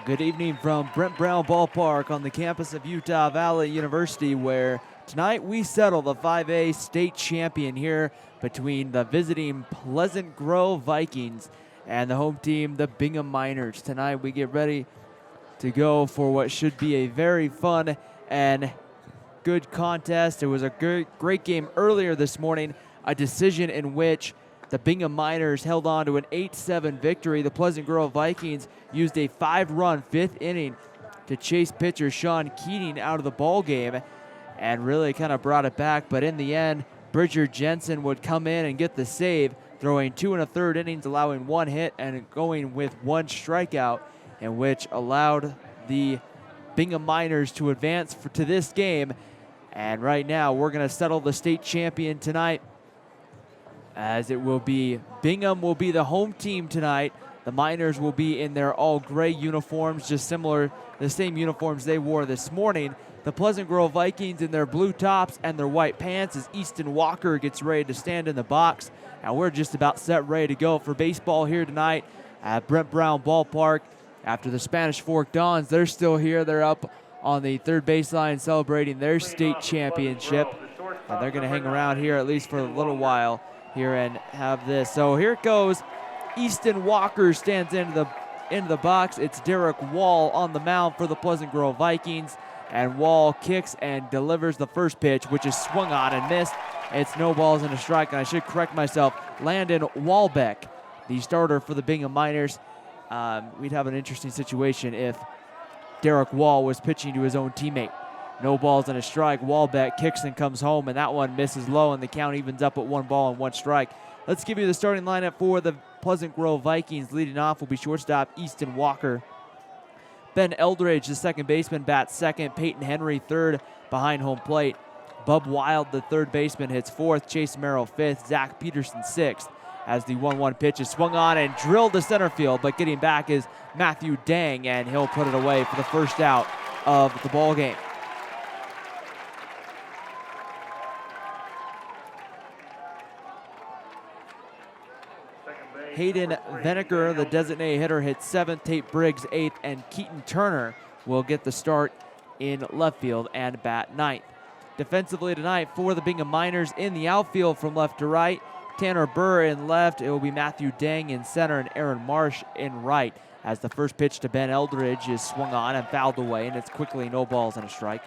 Good evening from Brent Brown Ballpark on the campus of Utah Valley University, where tonight we settle the 5A state champion here between the visiting Pleasant Grove Vikings and the home team, the Bingham Miners. Tonight we get ready to go for what should be a very fun and good contest. It was a great game earlier this morning, a decision in which the Bingham Miners held on to an 8-7 victory. The Pleasant Grove Vikings used a 5-run fifth inning to chase pitcher Sean Keating out of the ball game and really kind of brought it back. But in the end, Bridger Jensen would come in and get the save, throwing 2 1/3 innings, allowing 1 hit and going with 1 strikeout, in which allowed the Bingham Miners to advance to this game. And right now, we're going to settle the state champion tonight, as it will be Bingham will be the home team tonight. The Miners will be in their all gray uniforms, just similar, the same uniforms they wore this morning. The Pleasant Grove Vikings in their blue tops and their white pants as Easton Walker gets ready to stand in the box. And we're just about set ready to go for baseball here tonight at Brent Brown Ballpark. After the Spanish Fork Dons, they're still here. They're up on the third baseline celebrating their state championship. And they're going to hang around here at least for a little while here and have this. So here it goes. Easton Walker stands into the box. It's Derek Wall on the mound for the Pleasant Grove Vikings. And Wall kicks and delivers the first pitch, which is swung on and missed. It's no balls and a strike. And I should correct myself. Landon Walbeck, the starter for the Bingham Miners. We'd have an interesting situation if Derek Wall was pitching to his own teammate. No balls and a strike. Walbeck kicks and comes home, and that one misses low, and the count evens up at 1 ball and 1 strike. Let's give you the starting lineup for the Pleasant Grove Vikings. Leading off will be shortstop Easton Walker. Ben Eldridge, the second baseman, bats second. Peyton Henry, third, behind home plate. Bub Wild, the third baseman, hits fourth. Chase Merrill, fifth. Zach Peterson, sixth. As the 1-1 pitch is swung on and drilled to center field, but getting back is Matthew Dang, and he'll put it away for the first out of the ball game. Hayden Veneker, the designated hitter, hits seventh. Tate Briggs, eighth, and Keaton Turner will get the start in left field and bat ninth. Defensively tonight for the Bingham Miners, in the outfield from left to right, Tanner Burr in left. It will be Matthew Dang in center and Aaron Marsh in right, as the first pitch to Ben Eldridge is swung on and fouled away, and it's quickly no balls and a strike.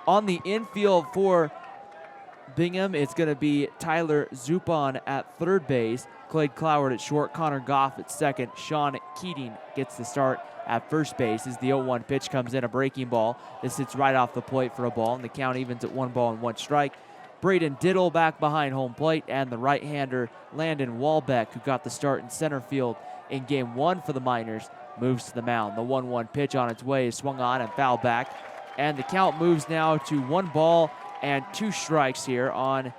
On the infield for Bingham, it's going to be Tyler Zupon at third base, Clyde Cloward at short, Connor Goff at second. Sean Keating gets the start at first base as the 0-1 pitch comes in, a breaking ball. This hits right off the plate for a ball, and the count evens at 1 ball and 1 strike. Braden Diddle back behind home plate, and the right-hander Landon Walbeck, who got the start in center field in game 1 for the Miners, moves to the mound. The 1-1 pitch on its way is swung on and fouled back, and the count moves now to 1 ball and 2 strikes here on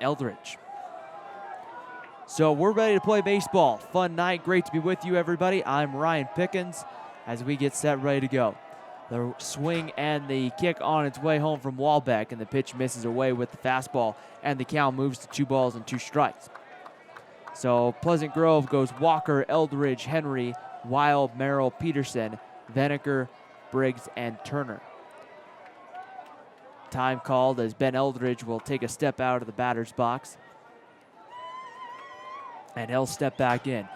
Eldridge. So we're ready to play baseball. Fun night. Great to be with you, everybody. I'm Ryan Pickens as we get set, ready to go. The swing and the kick on its way home from Walbeck, and the pitch misses away with the fastball, and the count moves to 2 balls and 2 strikes. So Pleasant Grove goes Walker, Eldridge, Henry, Wild, Merrill, Peterson, Veneker, Briggs, and Turner. Time called as Ben Eldridge will take a step out of the batter's box, and he'll step back in.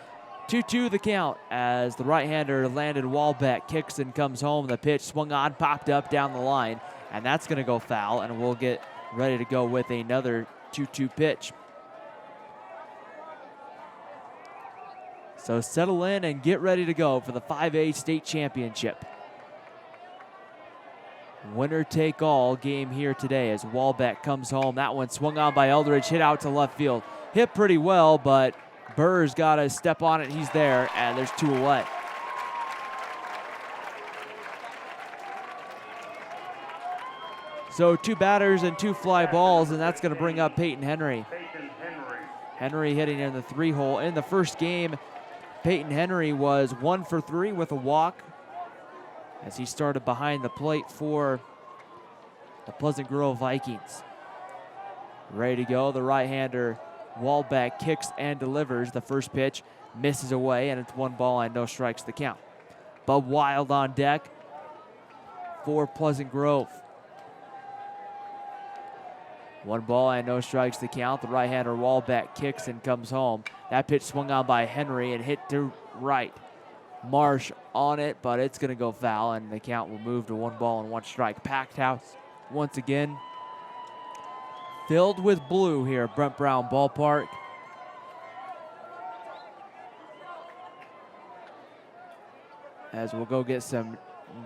2-2 the count as the right-hander Landon Walbeck kicks and comes home. The pitch swung on, popped up down the line, and that's going to go foul, and we'll get ready to go with another 2-2 pitch. So settle in and get ready to go for the 5A state championship. Winner-take-all game here today as Walbeck comes home. That one swung on by Eldridge, hit out to left field. Hit pretty well, but Burr's got to step on it. He's there, and there's 2 away. So 2 batters and 2 fly balls, and that's going to bring up Peyton Henry. Henry hitting in the 3-hole. In the first game, Peyton Henry was 1 for 3 with a walk as he started behind the plate for the Pleasant Grove Vikings. Ready to go, the right-hander Walbeck kicks and delivers. The first pitch misses away, and it's 1 ball and no strikes to count. Bub Wild on deck for Pleasant Grove. 1 ball and no strikes to count. The right-hander Wallback kicks and comes home. That pitch swung on by Henry and hit to right. Marsh on it, but it's going to go foul, and the count will move to 1 ball and 1 strike. Packed house once again, filled with blue here at Brent Brown Ballpark. As we'll go get some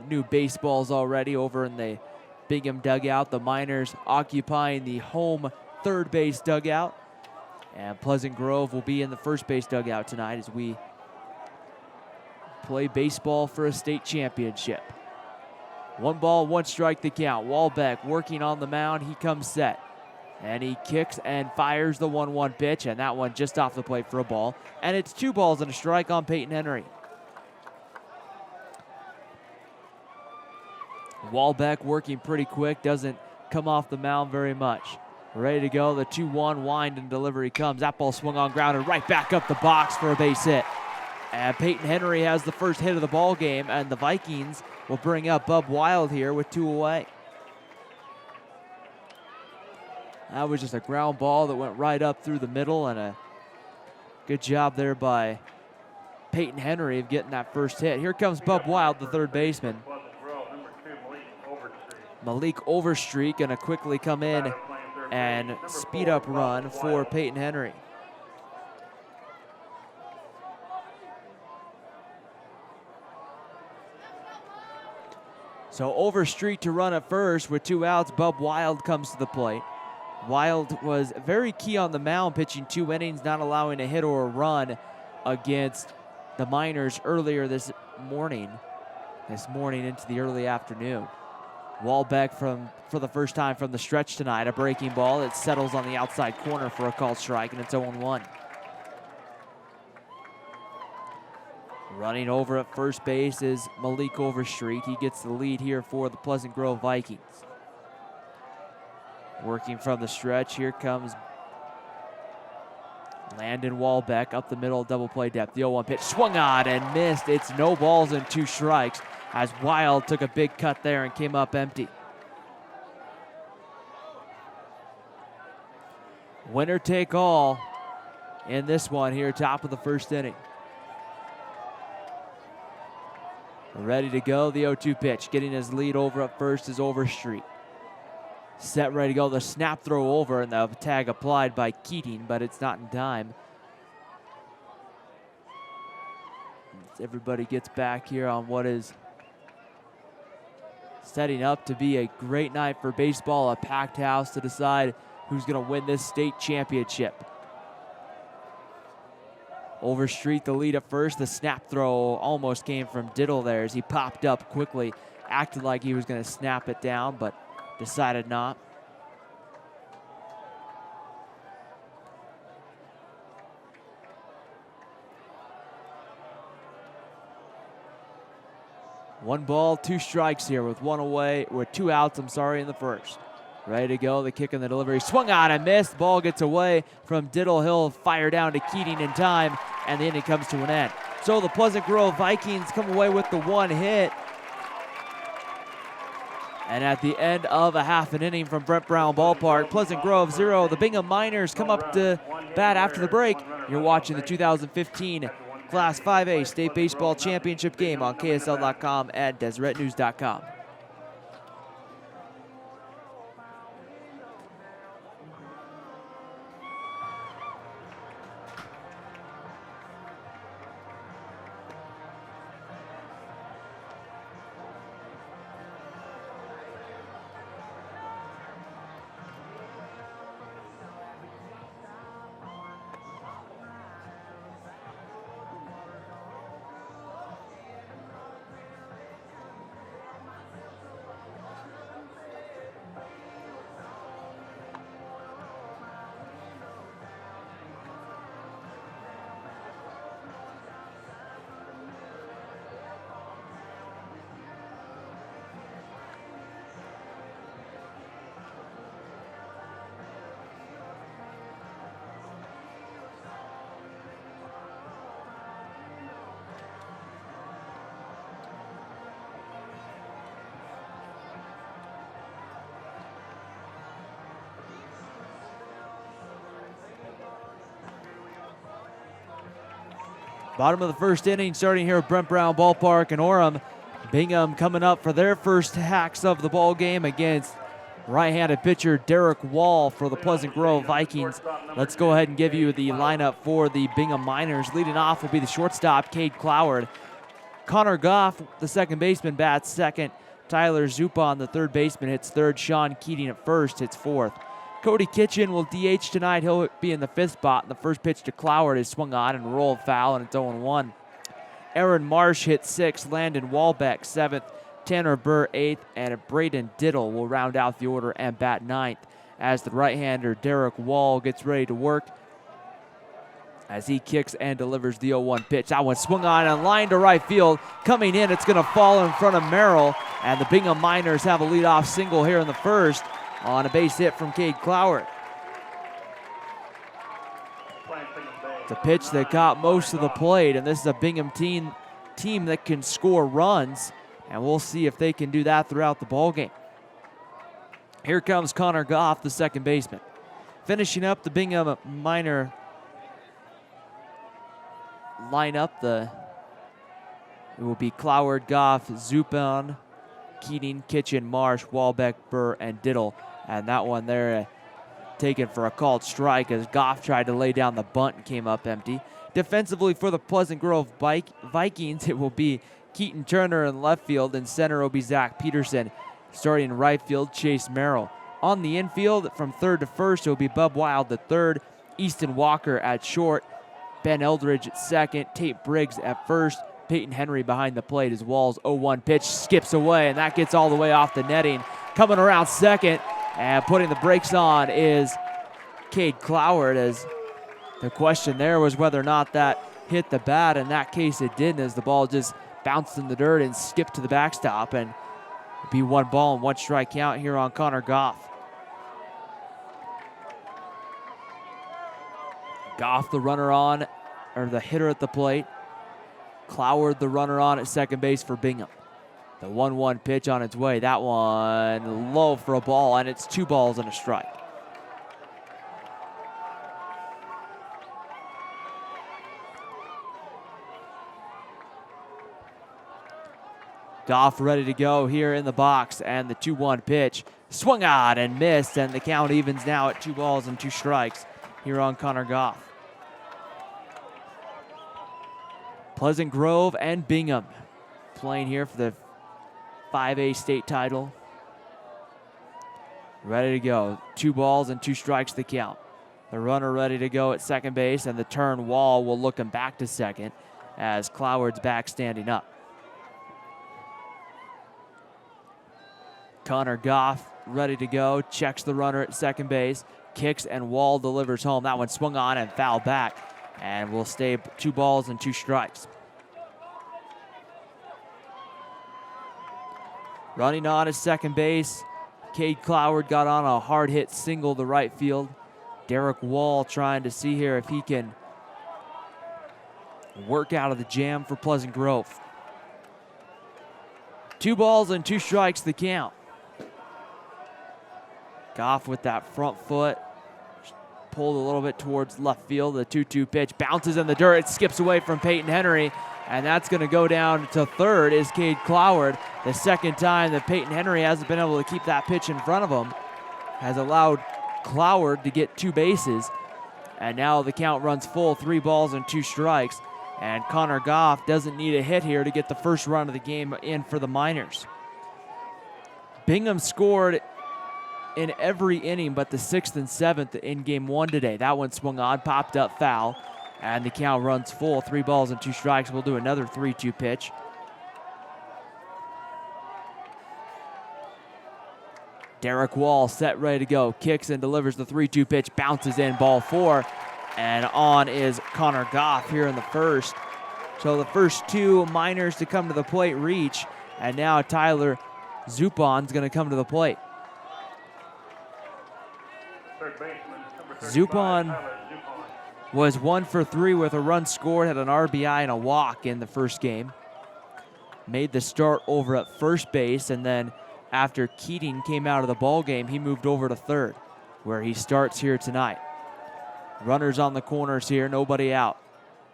new baseballs already over in the Bingham dugout. The Miners occupying the home third base dugout. And Pleasant Grove will be in the first base dugout tonight as we play baseball for a state championship. 1 ball, 1 strike to count. Wallbeck working on the mound. He comes set. And he kicks and fires the 1-1 pitch, and that one just off the plate for a ball. And it's 2 balls and a strike on Peyton Henry. Wallbeck working pretty quick, doesn't come off the mound very much. Ready to go, the 2-1 wind and delivery comes. That ball swung on ground and right back up the box for a base hit. And Peyton Henry has the first hit of the ball game, and the Vikings will bring up Bub Wild here with 2 away. That was just a ground ball that went right up through the middle, and a good job there by Peyton Henry of getting that first hit. Here comes Bub Wild, the third baseman. Malik Overstreet going to quickly come in and speed up run for Peyton Henry. So Overstreet to run at first with 2 outs. Bub Wild comes to the plate. Wild was very key on the mound, pitching 2 innings, not allowing a hit or a run against the Miners earlier this morning into the early afternoon. Wallbeck for the first time from the stretch tonight, a breaking ball. It settles on the outside corner for a called strike, and it's 0-1. Running over at first base is Malik Overstreet. He gets the lead here for the Pleasant Grove Vikings. Working from the stretch, here comes Landon Wallbeck up the middle, double play depth. The 0-1 pitch swung on and missed. It's no balls and 2 strikes as Wild took a big cut there and came up empty. Winner take all in this one here, top of the first inning. Ready to go, the 0-2 pitch. Getting his lead over at first is Overstreet. Set, ready to go. The snap throw over, and the tag applied by Keating, but it's not in time. Everybody gets back here on what is setting up to be a great night for baseball, a packed house to decide who's going to win this state championship. Overstreet the lead at first. The snap throw almost came from Diddle there as he popped up quickly, acted like he was going to snap it down, but decided not. One ball, 2 strikes here with 2 outs, in the first. Ready to go, the kick and the delivery. Swung on and missed. Ball gets away from Diddle. He'll fire down to Keating in time, and the inning comes to an end. So the Pleasant Grove Vikings come away with the 1 hit. And at the end of a half an inning from Brent Brown Ballpark, Pleasant Grove 0. The Bingham Miners come up to bat after the break. You're watching the 2015 Class 5A State Baseball Championship game on KSL.com and DeseretNews.com. Bottom of the first inning, starting here at Brent Brown Ballpark in Orem. Bingham coming up for their first hacks of the ball game against right-handed pitcher Derek Wall for the Pleasant Grove Vikings. Let's go ahead and give you the lineup for the Bingham Miners. Leading off will be the shortstop, Cade Cloward. Connor Goff, the second baseman, bats second. Tyler Zupon, the third baseman, hits third. Sean Keating at first, hits fourth. Cody Kitchen will DH tonight. He'll be in the fifth spot. The first pitch to Cloward is swung on and rolled foul, and it's 0-1. Aaron Marsh hits sixth. Landon Walbeck seventh. Tanner Burr eighth, and Braden Diddle will round out the order and bat ninth as the right-hander Derek Wall gets ready to work as he kicks and delivers the 0-1 pitch. That one swung on and line to right field. Coming in, it's going to fall in front of Merrill, and the Bingham Miners have a leadoff single here in the first on a base hit from Cade Cloward. It's a pitch that got most of the plate, and this is a Bingham team that can score runs, and we'll see if they can do that throughout the ballgame. Here comes Connor Goff, the second baseman. Finishing up the Bingham Miner lineup, it will be Cloward, Goff, Zupon, Keating, Kitchen, Marsh, Walbeck, Burr, and Diddle. And that one there taken for a called strike as Goff tried to lay down the bunt and came up empty. Defensively for the Pleasant Grove Vikings, it will be Keaton Turner in left field, and center will be Zach Peterson. Starting in right field, Chase Merrill. On the infield, from third to first, it will be Bub Wild at third, Easton Walker at short, Ben Eldridge at second, Tate Briggs at first, Peyton Henry behind the plate as Wall's 0-1 pitch skips away, and that gets all the way off the netting. Coming around second and putting the brakes on is Cade Cloward, as the question there was whether or not that hit the bat. In that case, it didn't, as the ball just bounced in the dirt and skipped to the backstop, and it'd be 1 ball and 1 strike count here on Connor Goff. Goff, the runner on, or the hitter at the plate. Cloward, the runner on at second base for Bingham. The 1-1 pitch on its way. That one low for a ball, and it's 2 balls and a strike. Goff ready to go here in the box, and the 2-1 pitch swung on and missed, and the count evens now at 2 balls and 2 strikes here on Connor Goff. Pleasant Grove and Bingham playing here for the 5A state title. Ready to go. 2 balls and 2 strikes the count. The runner ready to go at second base, and the turn Wall will look him back to second as Cloward's back standing up. Connor Goff ready to go, checks the runner at second base, kicks, and Wall delivers home. That one swung on and fouled back, and will stay 2 balls and 2 strikes. Running on at second base, Cade Cloward got on a hard hit single to right field. Derek Wall trying to see here if he can work out of the jam for Pleasant Grove. 2 balls and 2 strikes the count. Goff with that front foot, pulled a little bit towards left field. The 2-2 pitch bounces in the dirt. It skips away from Peyton Henry, and that's going to go down to third is Cade Cloward. The second time that Peyton Henry hasn't been able to keep that pitch in front of him has allowed Cloward to get 2 bases, and now the count runs full, 3 balls and 2 strikes, and Connor Goff doesn't need a hit here to get the first run of the game in for the Miners. Bingham scored in every inning but the 6th and 7th in game 1 today. That one swung on, popped up foul, and the count runs full, 3 balls and 2 strikes. We'll do another 3-2 pitch. Derek Wall set, ready to go, kicks and delivers the 3-2 pitch, bounces in, ball 4, and on is Connor Goff here in the first. So the first 2 Miners to come to the plate reach, and now Tyler Zupon's going to come to the plate. Zupon was 1 for 3 with a run scored, had an RBI and a walk in the first game. Made the start over at first base, and then after Keating came out of the ball game, he moved over to third, where he starts here tonight. Runners on the corners here, nobody out.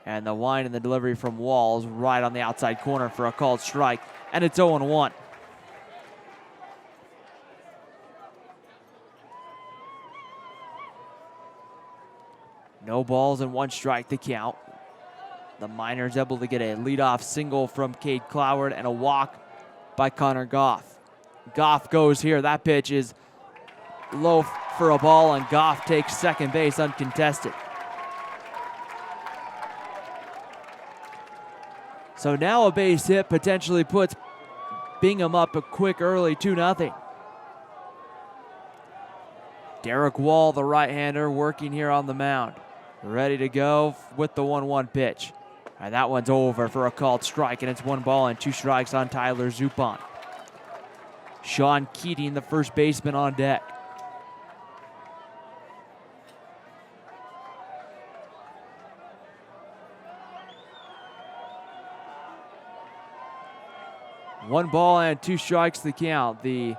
And the line and the delivery from Walls right on the outside corner for a called strike. And it's 0-1. No balls and 1 strike to count. The Miners able to get a leadoff single from Cade Cloward and a walk by Connor Goff. Goff goes here. That pitch is low for a ball, and Goff takes second base uncontested. So now a base hit potentially puts Bingham up a quick early 2-0. Derek Wall, the right-hander, working here on the mound. Ready to go with the 1-1 pitch. And that one's over for a called strike, and it's 1 ball and 2 strikes on Tyler Zupon. Sean Keating, the first baseman, on deck. One ball and 2 strikes to count. The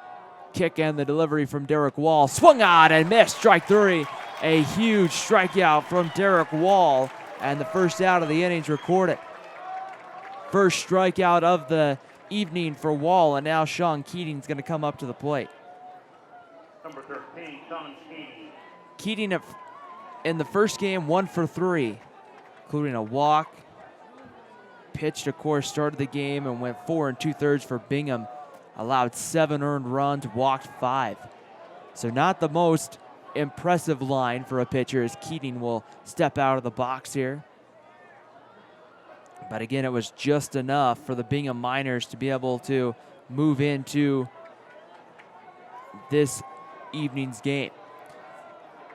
kick and the delivery from Derek Wall. Swung on and missed. Strike 3. A huge strikeout from Derek Wall, and the first out of the innings recorded. First strikeout of the evening for Wall, and now Sean Keating's going to come up to the plate. Number 13, Sean Keating. Keating in the first game 1 for 3, including a walk. Pitched, of course, started the game and went 4 2/3 for Bingham. Allowed 7 earned runs, walked 5. So not the most impressive line for a pitcher, as Keating will step out of the box here. But again, it was just enough for the Bingham Miners to be able to move into this evening's game.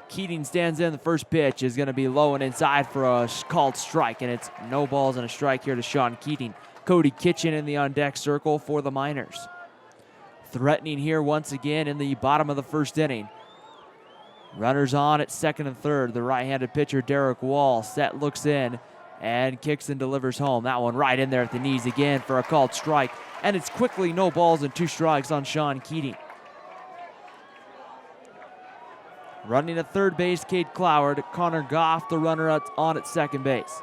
Keating stands in. The first pitch is going to be low and inside for a called strike, and it's no balls and a strike here to Sean Keating. Cody Kitchen in the on-deck circle for the Miners. Threatening here once again in the bottom of the first inning. Runners on at second and third. The right-handed pitcher, Derek Wall, set, looks in, and kicks and delivers home. That one right in there at the knees again for a called strike, and it's quickly no balls and 2 strikes on Sean Keating. Running at third base, Cade Cloward. Connor Goff, the runner on at second base.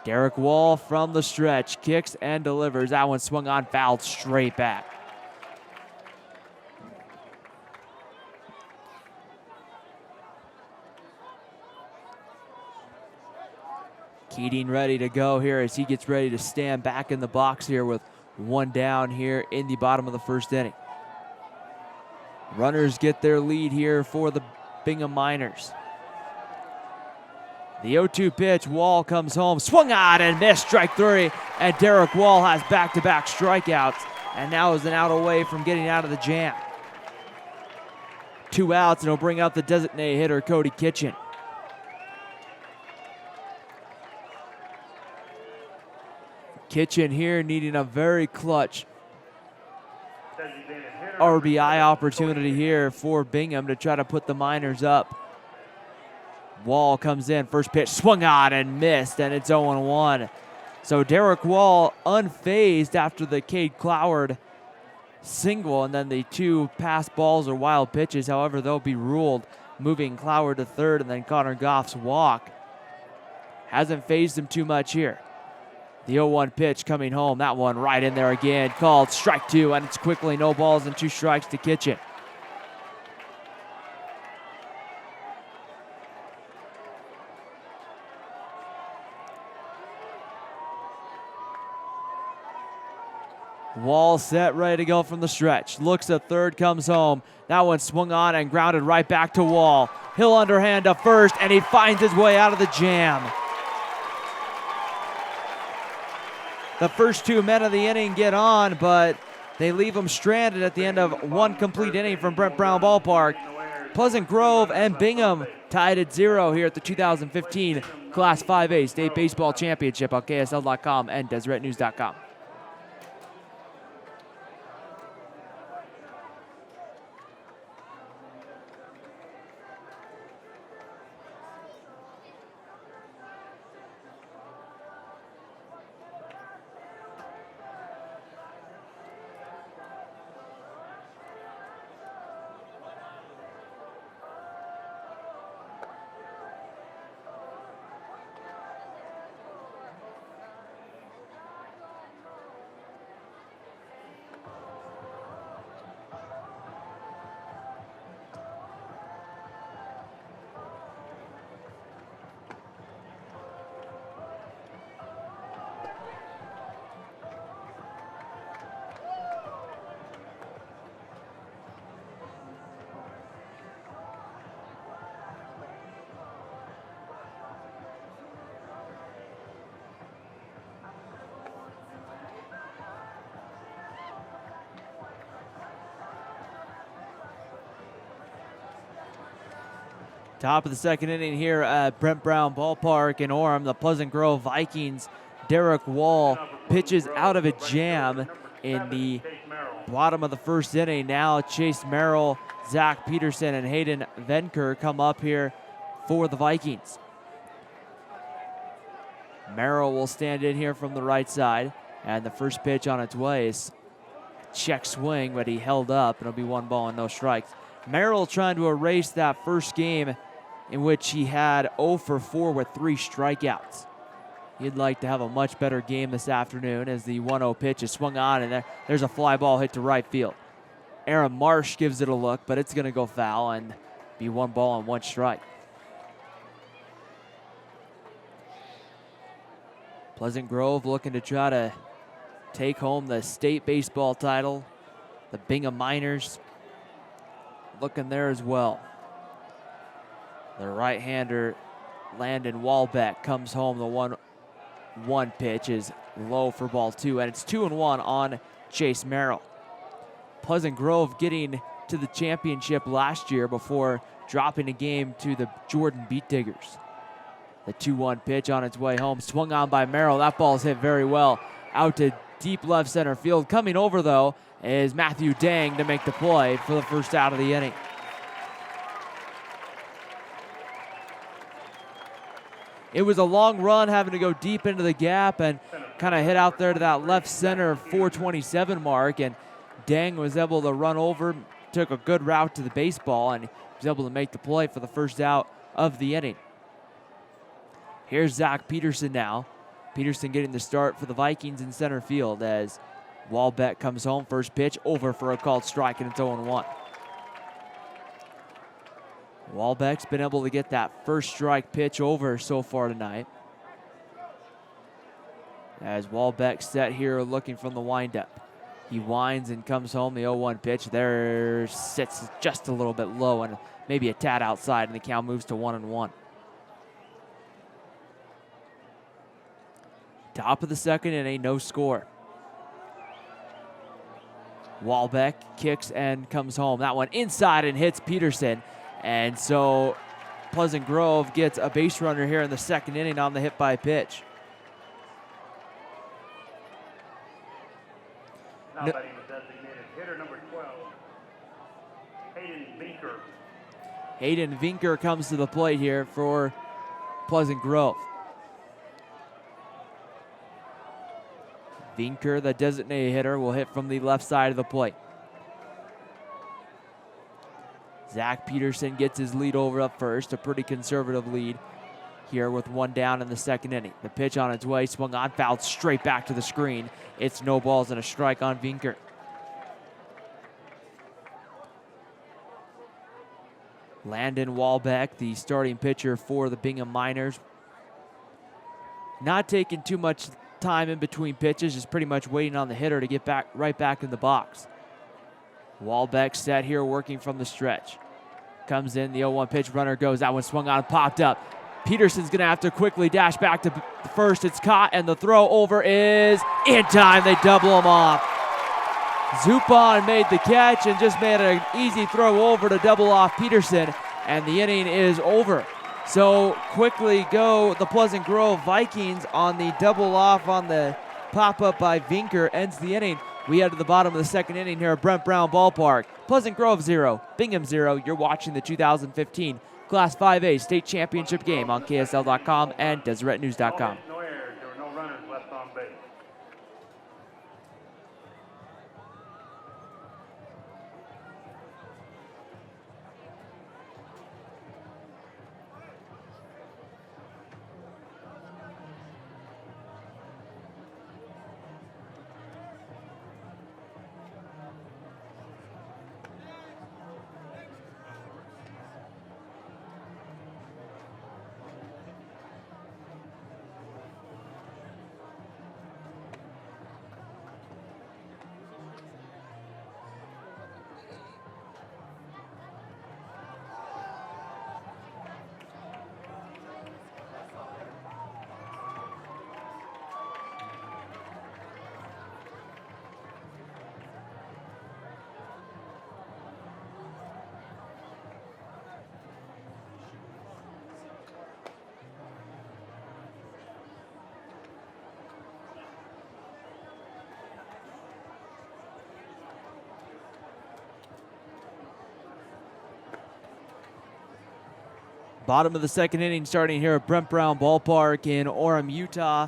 Derek Wall from the stretch, kicks and delivers. That one swung on, fouled straight back. Keating ready to go here as he gets ready to stand back in the box here with 1 down here in the bottom of the first inning. Runners get their lead here for the Bingham Miners. The 0-2 pitch, Wall comes home, swung on and missed, strike 3, and Derek Wall has back-to-back strikeouts, and now is an out away from getting out of the jam. 2 outs, and he'll bring out the designated hitter, Cody Kitchen. Kitchen here needing a very clutch RBI opportunity here for Bingham to try to put the Miners up. Wall comes in, first pitch swung on and missed, and it's 0-1. So Derek Wall unfazed after the Cade Cloward single, and then the 2 pass balls or wild pitches. However, they'll be ruled, moving Cloward to third, and then Connor Goff's walk hasn't fazed him too much here. The 0-1 pitch coming home, that one right in there again, called strike 2, and it's quickly no balls and 2 strikes to Kitchen. Wall set, ready to go from the stretch. Looks at third, comes home. That one swung on and grounded right back to Wall. He'll underhand to first, and he finds his way out of the jam. The first 2 men of the inning get on, but they leave him stranded at the end of 1 complete inning from Brent Brown Ballpark. Pleasant Grove and Bingham tied at 0 here at the 2015 Class 5A State Baseball Championship on KSL.com and DeseretNews.com. Top of the second inning here at Brent Brown Ballpark in Orem. The Pleasant Grove Vikings, Derek Wall pitches out of a jam in the bottom of the first inning. Now Chase Merrill, Zach Peterson, and Hayden Venker come up here for the Vikings. Merrill will stand in here from the right side, and the first pitch on its way is check swing, but he held up. It'll be 1 ball and no strikes. Merrill trying to erase that first game in which he had 0 for 4 with 3 strikeouts. He'd like to have a much better game this afternoon as the 1-0 pitch is swung on, and there's a fly ball hit to right field. Aaron Marsh gives it a look, but it's going to go foul and be 1 ball and 1 strike. Pleasant Grove looking to try to take home the state baseball title. The Bingham Miners looking there as well. The right-hander, Landon Walbeck, comes home. The 1-1 pitch is low for ball 2, and it's 2-1 on Chase Merrill. Pleasant Grove getting to the championship last year before dropping a game to the Jordan Beat Diggers. The 2-1 pitch on its way home, swung on by Merrill. That ball's hit very well out to deep left center field. Coming over, though, is Matthew Dang to make the play for the first out of the inning. It was a long run, having to go deep into the gap and kind of hit out there to that left center 427 mark, and Dang was able to run over, took a good route to the baseball, and he was able to make the play for the first out of the inning. Here's Zach Peterson now. Peterson getting the start for the Vikings in center field as Walbeck comes home. First pitch over for a called strike, and it's 0-1. Walbeck's been able to get that first strike pitch over so far tonight. As Walbeck set here looking from the windup. He winds and comes home. The 0-1 pitch there sits just a little bit low and maybe a tad outside, and the count moves to 1-1. Top of the second inning, no score. Walbeck kicks and comes home. That one inside and hits Peterson. And so Pleasant Grove gets a base runner here in the second inning on the hit by pitch. Now batting the designated hitter number 12, Hayden Vinker. Hayden Vinker comes to the plate here for Pleasant Grove. Vinker, the designated hitter, will hit from the left side of the plate. Zach Peterson gets his lead over up first, a pretty conservative lead here with 1 down in the second inning. The pitch on its way, swung on, fouled straight back to the screen. It's no balls and a strike on Vinker. Landon Walbeck, the starting pitcher for the Bingham Miners. Not taking too much time in between pitches, just pretty much waiting on the hitter to get back right back in the box. Walbeck set here working from the stretch. Comes in, the 0-1 pitch, runner goes. That one swung on, popped up. Peterson's going to have to quickly dash back to first. It's caught, and the throw over is in time. They double him off. Zupon made the catch and just made an easy throw over to double off Peterson, and the inning is over. So quickly go the Pleasant Grove Vikings on the double off on the pop-up by Vinker, ends the inning. We head to the bottom of the second inning here at Brent Brown Ballpark. Pleasant Grove 0, Bingham 0. You're watching the 2015 Class 5A State Championship game on KSL.com and DeseretNews.com. No errors. There were no runners left on base. Bottom of the second inning starting here at Brent Brown Ballpark in Orem, Utah,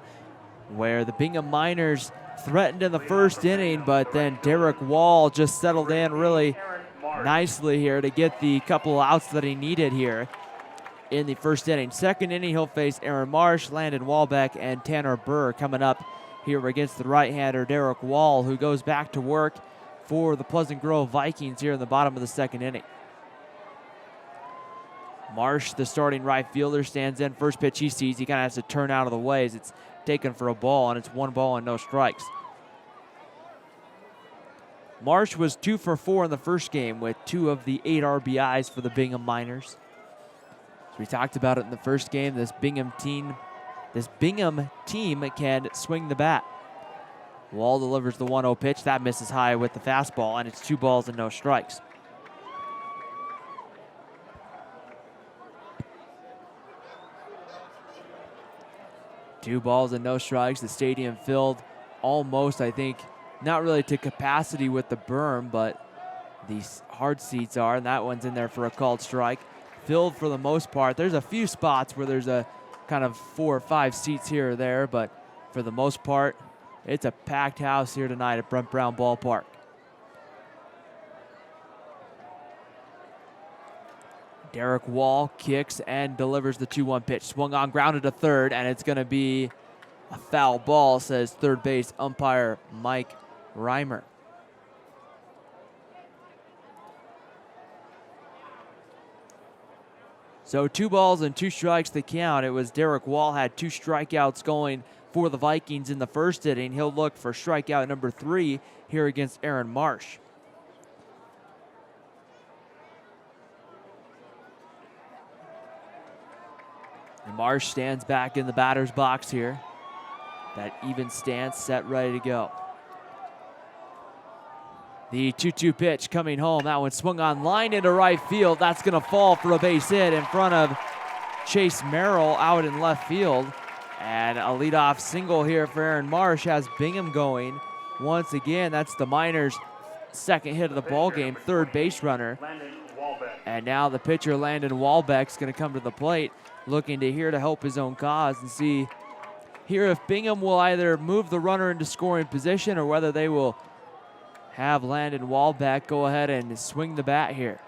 where the Bingham Miners threatened in the first inning, but then Derek Wall just settled in really nicely here to get the couple outs that he needed here in the first inning. Second inning, he'll face Aaron Marsh, Landon Walbeck, and Tanner Burr coming up here against the right-hander Derek Wall, who goes back to work for the Pleasant Grove Vikings here in the bottom of the second inning. Marsh, the starting right fielder, stands in. First pitch he sees, he kind of has to turn out of the way as it's taken for a ball, and it's 1 ball and no strikes. Marsh was 2 for 4 in the first game with 2 of the 8 RBIs for the Bingham Miners. As we talked about it in the first game, this Bingham team can swing the bat. Wall delivers the 1-0 pitch. That misses high with the fastball, and it's 2 balls and no strikes. Two balls and no strikes. The stadium filled almost, I think, not really to capacity with the berm, but these hard seats are, and that one's in there for a called strike. Filled for the most part. There's a few spots where there's a kind of 4 or 5 seats here or there, but for the most part, it's a packed house here tonight at Brent Brown Ballpark. Derek Wall kicks and delivers the 2-1 pitch. Swung on, grounded to third, and it's going to be a foul ball, says third base umpire Mike Reimer. So 2 balls and 2 strikes to count. It was Derek Wall had 2 strikeouts going for the Vikings in the first inning. He'll look for strikeout number 3 here against Aaron Marsh. And Marsh stands back in the batter's box here. That even stance set, ready to go. The 2-2 pitch coming home. That one swung on, line into right field. That's going to fall for a base hit in front of Chase Merrill out in left field. And a leadoff single here for Aaron Marsh has Bingham going. Once again, that's the Miners' second hit of the ball game, third base runner. And now the pitcher, Landon Walbeck's going to come to the plate, looking to here to help his own cause and see here if Bingham will either move the runner into scoring position or whether they will have Landon Walbeck go ahead and swing the bat here.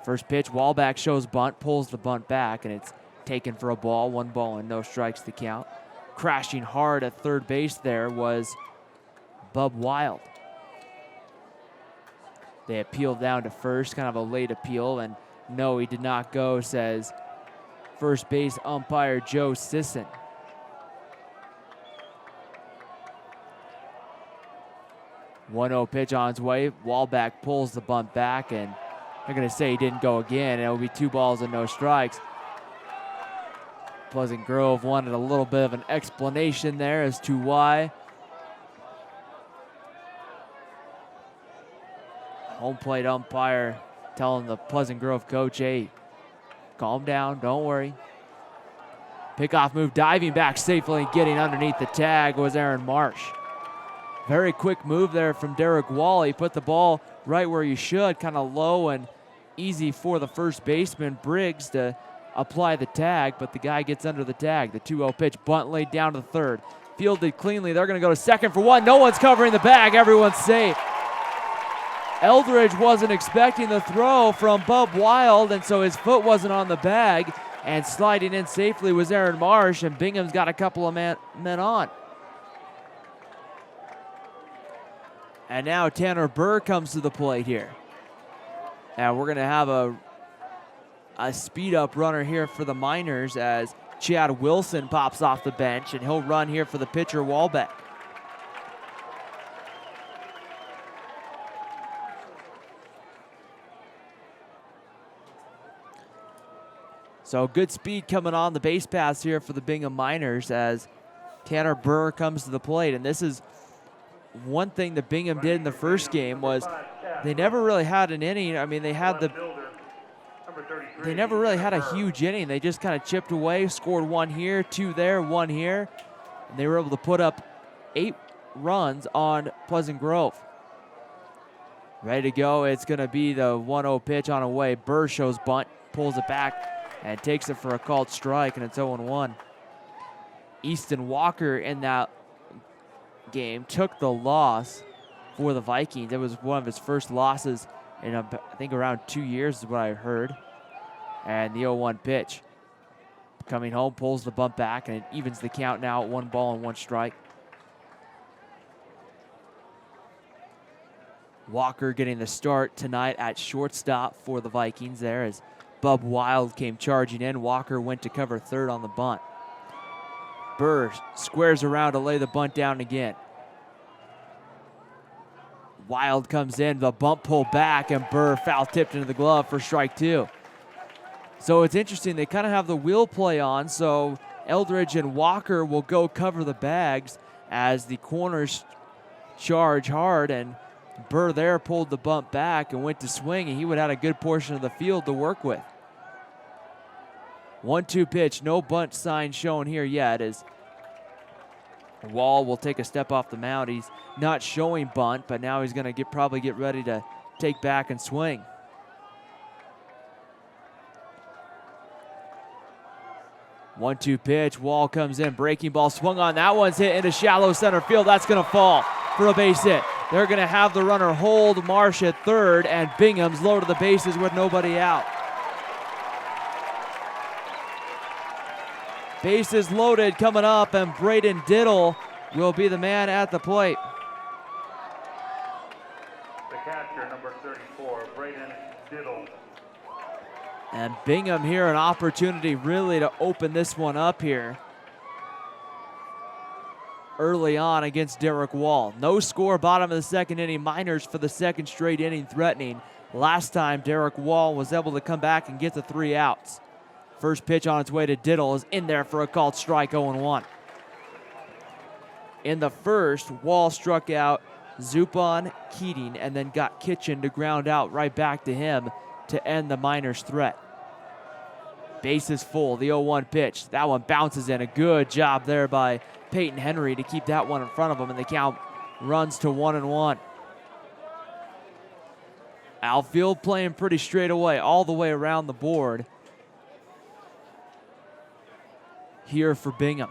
First pitch, Walbeck shows bunt, pulls the bunt back, and it's taken for a ball, 1 ball and no strikes to count. Crashing hard at third base there was Bub Wild. They appealed down to first, kind of a late appeal, and no, he did not go, says first base umpire Joe Sisson. One-0 pitch on its way. Walbeck pulls the bunt back, and they're going to say he didn't go again, and it'll be 2 balls and no strikes. Pleasant Grove wanted a little bit of an explanation there as to why. Home plate umpire telling the Pleasant Grove coach, hey, calm down, don't worry. Pickoff move, diving back safely and getting underneath the tag was Aaron Marsh. Very quick move there from Derek Wall. He put the ball right where you should, kind of low and easy for the first baseman, Briggs, to apply the tag, but the guy gets under the tag. The 2-0 pitch, bunt laid down to the third. Fielded cleanly. They're going to go to second for 1. No one's covering the bag. Everyone's safe. Eldridge wasn't expecting the throw from Bub Wild, and so his foot wasn't on the bag, and sliding in safely was Aaron Marsh, and Bingham's got a couple of men on. And now Tanner Burr comes to the plate here. And we're going to have a speed-up runner here for the Miners as Chad Wilson pops off the bench, and he'll run here for the pitcher, Walbeck. So good speed coming on the base pass here for the Bingham Miners as Tanner Burr comes to the plate. And this is one thing that Bingham did in the first game was they never really had an inning. I mean, they never really had a huge inning. They just kind of chipped away, scored 1 here, 2 there, 1 here. And they were able to put up 8 runs on Pleasant Grove. Ready to go. It's going to be the 1-0 pitch on a way. Burr shows bunt, pulls it back and takes it for a called strike, and it's 0-1. Easton Walker in that game took the loss for the Vikings. It was one of his first losses in, I think, around 2 years is what I heard. And the 0-1 pitch. Coming home, pulls the bunt back, and it evens the count now at 1 ball and 1 strike. Walker getting the start tonight at shortstop for the Vikings there as Bub Wild came charging in. Walker went to cover third on the bunt. Burr squares around to lay the bunt down again. Wild comes in, the bunt pulled back, and Burr foul tipped into the glove for strike 2. So it's interesting, they kind of have the wheel play on, so Eldridge and Walker will go cover the bags as the corners charge hard, and Burr there pulled the bunt back and went to swing, and he would have had a good portion of the field to work with. 1-2 pitch, no bunt sign shown here yet as Wall will take a step off the mound. He's not showing bunt, but now he's going to probably get ready to take back and swing. 1-2 pitch, Wall comes in, breaking ball swung on. That one's hit into shallow center field. That's going to fall for a base hit. They're going to have the runner hold Marsh at third, and Bingham's low to the bases with nobody out. Bases loaded coming up, and Braden Diddle will be the man at the plate. The catcher, number 34, Braden Diddle. And Bingham here, an opportunity really to open this one up here early on against Derek Wall. No score, bottom of the second inning. Miners for the second straight inning threatening. Last time Derek Wall was able to come back and get the 3 outs. First pitch on its way to Diddle is in there for a called strike, 0-1. In the first, Wall struck out Zupan, Keating, and then got Kitchen to ground out right back to him to end the Miners' threat. Bases full, the 0-1 pitch. That one bounces in. A good job there by Peyton Henry to keep that one in front of him, and the count runs to 1-1. Outfield playing pretty straight away, all the way around the board here for Bingham.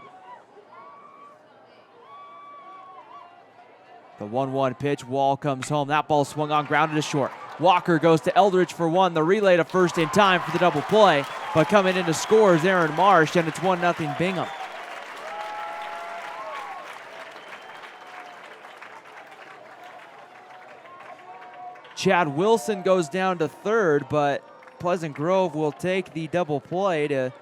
The 1-1 pitch, Wall comes home. That ball swung on, grounded to short. Walker goes to Eldridge for one. The relay to first in time for the double play, but coming in to score is Aaron Marsh, and it's 1-0 Bingham. Chad Wilson goes down to third, but Pleasant Grove will take the double play to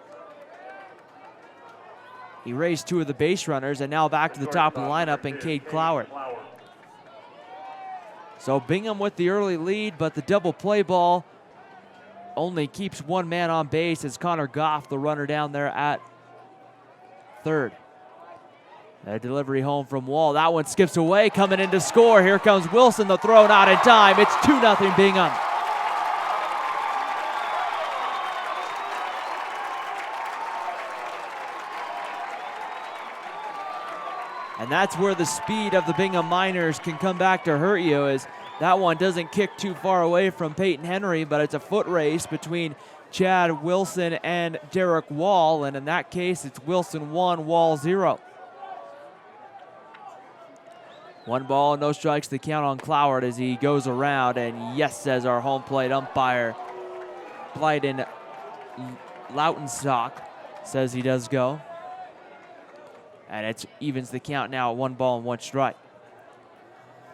erase 2 of the base runners, and now back to the top of the lineup in Cade Cloward. So Bingham with the early lead, but the double play ball only keeps 1 man on base as Connor Goff, the runner down there at third. A delivery home from Wall. That one skips away, coming in to score. Here comes Wilson, the throw not in time. It's 2-0 Bingham. And that's where the speed of the Bingham Miners can come back to hurt you, as that one doesn't kick too far away from Peyton Henry, but it's a foot race between Chad Wilson and Derek Wall, and in that case, it's Wilson 1, Wall 0. 1 ball, no strikes, the count on Cloward as he goes around, and yes, says our home plate umpire, Blyden Lautensock, says he does go. And it evens the count now at 1 ball and 1 strike.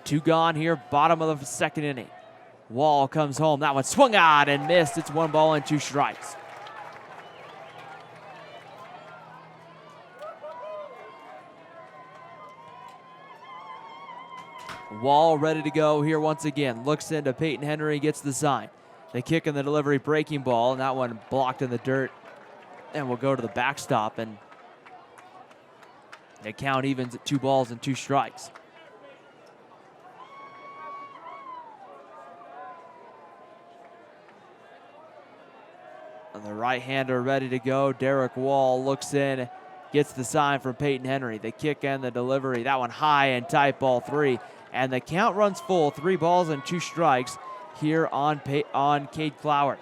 2 gone here, bottom of the second inning. Wall comes home. That one swung on and missed. It's 1 ball and 2 strikes. Wall ready to go here once again. Looks into Peyton Henry, gets the sign. The kick and the delivery, breaking ball, and that one blocked in the dirt. And will go to the backstop, and the count evens at 2 balls and 2 strikes. And the right-hander ready to go. Derek Wall looks in, gets the sign from Peyton Henry. The kick and the delivery. That one high and tight, ball 3. And the count runs full, 3 balls and 2 strikes here on Cade Cloward.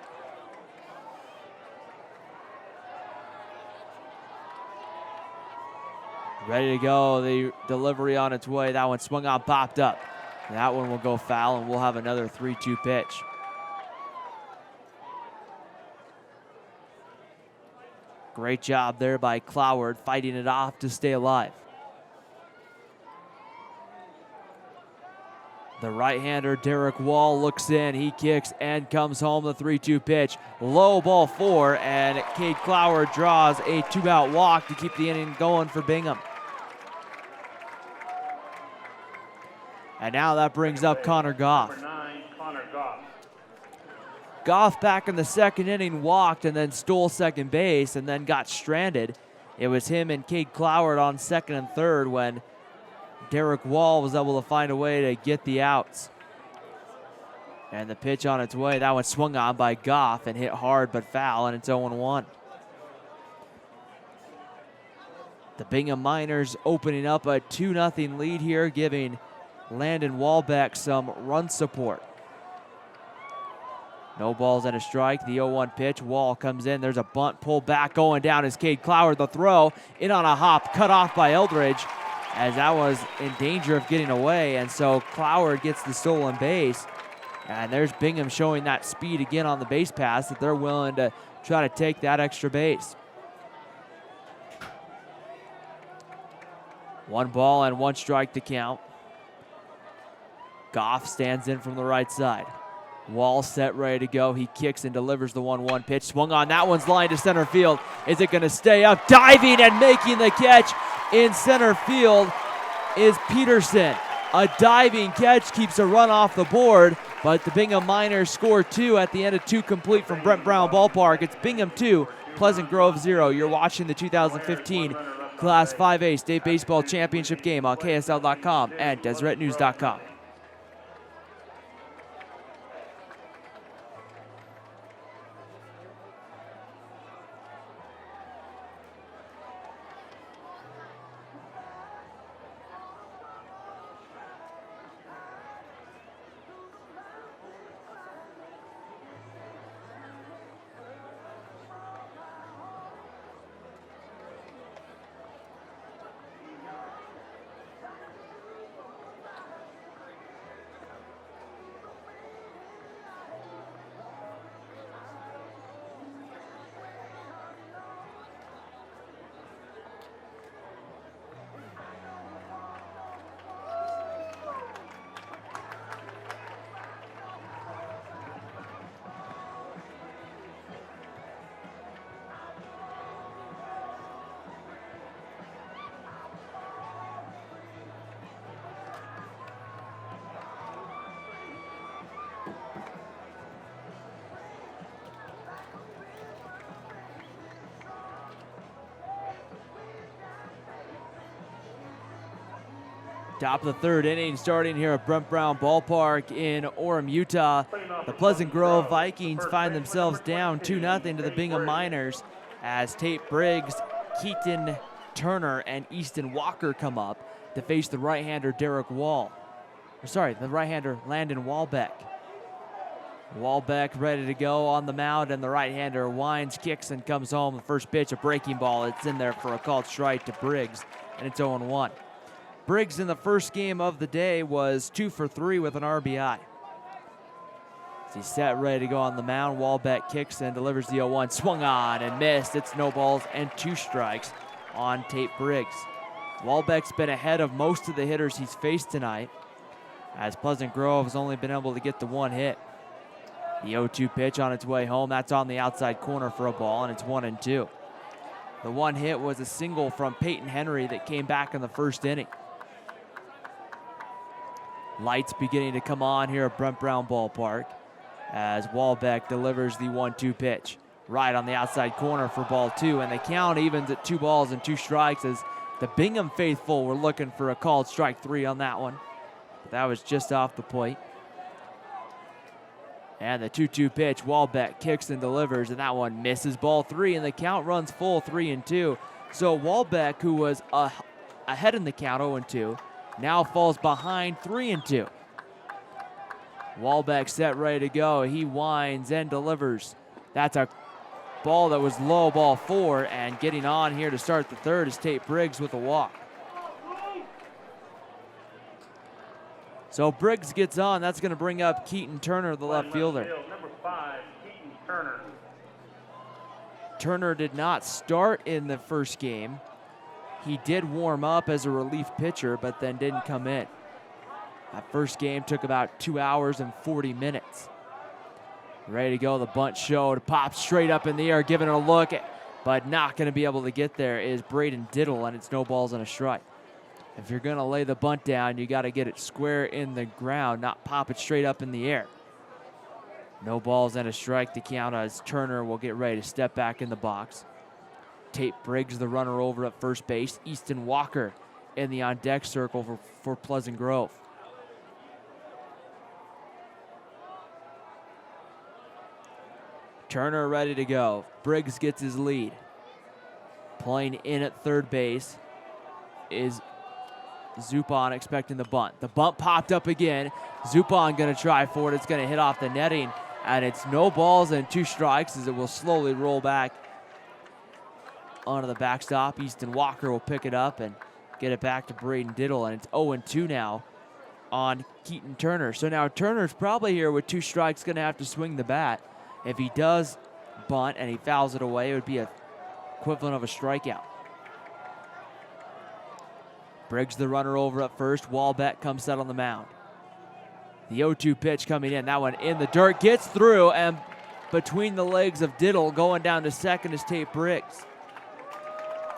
Ready to go. The delivery on its way. That one swung on, popped up. That one will go foul, and we'll have another 3-2 pitch. Great job there by Cloward, fighting it off to stay alive. The right-hander, Derek Wall, looks in. He kicks and comes home. The 3-2 pitch. Low ball 4, and Cade Cloward draws a 2-out walk to keep the inning going for Bingham. And now that brings up Connor Goff. Number 9, Connor Goff. Goff back in the second inning walked and then stole second base and then got stranded. It was him and Cade Cloward on second and third when Derek Wall was able to find a way to get the outs. And the pitch on its way, that one swung on by Goff and hit hard but foul, and it's 0-1. The Bingham Miners opening up a 2-0 lead here, giving Landon Walbeck some run support. No balls and a strike. The 0-1 pitch. Wall comes in. There's a bunt pulled back. Going down is Cade Cloward. The throw in on a hop. Cut off by Eldridge as that was in danger of getting away. And so Cloward gets the stolen base. And there's Bingham showing that speed again on the base pass that they're willing to try to take that extra base. 1 ball and 1 strike to count. Goff stands in from the right side. Wall set, ready to go. He kicks and delivers the 1-1 pitch. Swung on. That one's lined to center field. Is it going to stay up? Diving and making the catch in center field is Peterson. A diving catch keeps a run off the board, but the Bingham Miners score 2 at the end of 2 complete from Brent Brown Ballpark. It's Bingham 2, Pleasant Grove 0. You're watching the 2015 Class 5A State Baseball Championship game on KSL.com and DeseretNews.com. Top of the third inning starting here at Brent Brown Ballpark in Orem, Utah. The Pleasant Grove Vikings find themselves down 2-0 to the Bingham Miners as Tate Briggs, Keaton Turner, and Easton Walker come up to face the right-hander Derek Wall. The right-hander Landon Walbeck. Walbeck ready to go on the mound, and the right-hander winds, kicks, and comes home. The first pitch, a breaking ball. It's in there for a called strike to Briggs, and it's 0-1. Briggs in the first game of the day was 2 for 3 with an RBI. As he's set, ready to go on the mound, Walbeck kicks and delivers the 0-1. Swung on and missed. It's no balls and 2 strikes on Tate Briggs. Walbeck's been ahead of most of the hitters he's faced tonight, as Pleasant Grove has only been able to get the 1 hit. The 0-2 pitch on its way home. That's on the outside corner for a ball, and it's 1-2. The 1 hit was a single from Peyton Henry that came back in the first inning. Lights beginning to come on here at Brent Brown Ballpark as Walbeck delivers the 1-2 pitch. Right on the outside corner for ball 2, and the count evens at 2 balls and 2 strikes as the Bingham faithful were looking for a called strike 3 on that one. But that was just off the plate. And the 2-2 pitch, Walbeck kicks and delivers, and that one misses ball 3, and the count runs full 3-2. So Walbeck, who was ahead in the count 0-2, now falls behind 3-2. Walbeck set, ready to go. He winds and delivers. That's a ball that was low, ball 4, and getting on here to start the third is Tate Briggs with a walk. So Briggs gets on. That's going to bring up Keaton Turner, the left fielder. Number 5, Keaton Turner. Turner did not start in the first game. He did warm up as a relief pitcher, but then didn't come in. That first game took about 2 hours and 40 minutes. Ready to go, the bunt showed, popped straight up in the air, giving it a look, but not going to be able to get there is Braden Diddle, and it's no balls and a strike. If you're going to lay the bunt down, you got to get it square in the ground, not pop it straight up in the air. No balls and a strike to count as Turner will get ready to step back in the box. Tate Briggs, the runner over at first base. Easton Walker in the on-deck circle for Pleasant Grove. Turner ready to go. Briggs gets his lead. Playing in at third base is Zupon, expecting the bunt. The bunt popped up again. Zupon going to try for it. It's going to hit off the netting, and it's no balls and 2 strikes as it will slowly roll back onto the backstop. Easton Walker will pick it up and get it back to Braden Diddle, and it's 0-2 now on Keaton Turner. So now Turner's probably here with 2 strikes, going to have to swing the bat. If he does bunt and he fouls it away, it would be equivalent of a strikeout. Briggs, the runner over at first. Walbeck comes set on the mound. The 0-2 pitch coming in. That one in the dirt, gets through, and between the legs of Diddle going down to second is Tate Briggs.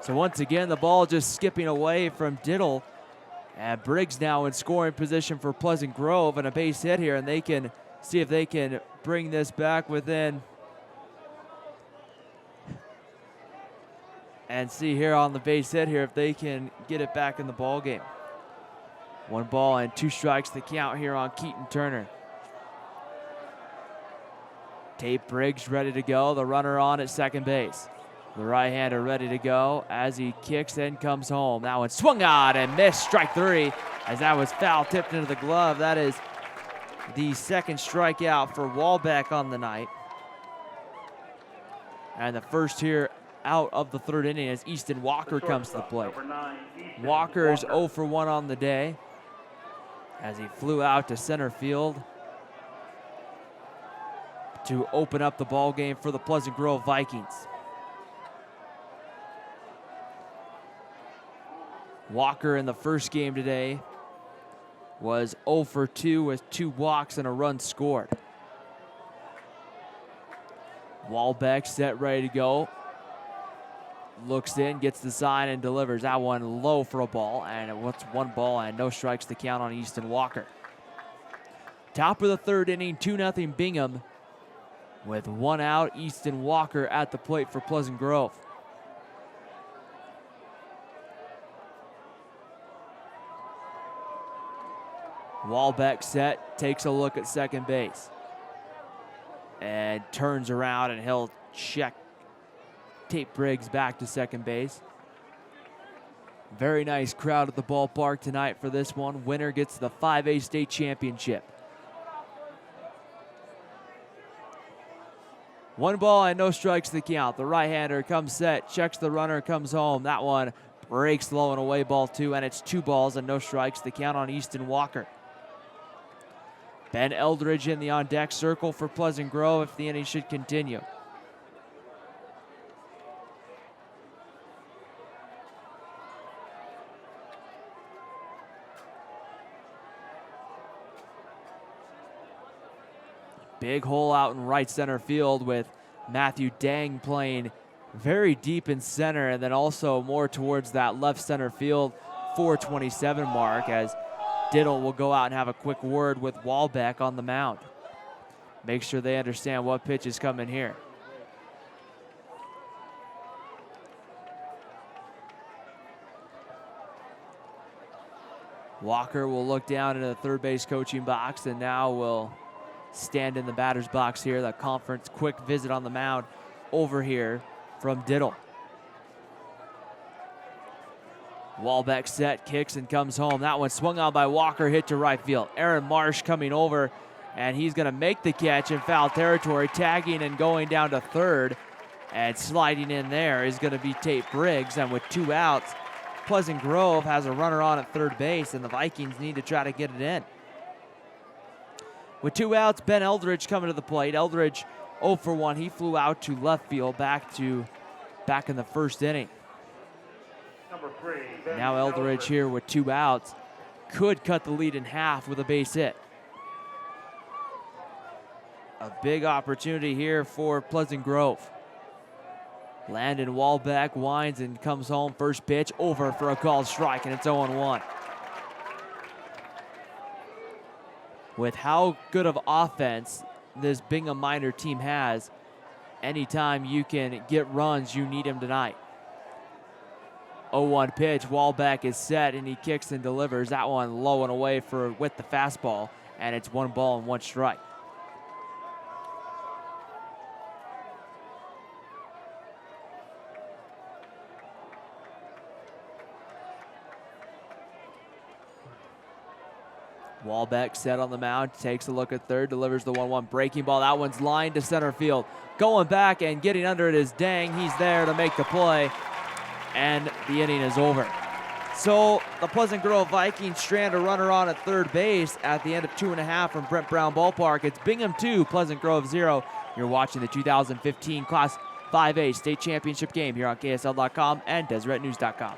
So once again, the ball just skipping away from Diddle. And Briggs now in scoring position for Pleasant Grove, and a base hit here, and they can see if they can bring this back within. And see here on the base hit here if they can get it back in the ball game. 1 ball and 2 strikes to count here on Keaton Turner. Tate Briggs ready to go. The runner on at second base. The right-hander ready to go as he kicks and comes home. That one swung on and missed, strike 3, as that was foul tipped into the glove. That is the second strikeout for Walbeck on the night. And the first here out of the 3rd inning as Easton Walker comes to the plate. Walker is 0 for 1 on the day as he flew out to center field to open up the ball game for the Pleasant Grove Vikings. Walker in the first game today was 0 for 2 with 2 walks and a run scored. Walbeck set, ready to go. Looks in, gets the sign, and delivers. That one low for a ball, and it's 1 ball and no strikes to count on Easton Walker. Top of the 3rd inning, 2-0 Bingham. With 1 out, Easton Walker at the plate for Pleasant Grove. Walbeck set, takes a look at second base, and turns around, and he'll check Tate Briggs back to second base. Very nice crowd at the ballpark tonight for this one. Winner gets the 5A state championship. 1 ball and no strikes to count. The right-hander comes set, checks the runner, comes home. That one breaks low and away, ball 2, and it's 2 balls and no strikes to count on Easton Walker. Ben Eldridge in the on-deck circle for Pleasant Grove if the inning should continue. Big hole out in right center field with Matthew Dang playing very deep in center, and then also more towards that left center field 427 mark, as Diddle will go out and have a quick word with Walbeck on the mound. Make sure they understand what pitch is coming here. Walker will look down into the third base coaching box and now will stand in the batter's box here. The conference quick visit on the mound over here from Diddle. Walbeck set, kicks, and comes home. That one swung on by Walker, hit to right field. Aaron Marsh coming over, and he's going to make the catch in foul territory, tagging and going down to third. And sliding in there is going to be Tate Briggs. And with 2 outs, Pleasant Grove has a runner on at third base, and the Vikings need to try to get it in. With 2 outs, Ben Eldridge coming to the plate. Eldridge 0 for 1. He flew out to left field back in the first inning. Number 3. Now Eldridge here with 2 outs could cut the lead in half with a base hit. A big opportunity here for Pleasant Grove. Landon Walbeck winds and comes home. First pitch over for a called strike, and it's 0-1. With how good of offense this Bingham minor team has, anytime you can get runs, you need them tonight. 0-1 pitch, Walbeck is set, and he kicks and delivers. That one low and away with the fastball, and it's 1 ball and 1 strike. Walbeck set on the mound, takes a look at third, delivers the 1-1 breaking ball. That one's lined to center field. Going back and getting under it is Dang. He's there to make the play, and the inning is over. So the Pleasant Grove Vikings strand a runner on at third base at the end of 2.5 from Brent Brown Ballpark. It's Bingham 2, Pleasant Grove 0. You're watching the 2015 Class 5A State Championship game here on KSL.com and DeseretNews.com.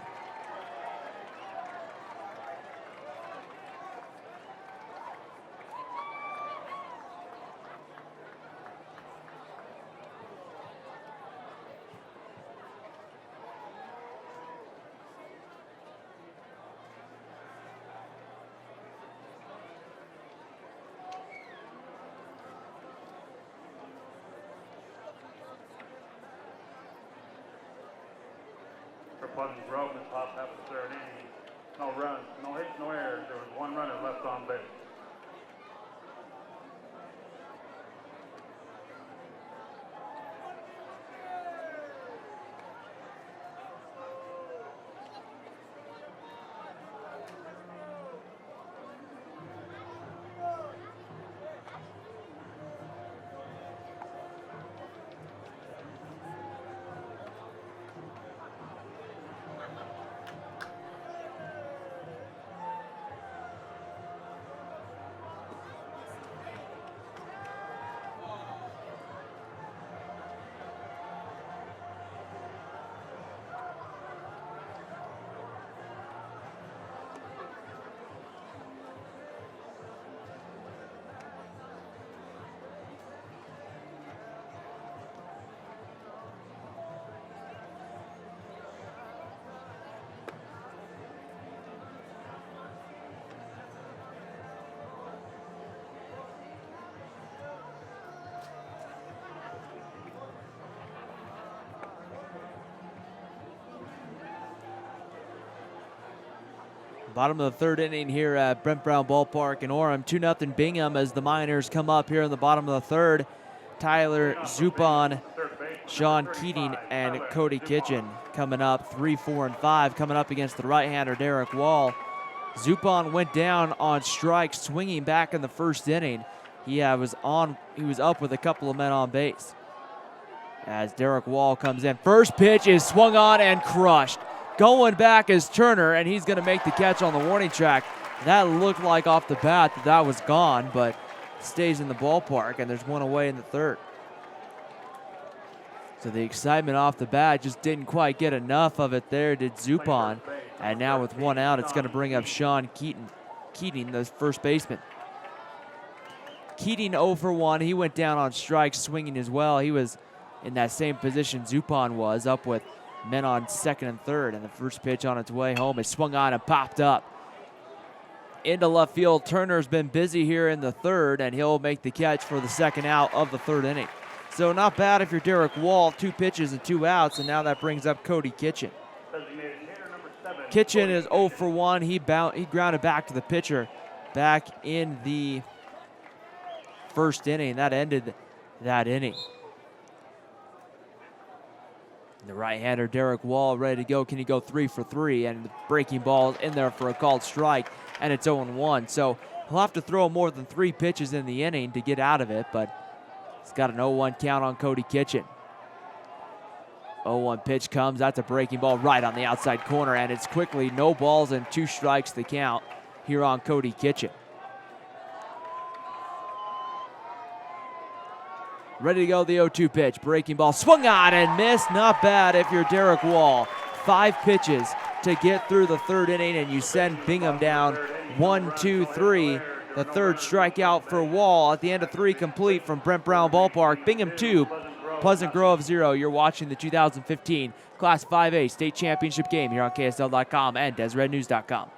For Pleasant Grove in the top half of the third inning. No runs, no hits, no errors. There was 1 runner left on base. Bottom of the third inning here at Brent Brown Ballpark in Orem. 2-0 Bingham as the Miners come up here in the bottom of the third. Tyler Zupon, Sean Keating, and Cody Kitchen coming up 3, 4, and 5, coming up against the right-hander Derek Wall. Zupon went down on strike, swinging back in the first inning. He was up with a couple of men on base. As Derek Wall comes in, first pitch is swung on and crushed. Going back is Turner, and he's going to make the catch on the warning track. That looked like off the bat that was gone, but stays in the ballpark, and there's 1 away in the third. So the excitement off the bat just didn't quite get enough of it there, did Zupon. And now with 1 out, it's going to bring up Sean Keating, the first baseman. Keating 0 for 1. He went down on strikes, swinging as well. He was in that same position Zupon was, up with men on second and third, and the first pitch on its way home is swung on and popped up into left field. Turner's been busy here in the third, and he'll make the catch for the second out of the third inning. So not bad if you're Derek Wall. 2 pitches and 2 outs, and now that brings up Cody Kitchen. Kitchen is 0 for 1. He grounded back to the pitcher back in the first inning. That ended that inning. The right-hander Derek Wall ready to go. Can he go 3 for 3? And the breaking ball in there for a called strike, and it's 0-1. So he'll have to throw more than 3 pitches in the inning to get out of it, but he's got an 0-1 count on Cody Kitchen. 0-1 pitch comes. That's a breaking ball right on the outside corner, and it's quickly no balls and 2 strikes to count here on Cody Kitchen. Ready to go, the 0-2 pitch. Breaking ball, swung on and missed. Not bad if you're Derek Wall. 5 pitches to get through the 3rd inning, and you send Bingham down 1-2-3. The 3rd strikeout for Wall at the end of 3 complete from Brent Brown Ballpark. Bingham 2, Pleasant Grove 0. You're watching the 2015 Class 5A State Championship game here on KSL.com and DesRedNews.com.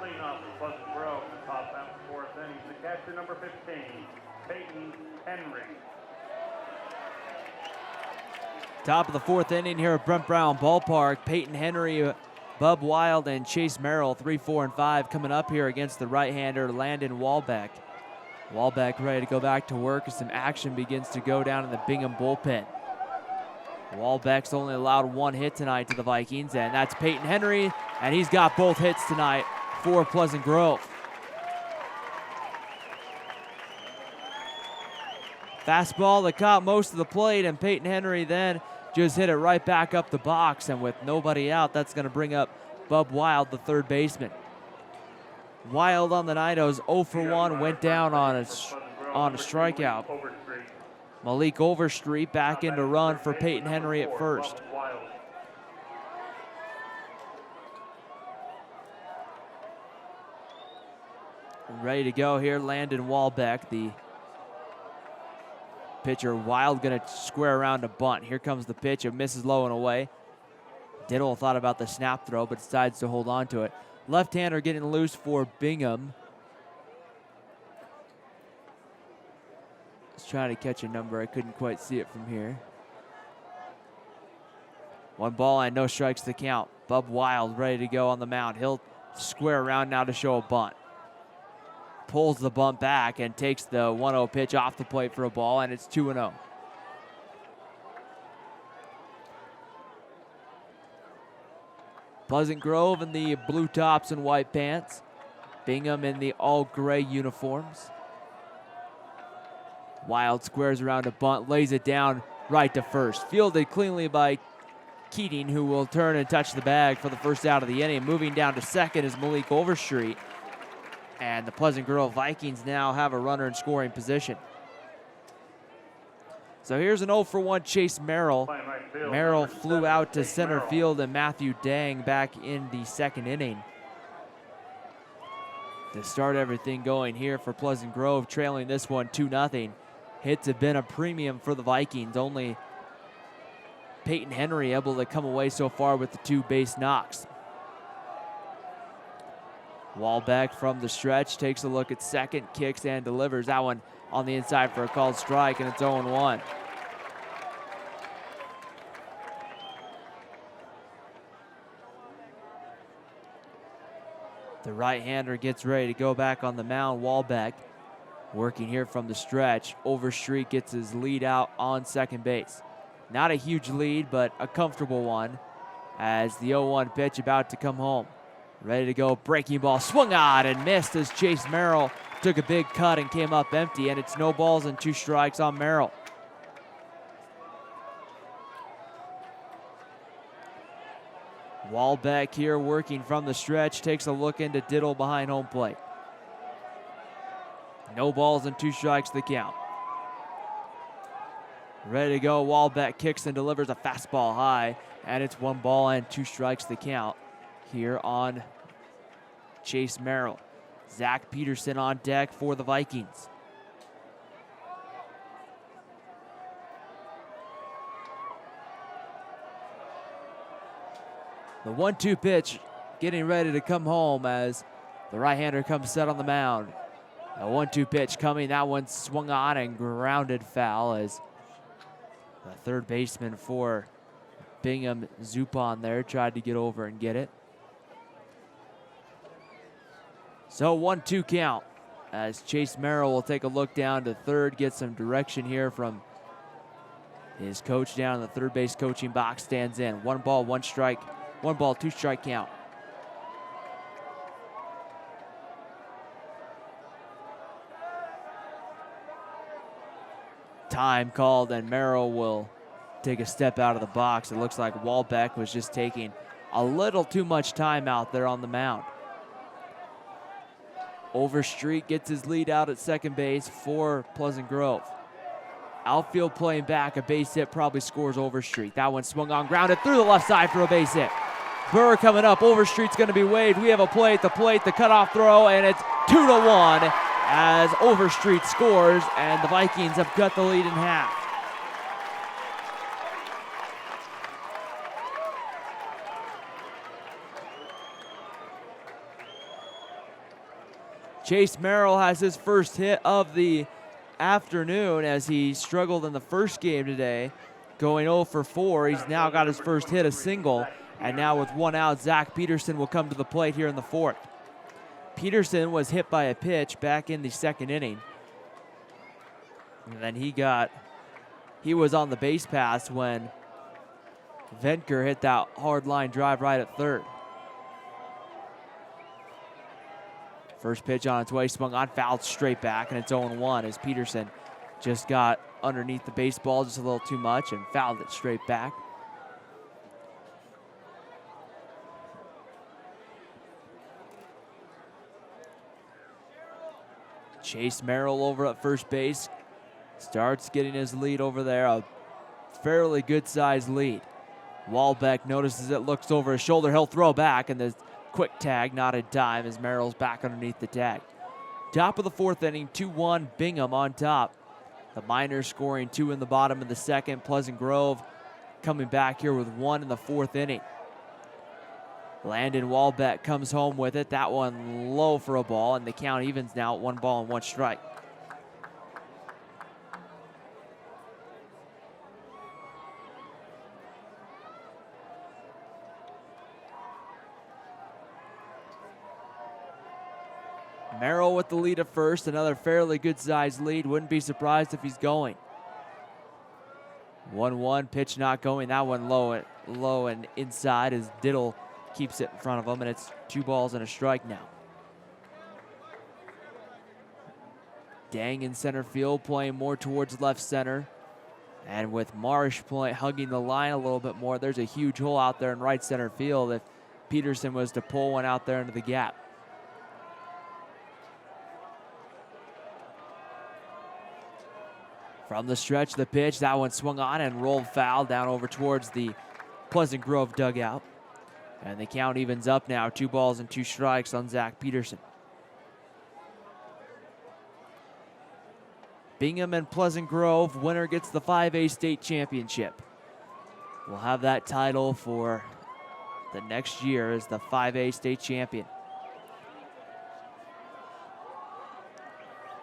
Leading off for Pleasant Grove, the top half of the 4th inning, the catcher number 15, Peyton Henry. Top of the 4th inning here at Brent Brown Ballpark. Peyton Henry, Bub Wild, and Chase Merrill, 3, 4, and 5, coming up here against the right-hander Landon Walbeck. Walbeck ready to go back to work as some action begins to go down in the Bingham bullpen. Walbeck's only allowed 1 hit tonight to the Vikings, and that's Peyton Henry, and he's got both hits tonight for Pleasant Grove. Fastball that caught most of the plate, and Peyton Henry then just hit it right back up the box, and with nobody out, that's going to bring up Bub Wild, the 3rd baseman. Wild on the night was 0 for 1, went down on a strikeout. Malik Overstreet back in to run for Peyton Henry at first. Ready to go here, Landon Walbeck, the pitcher. Wild gonna square around to bunt. Here comes the pitch. It misses low and away. Diddle thought about the snap throw, but decides to hold on to it. Left-hander getting loose for Bingham. Let's try to catch a number. I couldn't quite see it from here. 1 ball and no strikes to count. Bub Wild ready to go on the mound. He'll square around now to show a bunt. Pulls the bunt back and takes the 1-0 pitch off the plate for a ball, and it's 2-0. Pleasant Grove in the blue tops and white pants. Bingham in the all gray uniforms. Wild squares around a bunt, lays it down right to first. Fielded cleanly by Keating, who will turn and touch the bag for the first out of the inning. Moving down to second is Malik Overstreet. And the Pleasant Grove Vikings now have a runner in scoring position. So here's an 0 for 1 Chase Merrill. Merrill flew out to center field, and Matthew Dang back in the 2nd inning to start everything going here for Pleasant Grove, trailing this one 2-0. Hits have been a premium for the Vikings. Only Peyton Henry able to come away so far with the 2 base knocks. Walbeck from the stretch takes a look at second, kicks and delivers. That one on the inside for a called strike, and it's 0-1. The right-hander gets ready to go back on the mound. Walbeck working here from the stretch. Overstreet gets his lead out on second base. Not a huge lead, but a comfortable one as the 0-1 pitch about to come home. Ready to go, breaking ball, swung on and missed as Chase Merrill took a big cut and came up empty, and it's no balls and 2 strikes on Merrill. Walbeck here working from the stretch, takes a look into Diddle behind home plate. No balls and 2 strikes to count. Ready to go, Walbeck kicks and delivers a fastball high. And it's 1 ball and 2 strikes the count here on Chase Merrill. Zach Peterson on deck for the Vikings. The 1-2 pitch getting ready to come home as the right-hander comes set on the mound. A 1-2 pitch coming. That one swung on and grounded foul as the third baseman for Bingham, Zupon there, tried to get over and get it. So 1-2 count as Chase Merrill will take a look down to third, get some direction here from his coach down in the third base coaching box, stands in. 1 ball, 1 strike, 1 ball, 2 strike count. Time called and Merrill will take a step out of the box. It looks like Walbeck was just taking a little too much time out there on the mound. Overstreet gets his lead out at second base for Pleasant Grove. Outfield playing back, a base hit probably scores Overstreet. That one swung on, grounded through the left side for a base hit. Burr coming up, Overstreet's gonna be waved. We have a play at the plate, the cutoff throw, and it's 2-1 as Overstreet scores, and the Vikings have cut the lead in half. Chase Merrill has his first hit of the afternoon as he struggled in the first game today, going 0 for 4. He's now got his first hit, a single, and now with 1 out, Zach Peterson will come to the plate here in the 4th. Peterson was hit by a pitch back in the 2nd inning. And then he was on the base pass when Venker hit that hard line drive right at third. First pitch on its way, swung on, fouled straight back, and it's 0-1 as Peterson just got underneath the baseball just a little too much and fouled it straight back. Chase Merrill over at first base starts getting his lead over there, a fairly good-sized lead. Walbeck notices it, looks over his shoulder, he'll throw back, and the quick tag, not in time, as Merrill's back underneath the tag. Top of the 4th inning, 2-1, Bingham on top. The Miners scoring 2 in the bottom of the 2nd. Pleasant Grove coming back here with 1 in the 4th inning. Landon Walbeck comes home with it. That one low for a ball, and the count evens now at 1 ball and 1 strike. Merrill with the lead at first, another fairly good-sized lead. Wouldn't be surprised if he's going. 1-1, pitch not going. That one low and inside as Diddle keeps it in front of him, and it's 2 balls and a strike now. Dang in center field, playing more towards left center. And with Marsh hugging the line a little bit more, there's a huge hole out there in right center field if Peterson was to pull one out there into the gap. From the stretch, the pitch, that one swung on and rolled foul down over towards the Pleasant Grove dugout. And the count evens up now, 2 balls and 2 strikes on Zach Peterson. Bingham and Pleasant Grove, winner gets the 5A state championship. We'll have that title for the next year as the 5A state champion.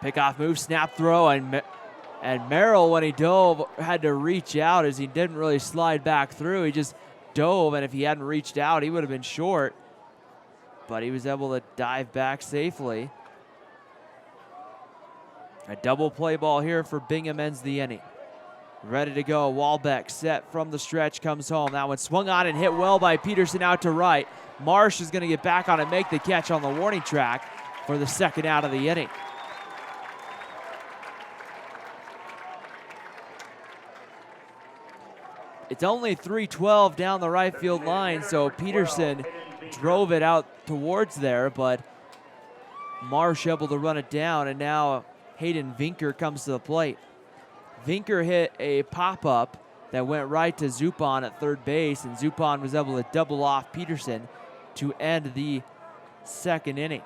Pickoff move, snap throw, and Merrill, when he dove, had to reach out as he didn't really slide back through. He just dove, and if he hadn't reached out, he would have been short. But he was able to dive back safely. A double play ball here for Bingham ends the inning. Ready to go, Walbeck set from the stretch, comes home. That one swung on and hit well by Peterson out to right. Marsh is gonna get back on and make the catch on the warning track for the 2nd out of the inning. It's only 3-12 down the right field line, so Peterson drove it out towards there, but Marsh able to run it down, and now Hayden Vinker comes to the plate. Vinker hit a pop-up that went right to Zupon at third base, and Zupon was able to double off Peterson to end the second inning.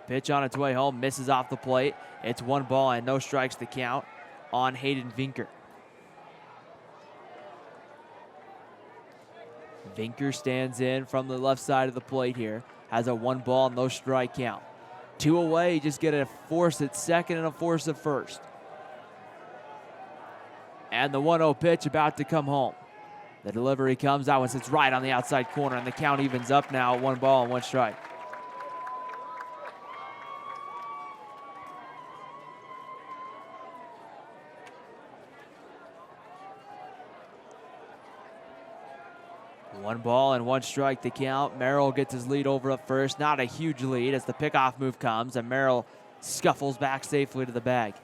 Pitch on its way home, misses off the plate. It's 1 ball and no strikes to count on Hayden Vinker. Vinker stands in from the left side of the plate here. Has a 1 ball, no strike count. 2 away, you just get a force at second and a force at first. And the 1-0 pitch about to come home. The delivery comes, that one sits right on the outside corner, and the count evens up now at 1 ball and 1 strike. One ball and 1 strike to count. Merrill gets his lead over at first. Not a huge lead as the pickoff move comes, and Merrill scuffles back safely to the bag.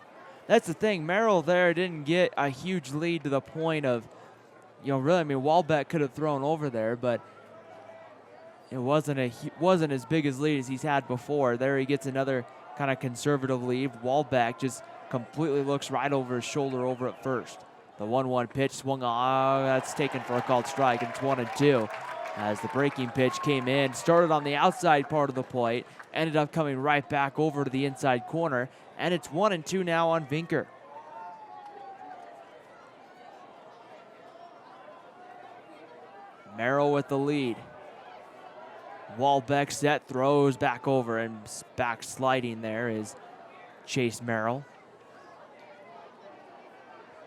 That's the thing. Merrill there didn't get a huge lead to the point of, really, Walbeck could have thrown over there, but it wasn't as big as lead as he's had before. There he gets another kind of conservative lead. Walbeck just completely looks right over his shoulder over at first. The 1-1 pitch swung on, that's taken for a called strike, and it's 1-2. As the breaking pitch came in, started on the outside part of the plate, ended up coming right back over to the inside corner, and it's 1-2 now on Vinker. Merrill with the lead. Walbeck set, throws back over, and back sliding there is Chase Merrill.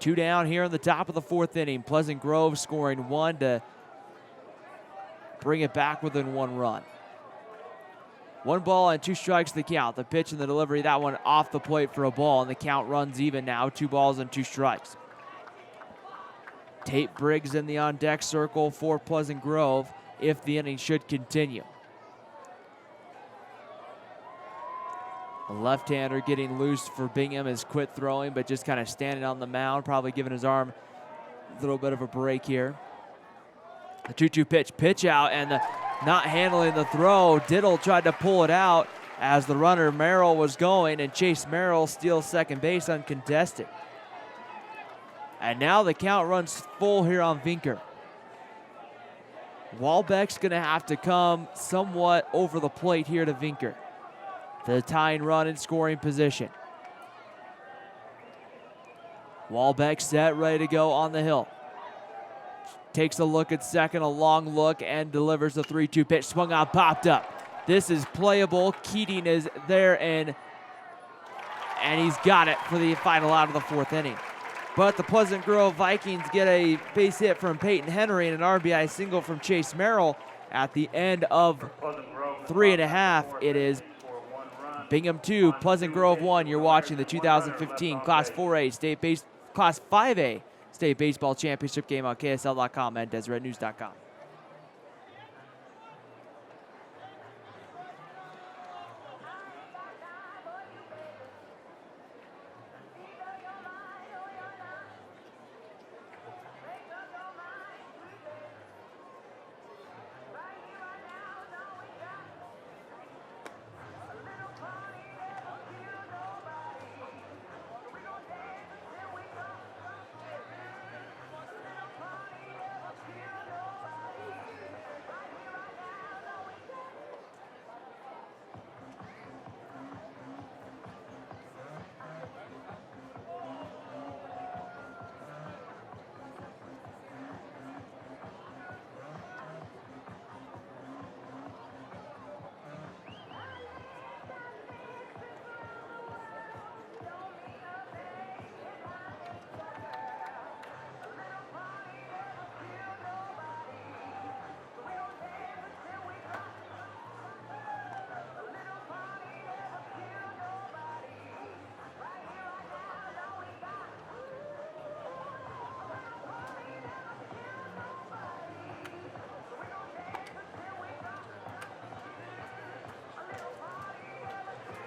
2 down here in the top of the 4th inning. Pleasant Grove scoring 1 to bring it back within 1 run. 1 ball and 2 strikes to count. The pitch and the delivery, that one off the plate for a ball, and the count runs even now. 2 balls and 2 strikes. Tate Briggs in the on-deck circle for Pleasant Grove if the inning should continue. The left-hander getting loose for Bingham has quit throwing, but just kind of standing on the mound, probably giving his arm a little bit of a break here. The 2-2 pitch out, and not handling the throw. Diddle tried to pull it out as the runner Merrill was going, and Chase Merrill steals second base uncontested. And now the count runs full here on Vinker. Walbeck's going to have to come somewhat over the plate here to Vinker. The tying run in scoring position. Walbeck set, ready to go on the hill. Takes a look at second, a long look, and delivers the 3-2 pitch. Swung on, popped up. This is playable. Keating is there, and he's got it for the final out of the 4th inning. But the Pleasant Grove Vikings get a base hit from Peyton Henry and an RBI single from Chase Merrill at the end of 3.5. It is Bingham 2, Pleasant Grove 1. You're watching the 2015 Class 4A Class 5A State Baseball Championship game on KSL.com and DeseretNews.com.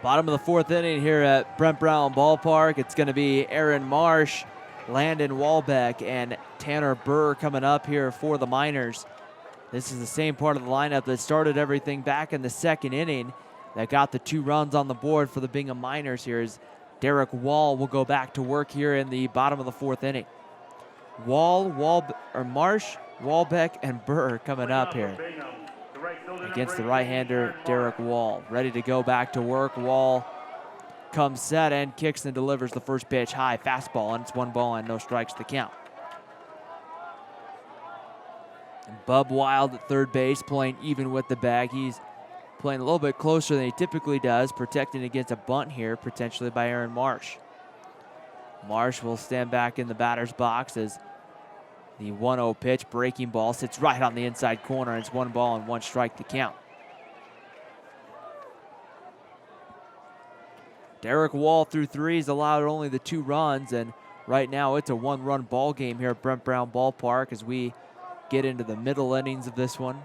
Bottom of the 4th inning here at Brent Brown Ballpark. It's going to be Aaron Marsh, Landon Walbeck, and Tanner Burr coming up here for the Miners. This is the same part of the lineup that started everything back in the 2nd inning. that got the 2 runs on the board for the Bingham Miners here as Derek Wall will go back to work here in the bottom of the 4th inning. Marsh, Walbeck, and Burr coming up here against the right-hander Derek Wall. Ready to go back to work. Wall comes set and kicks and delivers the first pitch. High fastball, and it's 1 ball and no strikes to count. And Bub Wild at third base, playing even with the bag. He's playing a little bit closer than he typically does, protecting against a bunt here, potentially by Aaron Marsh. Marsh will stand back in the batter's box as the 1-0 pitch, breaking ball, sits right on the inside corner, and it's 1 ball and 1 strike to count. Derek Wall through 3 has allowed only the 2 runs, and right now it's a 1-run ball game here at Brent Brown Ballpark as we get into the middle innings of this one.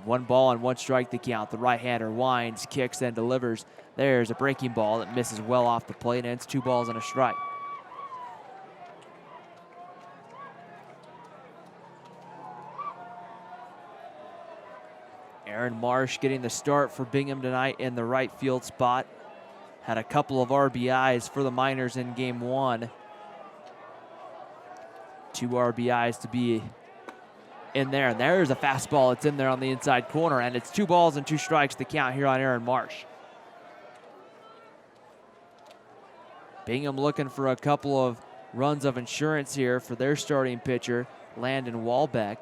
1 ball and 1 strike to count. The right-hander winds, kicks, and delivers. There's a breaking ball that misses well off the plate, and it's 2 balls and a strike. Aaron Marsh getting the start for Bingham tonight in the right field spot. Had a couple of RBIs for the Miners in game 1. 2 RBIs to be in there, and there's a fastball. It's in there on the inside corner, and it's 2 balls and 2 strikes to count here on Aaron Marsh. Bingham looking for a couple of runs of insurance here for their starting pitcher, Landon Walbeck.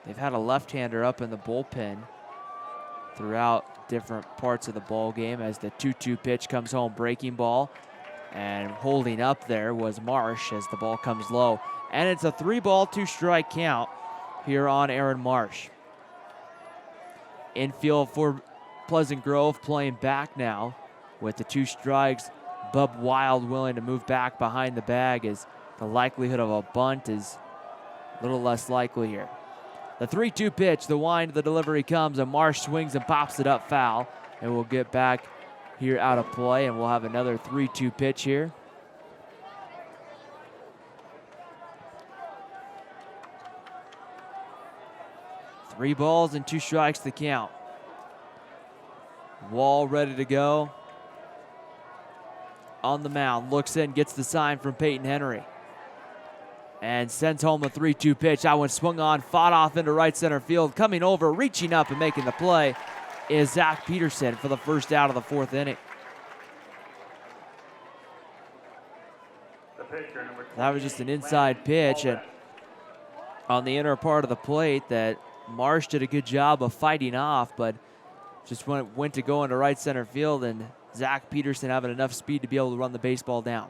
They've had a left-hander up in the bullpen throughout different parts of the ball game as the 2-2 pitch comes home, breaking ball. And holding up there was Marsh as the ball comes low. And it's a 3 ball, 2 strike count here on Aaron Marsh. Infield for Pleasant Grove playing back now with the 2 strikes. Bub Wild willing to move back behind the bag as the likelihood of a bunt is a little less likely here. The 3-2 pitch, the wind, the delivery comes, and Marsh swings and pops it up foul. And we'll get back here out of play, and we'll have another 3-2 pitch here. Three balls and 2 strikes to count. Wall ready to go. On the mound, looks in, gets the sign from Peyton Henry. And sends home the 3-2 pitch. That one swung on, fought off into right center field. Coming over, reaching up and making the play is Zach Peterson for the first out of the 4th inning. That was just an inside pitch and on the inner part of the plate that Marsh did a good job of fighting off, but just went to go into right center field, and Zach Peterson having enough speed to be able to run the baseball down.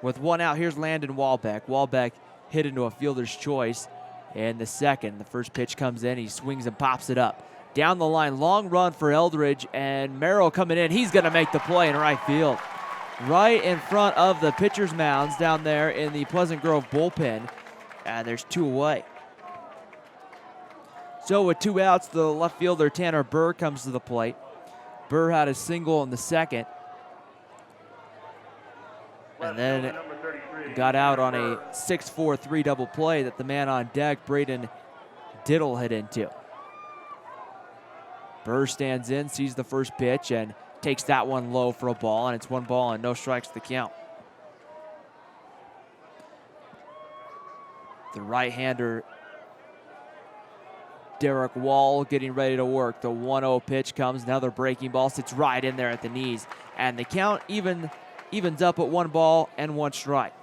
With 1 out, here's Landon Walbeck. Walbeck hit into a fielder's choice in the second. The first pitch comes in, he swings and pops it up. Down the line, long run for Eldridge, and Merrill coming in. He's going to make the play in right field. Right in front of the pitcher's mounds down there in the Pleasant Grove bullpen, and there's 2 away. So with 2 outs, the left fielder Tanner Burr comes to the plate. Burr had a single in the second, and then got out on a 6-4-3 double play that the man on deck, Braden Diddle, hit into. Burr stands in, sees the first pitch, and takes that one low for a ball, and it's 1 ball and no strikes to count. The right-hander Derek Wall getting ready to work. The 1-0 pitch comes, another breaking ball, sits right in there at the knees, and the count evens up at 1 ball and 1 strike.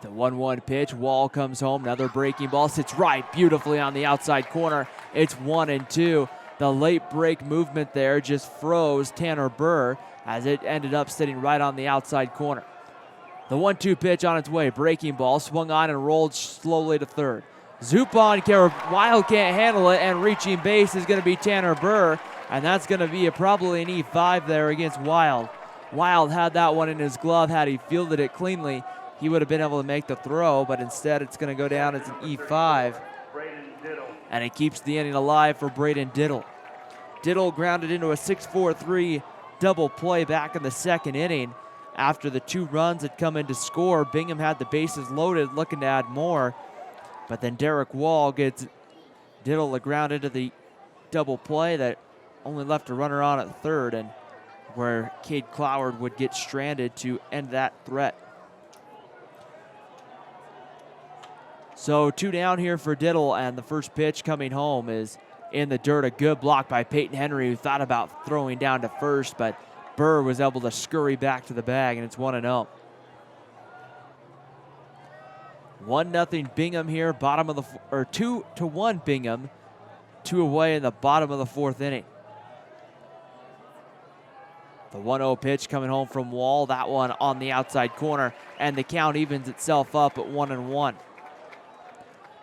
The 1-1 pitch, Wall comes home, another breaking ball, sits right beautifully on the outside corner. It's 1-2. The late break movement there just froze Tanner Burr as it ended up sitting right on the outside corner. The 1-2 pitch on its way, breaking ball, swung on and rolled slowly to third. Zupon, Wild can't handle it, and reaching base is going to be Tanner Burr, and that's going to be probably an E5 there against Wild. Wild had that one in his glove. Had he fielded it cleanly, he would have been able to make the throw, but instead it's going to go down as an E5, and it keeps the inning alive for Braden Diddle. Diddle grounded into a 6-4-3 double play back in the second inning. After the 2 runs had come in to score, Bingham had the bases loaded, looking to add more. But then Derek Wall gets Diddle the ground into the double play that only left a runner on at third, and where Cade Cloward would get stranded to end that threat. So 2 down here for Diddle, and the first pitch coming home is in the dirt. A good block by Peyton Henry, who thought about throwing down to first, but Burr was able to scurry back to the bag, and it's 1-0. 1-0 Bingham here, bottom of the, or 2-1 Bingham, 2 away in the bottom of the 4th inning. The 1-0 pitch coming home from Wall, that one on the outside corner, and the count evens itself up at 1-1.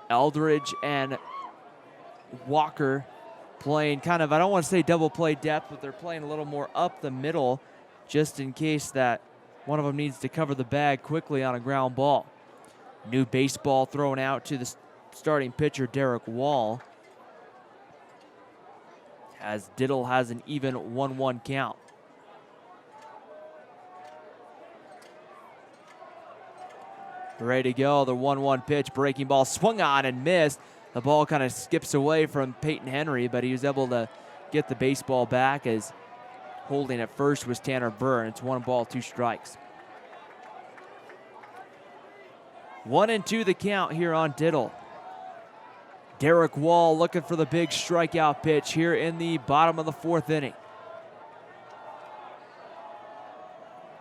Eldridge and Walker playing kind of, I don't want to say double play depth, but they're playing a little more up the middle just in case that one of them needs to cover the bag quickly on a ground ball. New baseball thrown out to the starting pitcher, Derek Wall, as Diddle has an even 1-1 count. Ready to go, the 1-1 pitch, breaking ball, swung on and missed. The ball kind of skips away from Peyton Henry, but he was able to get the baseball back, as holding at first was Tanner Burr, and it's 1 ball, 2 strikes. 1-2 the count here on Diddle. Derek Wall looking for the big strikeout pitch here in the bottom of the 4th inning.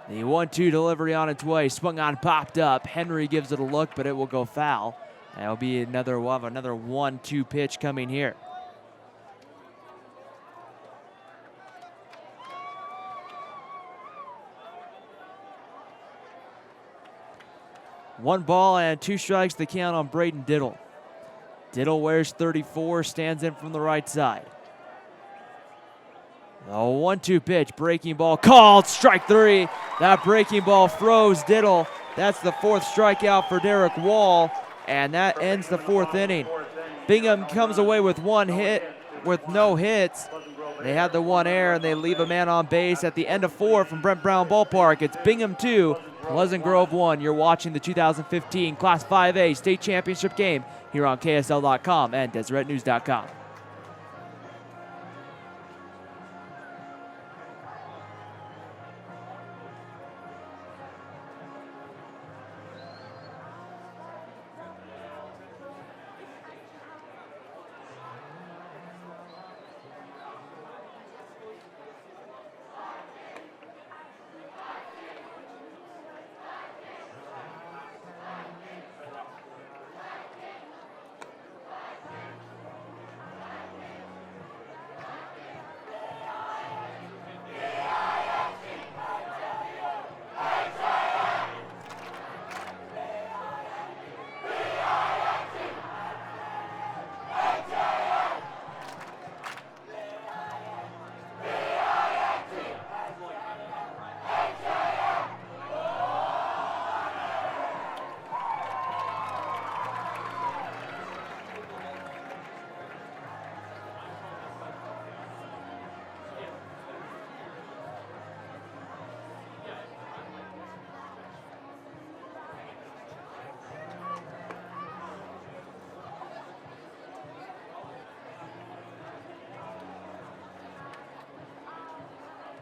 The 1-2 delivery on its way, swung on, popped up. Henry gives it a look, but it will go foul. That'll be another 1-2 pitch coming here. One ball and 2 strikes the count on Braden Diddle. Diddle wears 34, stands in from the right side. The 1-2 pitch, breaking ball called, strike 3. That breaking ball froze Diddle. That's the 4th strikeout for Derek Wall, and that ends the 4th inning. Bingham comes away with 1 hit, with no hits. They had the 1 error, and they leave a man on base at the end of 4 from Brent Brown Ballpark. It's Bingham 2, Pleasant Grove 1. You're watching the 2015 Class 5A State Championship game here on KSL.com and DeseretNews.com.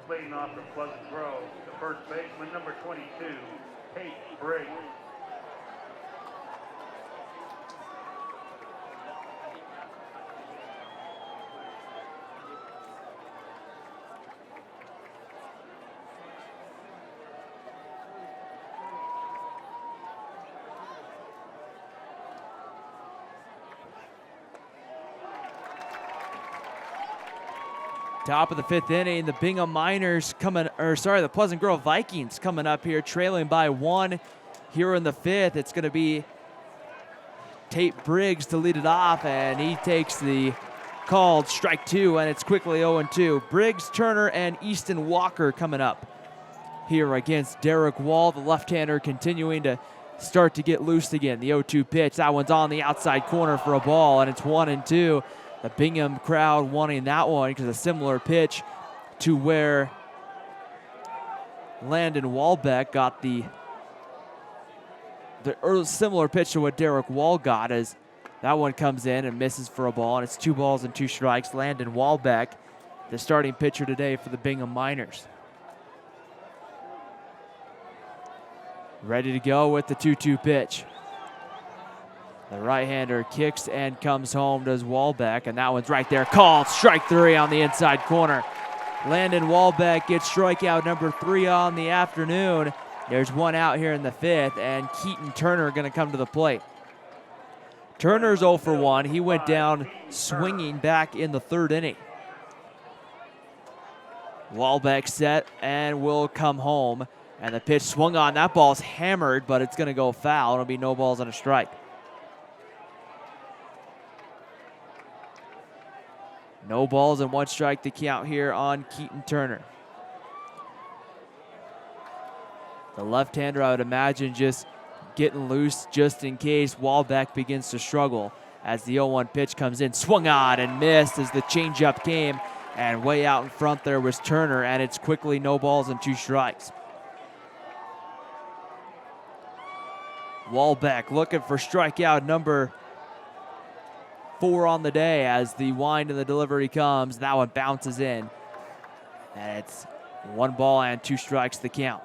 Leading off from Pleasant Grove, the first baseman, number 22, Kate Briggs. Top of the 5th inning, the Bingham Miners the Pleasant Grove Vikings coming up here, trailing by 1 here in the 5th. It's going to be Tate Briggs to lead it off, and he takes the called strike 2, and it's quickly 0-2. Briggs, Turner, and Easton Walker coming up here against Derek Wall, the left-hander continuing to start to get loose again. The 0-2 pitch, that one's on the outside corner for a ball, and it's 1-2. The Bingham crowd wanting that one because a similar pitch to where Landon Walbeck got the similar pitch to what Derek Wall got, as That one comes in and misses for a ball, and it's 2 balls and 2 strikes. Landon Walbeck, the starting pitcher today for the Bingham Miners. Ready to go with the 2-2 pitch. The right-hander kicks and comes home, does Walbeck, and that one's right there. Called, strike 3 on the inside corner. Landon Walbeck gets strikeout number 3 on the afternoon. There's one out here in the 5th, and Keaton Turner going to come to the plate. Turner's 0 for 1. He went down swinging back in the 3rd inning. Walbeck set and will come home, and the pitch swung on. That ball's hammered, but it's going to go foul. It'll be no balls and a strike. No balls and 1 strike to count here on Keaton Turner. The left-hander, I would imagine, just getting loose just in case Walbeck begins to struggle as the 0-1 pitch comes in. Swung on and missed as the changeup came, and way out in front there was Turner, and it's quickly no balls and 2 strikes. Walbeck looking for strikeout number 4 on the day as the wind and the delivery comes. That one bounces in, and it's 1 ball and 2 strikes to count.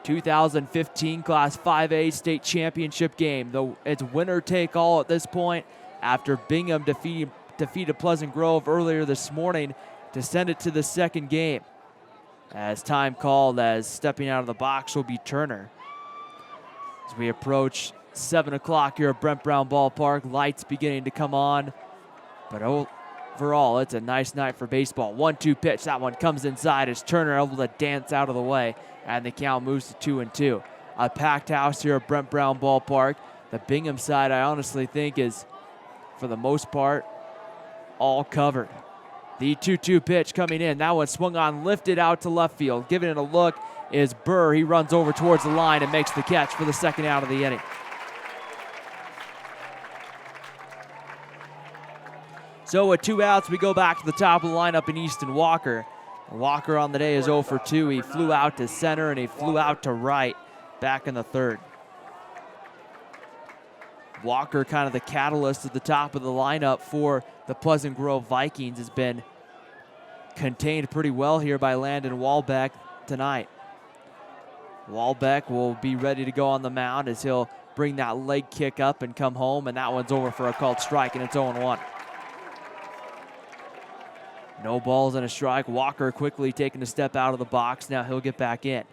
2015 Class 5A state championship game. Though it's winner take all at this point after Bingham defeated Pleasant Grove earlier this morning to send it to the 2nd game. As time called, as stepping out of the box will be Turner. As we approach 7 o'clock here at Brent Brown Ballpark, lights beginning to come on. But overall, it's a nice night for baseball. 1-2 pitch, that one comes inside as Turner able to dance out of the way, and the count moves to 2-2. A packed house here at Brent Brown Ballpark. The Bingham side, I honestly think, is, for the most part, all covered. The 2-2 pitch coming in. That one swung on, lifted out to left field. Giving it a look is Burr. He runs over towards the line and makes the catch for the 2nd out of the inning. So with 2 outs, we go back to the top of the lineup in Easton Walker. Walker on the day is 0 for 2. He flew out to center and he flew out to right back in the 3rd. Walker, kind of the catalyst at the top of the lineup for the Pleasant Grove Vikings, has been contained pretty well here by Landon Walbeck tonight. Walbeck will be ready to go on the mound as he'll bring that leg kick up and come home, and that one's over for a called strike, and it's 0-1. No balls and a strike. Walker quickly taking a step out of the box. Now he'll get back in.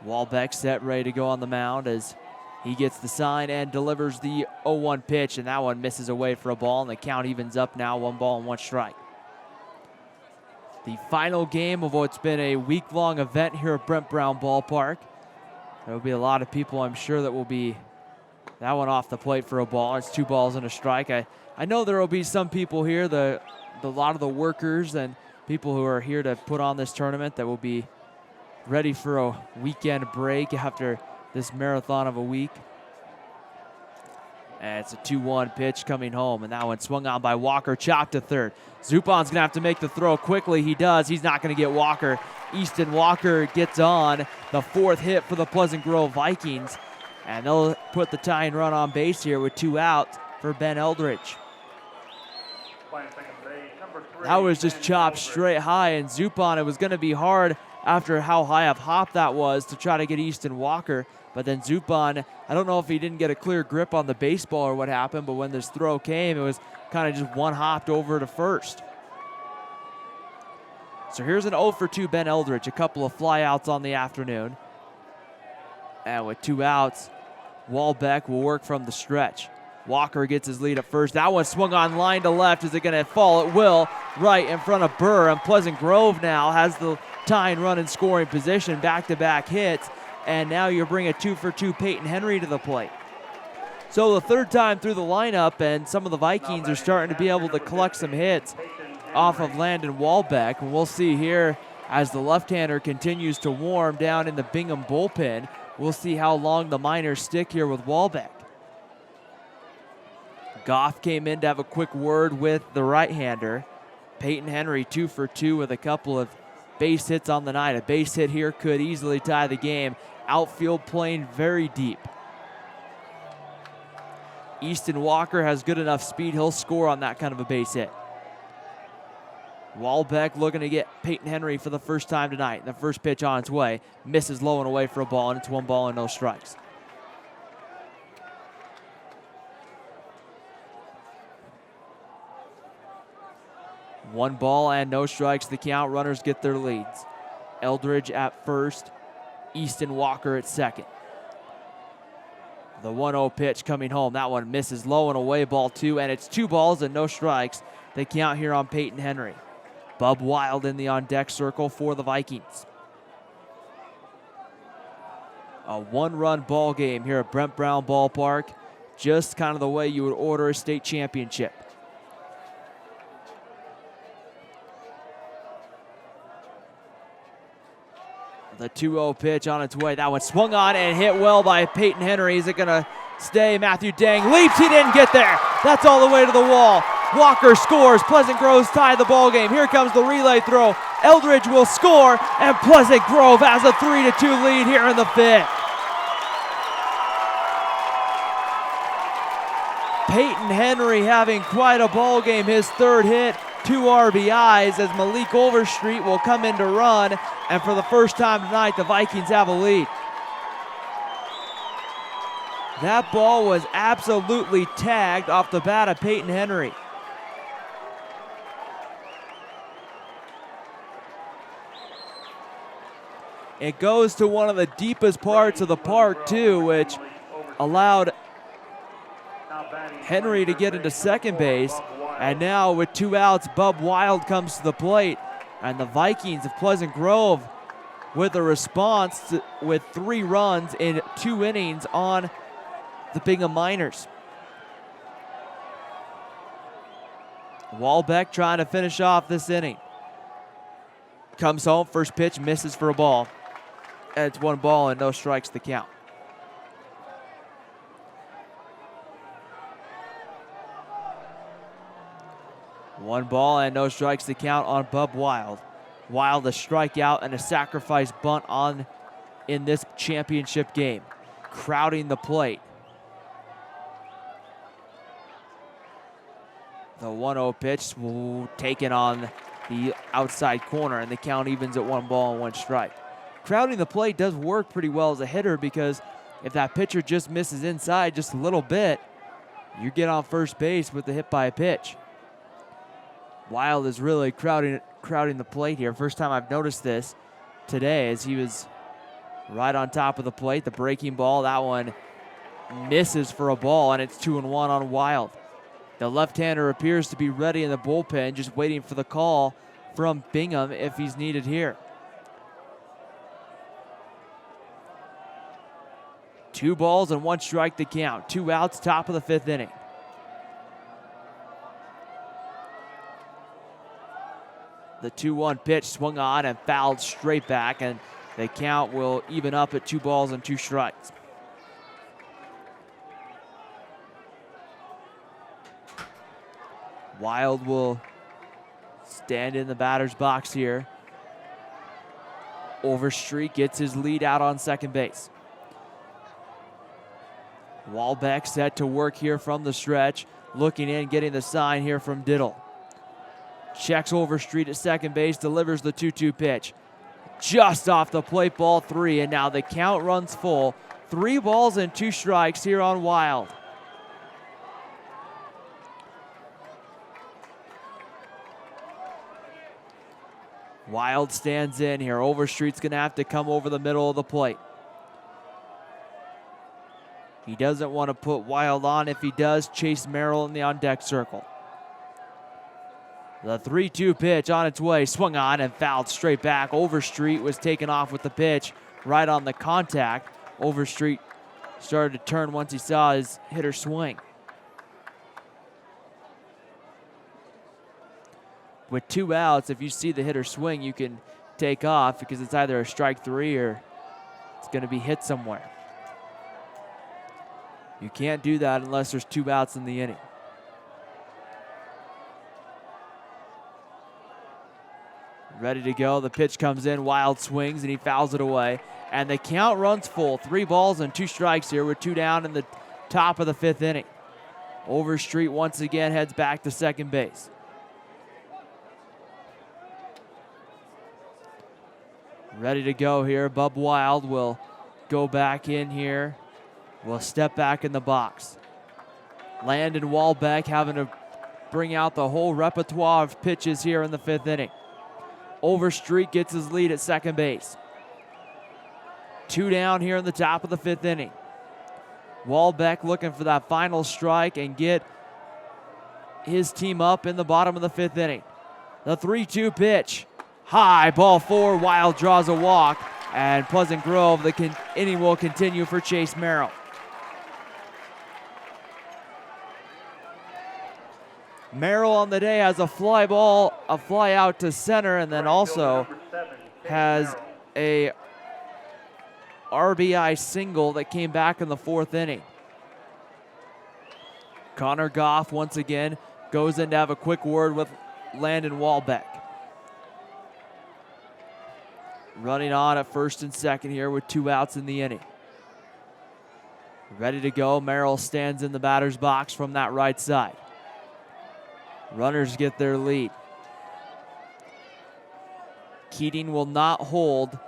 Walbeck set, ready to go on the mound as he gets the sign and delivers the 0-1 pitch, and that one misses away for a ball, and the count evens up now, 1 ball and 1 strike. The final game of what's been a week-long event here at Brent Brown Ballpark. There will be a lot of people, I'm sure, that will be that one off the plate for a ball. It's 2 balls and a strike. I know there will be some people here, a lot of the workers and people who are here to put on this tournament that will be ready for a weekend break after this marathon of a week. And it's a 2-1 pitch coming home, and that one swung on by Walker, chopped to 3rd. Zupan's gonna have to make the throw quickly. He does. He's not gonna get Walker. Easton Walker gets on the 4th hit for the Pleasant Grove Vikings, and they'll put the tying run on base here with 2 outs for Ben Eldridge. That was just chopped straight high, and Zupan, it was going to be hard after how high of hop that was to try to get Easton Walker. But then Zupan, I don't know if he didn't get a clear grip on the baseball or what happened, but when this throw came, it was kind of just one hopped over to first. So here's an 0 for 2 Ben Eldridge, a couple of flyouts on the afternoon. And with 2 outs, Walbeck will work from the stretch. Walker gets his lead at first. That one swung on line to left. Is it going to fall? It will. Right in front of Burr. And Pleasant Grove now has the tying run in scoring position. Back-to-back hits. And now you bring a 2 for 2 Peyton Henry to the plate. So the 3rd time through the lineup, and some of the Vikings are starting to be able to collect some hits off of Landon Walbeck. And we'll see here as the left-hander continues to warm down in the Bingham bullpen. We'll see how long the Miners stick here with Walbeck. Goff came in to have a quick word with the right-hander. Peyton Henry 2 for 2 with a couple of base hits on the night. A base hit here could easily tie the game. Outfield playing very deep. Easton Walker has good enough speed. He'll score on that kind of a base hit. Walbeck looking to get Peyton Henry for the first time tonight. The first pitch on its way. Misses low and away for a ball, and it's 1 ball and no strikes. One ball and no strikes. The count. Runners get their leads. Eldridge at first. Easton Walker at second. The 1-0 pitch coming home. That one misses low and away, ball 2, and it's 2 balls and no strikes. They count here on Peyton Henry. Bub Wild in the on-deck circle for the Vikings. A 1-run ball game here at Brent Brown Ballpark. Just kind of the way you would order a state championship. The 2-0 pitch on its way. That one swung on and hit well by Peyton Henry. Is it going to stay? Matthew Dang leaps. He didn't get there. That's all the way to the wall. Walker scores. Pleasant Grove's tied the ball game. Here comes the relay throw. Eldridge will score, and Pleasant Grove has a 3-2 lead here in the 5th. Peyton Henry having quite a ball game. His 3rd hit, 2 RBIs, as Malik Overstreet will come in to run. And for the first time tonight, the Vikings have a lead. That ball was absolutely tagged off the bat of Peyton Henry. It goes to one of the deepest parts of the park, too, which allowed Henry to get into second base. And now with 2 outs, Bub Wild comes to the plate. And the Vikings of Pleasant Grove with a response with 3 runs in 2 innings on the Bingham Miners. Walbeck trying to finish off this inning. Comes home, first pitch, misses for a ball. And it's 1 ball and no strikes to count. One ball and no strikes to count on Bub Wild. Wild a strikeout and a sacrifice bunt on in this championship game. Crowding the plate. The 1-0 pitch taken on the outside corner, and the count evens at 1 ball and 1 strike. Crowding the plate does work pretty well as a hitter, because if that pitcher just misses inside just a little bit, you get on first base with the hit by a pitch. Wild is really crowding the plate here. First time I've noticed this today, as he was right on top of the plate. The breaking ball, that one misses for a ball, and it's 2-1 on Wild. The left-hander appears to be ready in the bullpen, just waiting for the call from Bingham if he's needed here. 2 balls and 1 strike to count. 2 outs, top of the 5th inning. The 2-1 pitch swung on and fouled straight back, and the count will even up at 2 balls and 2 strikes. Wild will stand in the batter's box here. Overstreet gets his lead out on second base. Walbeck set to work here from the stretch, looking in, getting the sign here from Diddle. Checks Overstreet at second base, delivers the 2-2 pitch. Just off the plate, ball 3, and now the count runs full. 3 balls and 2 strikes here on Wild. Wild stands in here. Overstreet's going to have to come over the middle of the plate. He doesn't want to put Wild on. If he does, Chase Merrill in the on-deck circle. The 3-2 pitch on its way, swung on and fouled straight back. Overstreet was taken off with the pitch right on the contact. Overstreet started to turn once he saw his hitter swing. With 2 outs, if you see the hitter swing, you can take off, because it's either a strike 3 or it's going to be hit somewhere. You can't do that unless there's 2 outs in the inning. Ready to go. The pitch comes in. Wild swings, and he fouls it away. And the count runs full. 3 balls and 2 strikes here with 2 down in the top of the 5th inning. Overstreet once again heads back to second base. Ready to go here. Bub Wild will go back in here. Will step back in the box. Landon Walbeck having to bring out the whole repertoire of pitches here in the 5th inning. Overstreet gets his lead at second base. 2 down here in the top of the 5th inning. Walbeck looking for that final strike and get his team up in the bottom of the 5th inning. The 3-2 pitch. High, ball 4, Wild draws a walk, and Pleasant Grove, the inning will continue for Chase Merrill. Merrill on the day has a fly ball, a fly out to center, and then also has a RBI single that came back in the 4th inning. Connor Goff once again goes in to have a quick word with Landon Walbeck. Running on at first and second here with 2 outs in the inning. Ready to go. Merrill stands in the batter's box from that right side. Runners get their lead. Keating will not hold.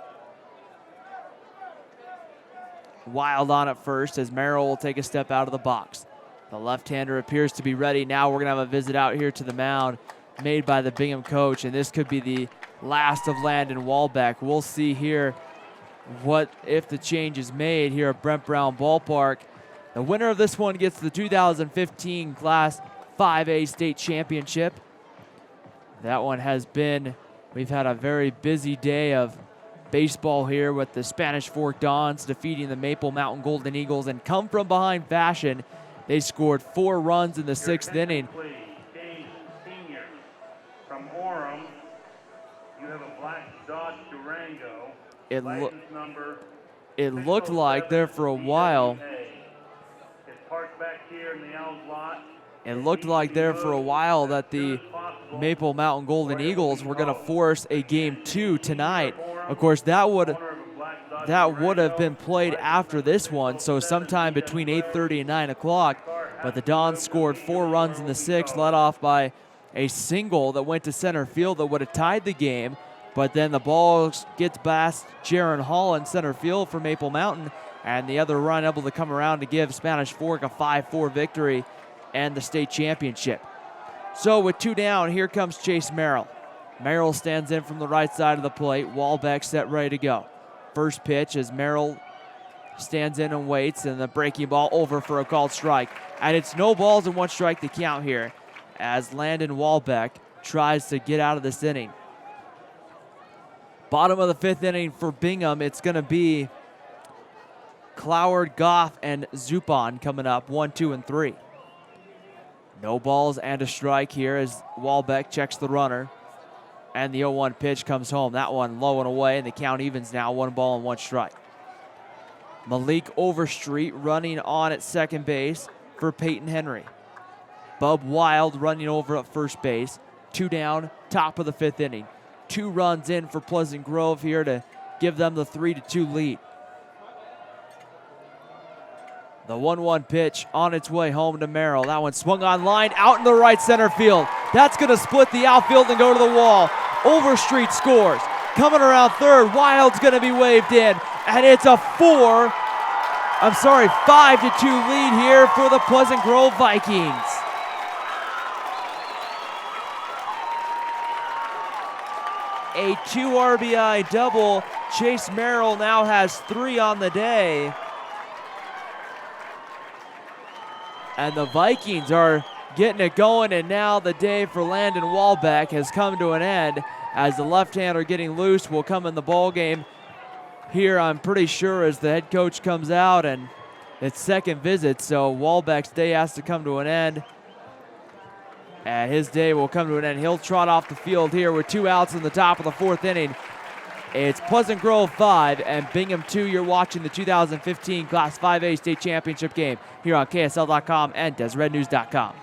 Wild on at first as Merrill will take a step out of the box. The left-hander appears to be ready. Now we're going to have a visit out here to the mound made by the Bingham coach, and this could be the last of Landon Walbeck. We'll see here what if the change is made here at Brent Brown Ballpark. The winner of this one gets the 2015 Class 5A State Championship. That one has been, we've had a very busy day of baseball here with the Spanish Fork Dons defeating the Maple Mountain Golden Eagles and come from behind fashion. They scored 4 runs in the 6th inning. James Sr. from Orem. You have a black Dodge Durango. It looked like there for a while. It's parked back here in the L's lot. It looked like there for a while that the Maple Mountain Golden Eagles were going to force a game 2 tonight. Of course, that would have been played after this one, so sometime between 8:30 and 9 o'clock. But the Dons scored 4 runs in the 6th, led off by a single that went to center field that would have tied the game. But then the ball gets past Jaron Hall in center field for Maple Mountain, and the other run able to come around to give Spanish Fork a 5-4 victory and the state championship. So with 2 down, here comes Chase Merrill. Merrill stands in from the right side of the plate. Walbeck set ready to go. First pitch as Merrill stands in and waits, and the breaking ball over for a called strike. And it's no balls and 1 strike to count here as Landon Walbeck tries to get out of this inning. Bottom of the 5th inning for Bingham, it's going to be Cloward, Goff, and Zupon coming up, 1, 2, and 3. No balls and a strike here as Walbeck checks the runner. And the 0-1 pitch comes home. That one low and away, and the count evens now, 1 ball and 1 strike. Malik Overstreet running on at second base for Peyton Henry. Bub Wild running over at first base. 2 down, top of the 5th inning. 2 runs in for Pleasant Grove here to give them the 3-2 lead. The 1-1 pitch on its way home to Merrill. That one swung on line out in the right center field. That's going to split the outfield and go to the wall. Overstreet scores. Coming around third, Wild's going to be waved in. And it's a 5-2 lead here for the Pleasant Grove Vikings. A 2 RBI double. Chase Merrill now has 3 on the day. And the Vikings are getting it going, and now the day for Landon Walbeck has come to an end as the left-hander getting loose will come in the ball game here, I'm pretty sure, as the head coach comes out, and it's second visit, so Walbeck's day has to come to an end. And his day will come to an end. He'll trot off the field here with 2 outs in the top of the 4th inning. It's Pleasant Grove 5 and Bingham 2. You're watching the 2015 Class 5A State Championship game here on KSL.com and DesRedNews.com.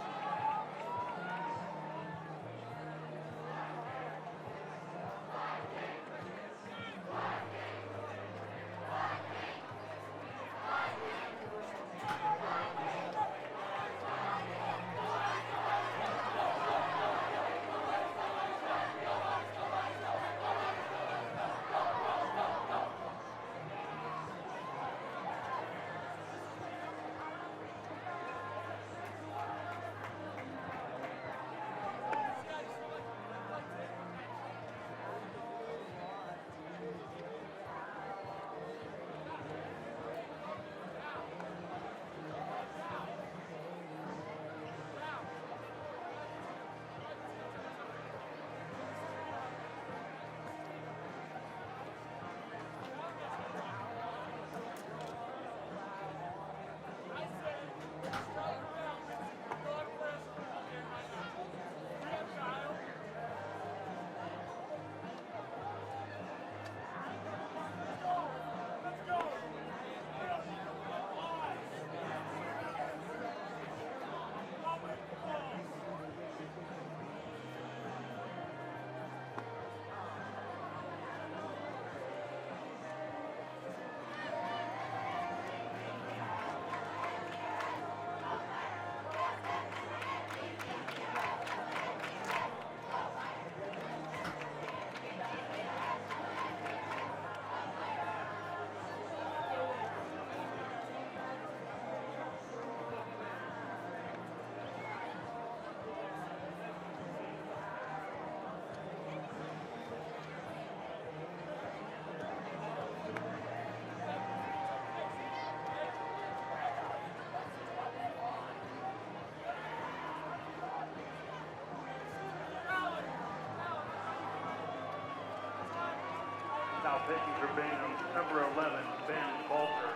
pitching for Bingham, number 11, Ben Bolter.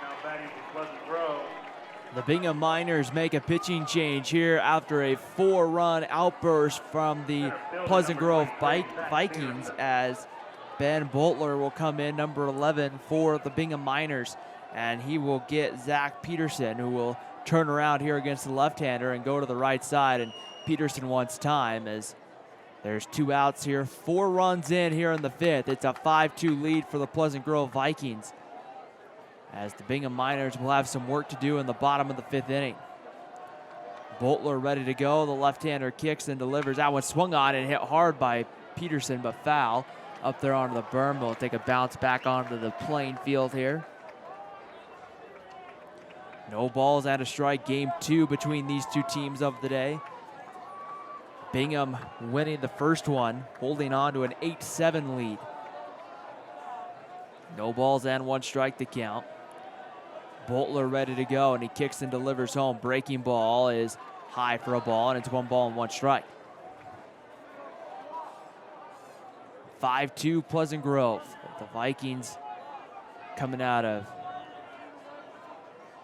Now batting for Pleasant Grove. The Bingham Miners make a pitching change here after a 4-run outburst from the Pleasant Grove Vikings, as Ben Boltler will come in, number 11, for the Bingham Miners, and he will get Zach Peterson, who will turn around here against the left-hander and go to the right side, and Peterson wants time as there's 2 outs here. 4 runs in here in the 5th. It's a 5-2 lead for the Pleasant Grove Vikings, as the Bingham Miners will have some work to do in the bottom of the 5th inning. Boltler ready to go. The left-hander kicks and delivers. That one swung on and hit hard by Peterson, but foul up there onto the berm. We'll take a bounce back onto the playing field here. No balls and a strike. Game 2 between these two teams of the day. Bingham winning the first one, holding on to an 8-7 lead. No balls and 1 strike to count. Boltler ready to go, and he kicks and delivers home. Breaking ball is high for a ball, and it's 1 ball and 1 strike. 5-2 Pleasant Grove. The Vikings coming out of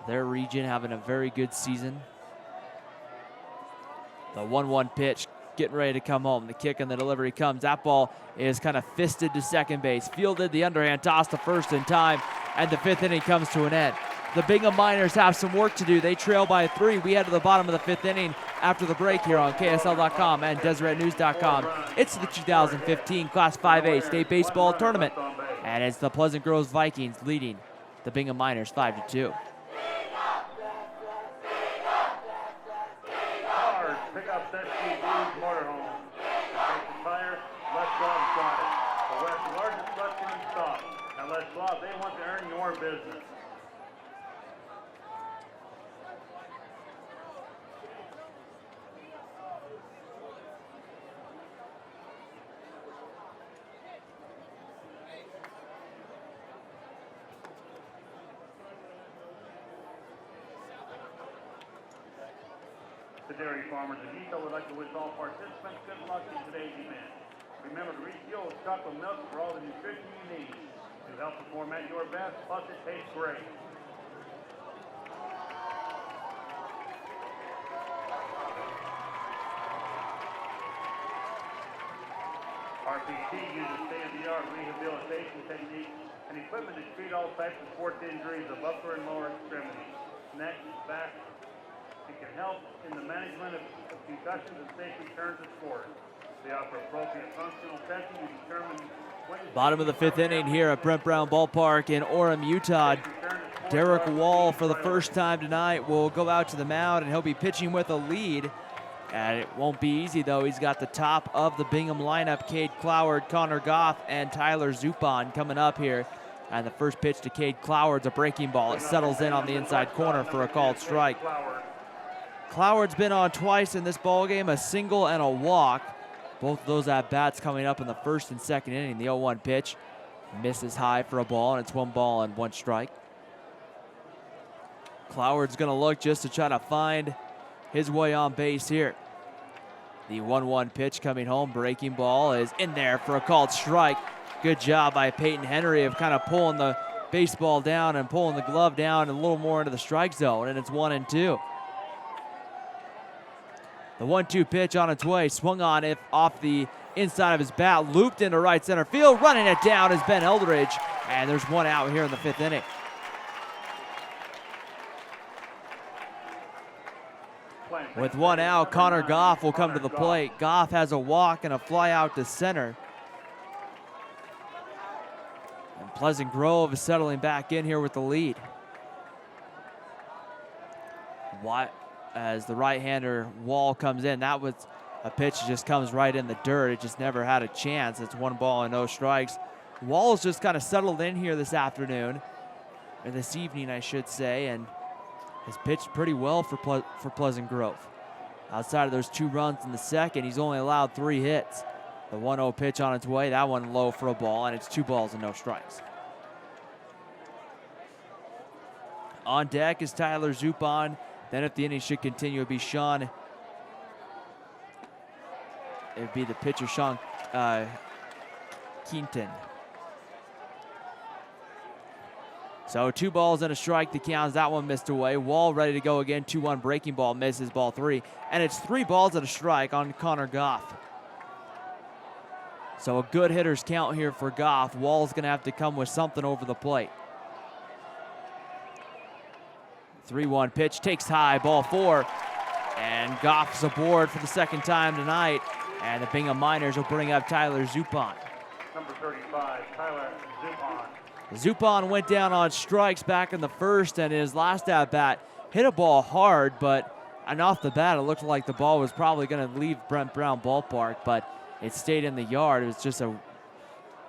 their region, having a very good season. The 1-1 pitch, getting ready to come home. The kick and the delivery comes. That ball is kind of fisted to second base. Fielded, the underhand toss to first in time, and the 5th inning comes to an end. The Bingham Miners have some work to do. They trail by 3. We head to the bottom of the 5th inning after the break here on KSL.com and DeseretNews.com. It's the 2015 Class 5A State Baseball Tournament, and it's the Pleasant Grove Vikings leading the Bingham Miners 5-2. Pick up that Blues motorhome. Take the tire, Les Schwab got it. The West's largest selection in stock. And Les Schwab, they want to earn your business. The dairy farmers of Utah would like to wish all participants good luck in today's event. Remember to refuel with chocolate milk for all the nutrition you need to help perform at your best, plus it tastes great. RPT uses state-of-the-art rehabilitation techniques and equipment to treat all types of sports injuries of upper and lower extremities, neck, back. It can help in the management of concussions and safe return to sport. They offer appropriate functional testing to determine when... Bottom of the 5th inning here at Brent Brown Ballpark in Orem, Utah. Derek Wall, for the first time tonight, will go out to the mound, and he'll be pitching with a lead. And it won't be easy, though. He's got the top of the Bingham lineup, Cade Cloward, Connor Goff, and Tyler Zupon coming up here. And the first pitch to Cade Cloward's a breaking ball. It settles in on the inside corner for a called strike. Cloward's been on twice in this ballgame, a single and a walk. Both of those at-bats coming up in the first and second inning. The 0-1 pitch misses high for a ball, and it's 1 ball and 1 strike. Cloward's going to look just to try to find his way on base here. The 1-1 pitch coming home, breaking ball is in there for a called strike. Good job by Peyton Henry of kind of pulling the baseball down and pulling the glove down a little more into the strike zone, and it's 1-2. The 1-2 pitch on its way, swung on it off the inside of his bat, looped into right center field. Running it down is Ben Eldridge, and there's 1 out here in the 5th inning. With 1 out, Connor Goff will come to the plate. Goff has a walk and a fly out to center. And Pleasant Grove is settling back in here with the lead. As the right-hander Wall comes in, that was a pitch that just comes right in the dirt. It just never had a chance. It's 1 ball and no strikes. Wall's just kind of settled in here this afternoon, or this evening, I should say, and has pitched pretty well for Pleasant Grove. Outside of those 2 runs in the second, he's only allowed 3 hits. The 1-0 pitch on its way, that one low for a ball, and it's 2 balls and no strikes. On deck is Tyler Zupon. Then if the inning should continue, it'd be the pitcher, Sean Keaton. So 2 balls and a strike to count. That one missed away. Wall ready to go again. 2-1 breaking ball, misses ball 3. And it's 3 balls and a strike on Connor Goff. So a good hitter's count here for Goff. Wall's going to have to come with something over the plate. 3-1 pitch, takes high, ball 4. And Goff's aboard for the second time tonight. And the Bingham Miners will bring up Tyler Zupon. Number 35, Tyler Zupon. Zupon went down on strikes back in the first, and in his last at-bat hit a ball hard, and off the bat it looked like the ball was probably going to leave Brent Brown Ballpark, but it stayed in the yard. It was just a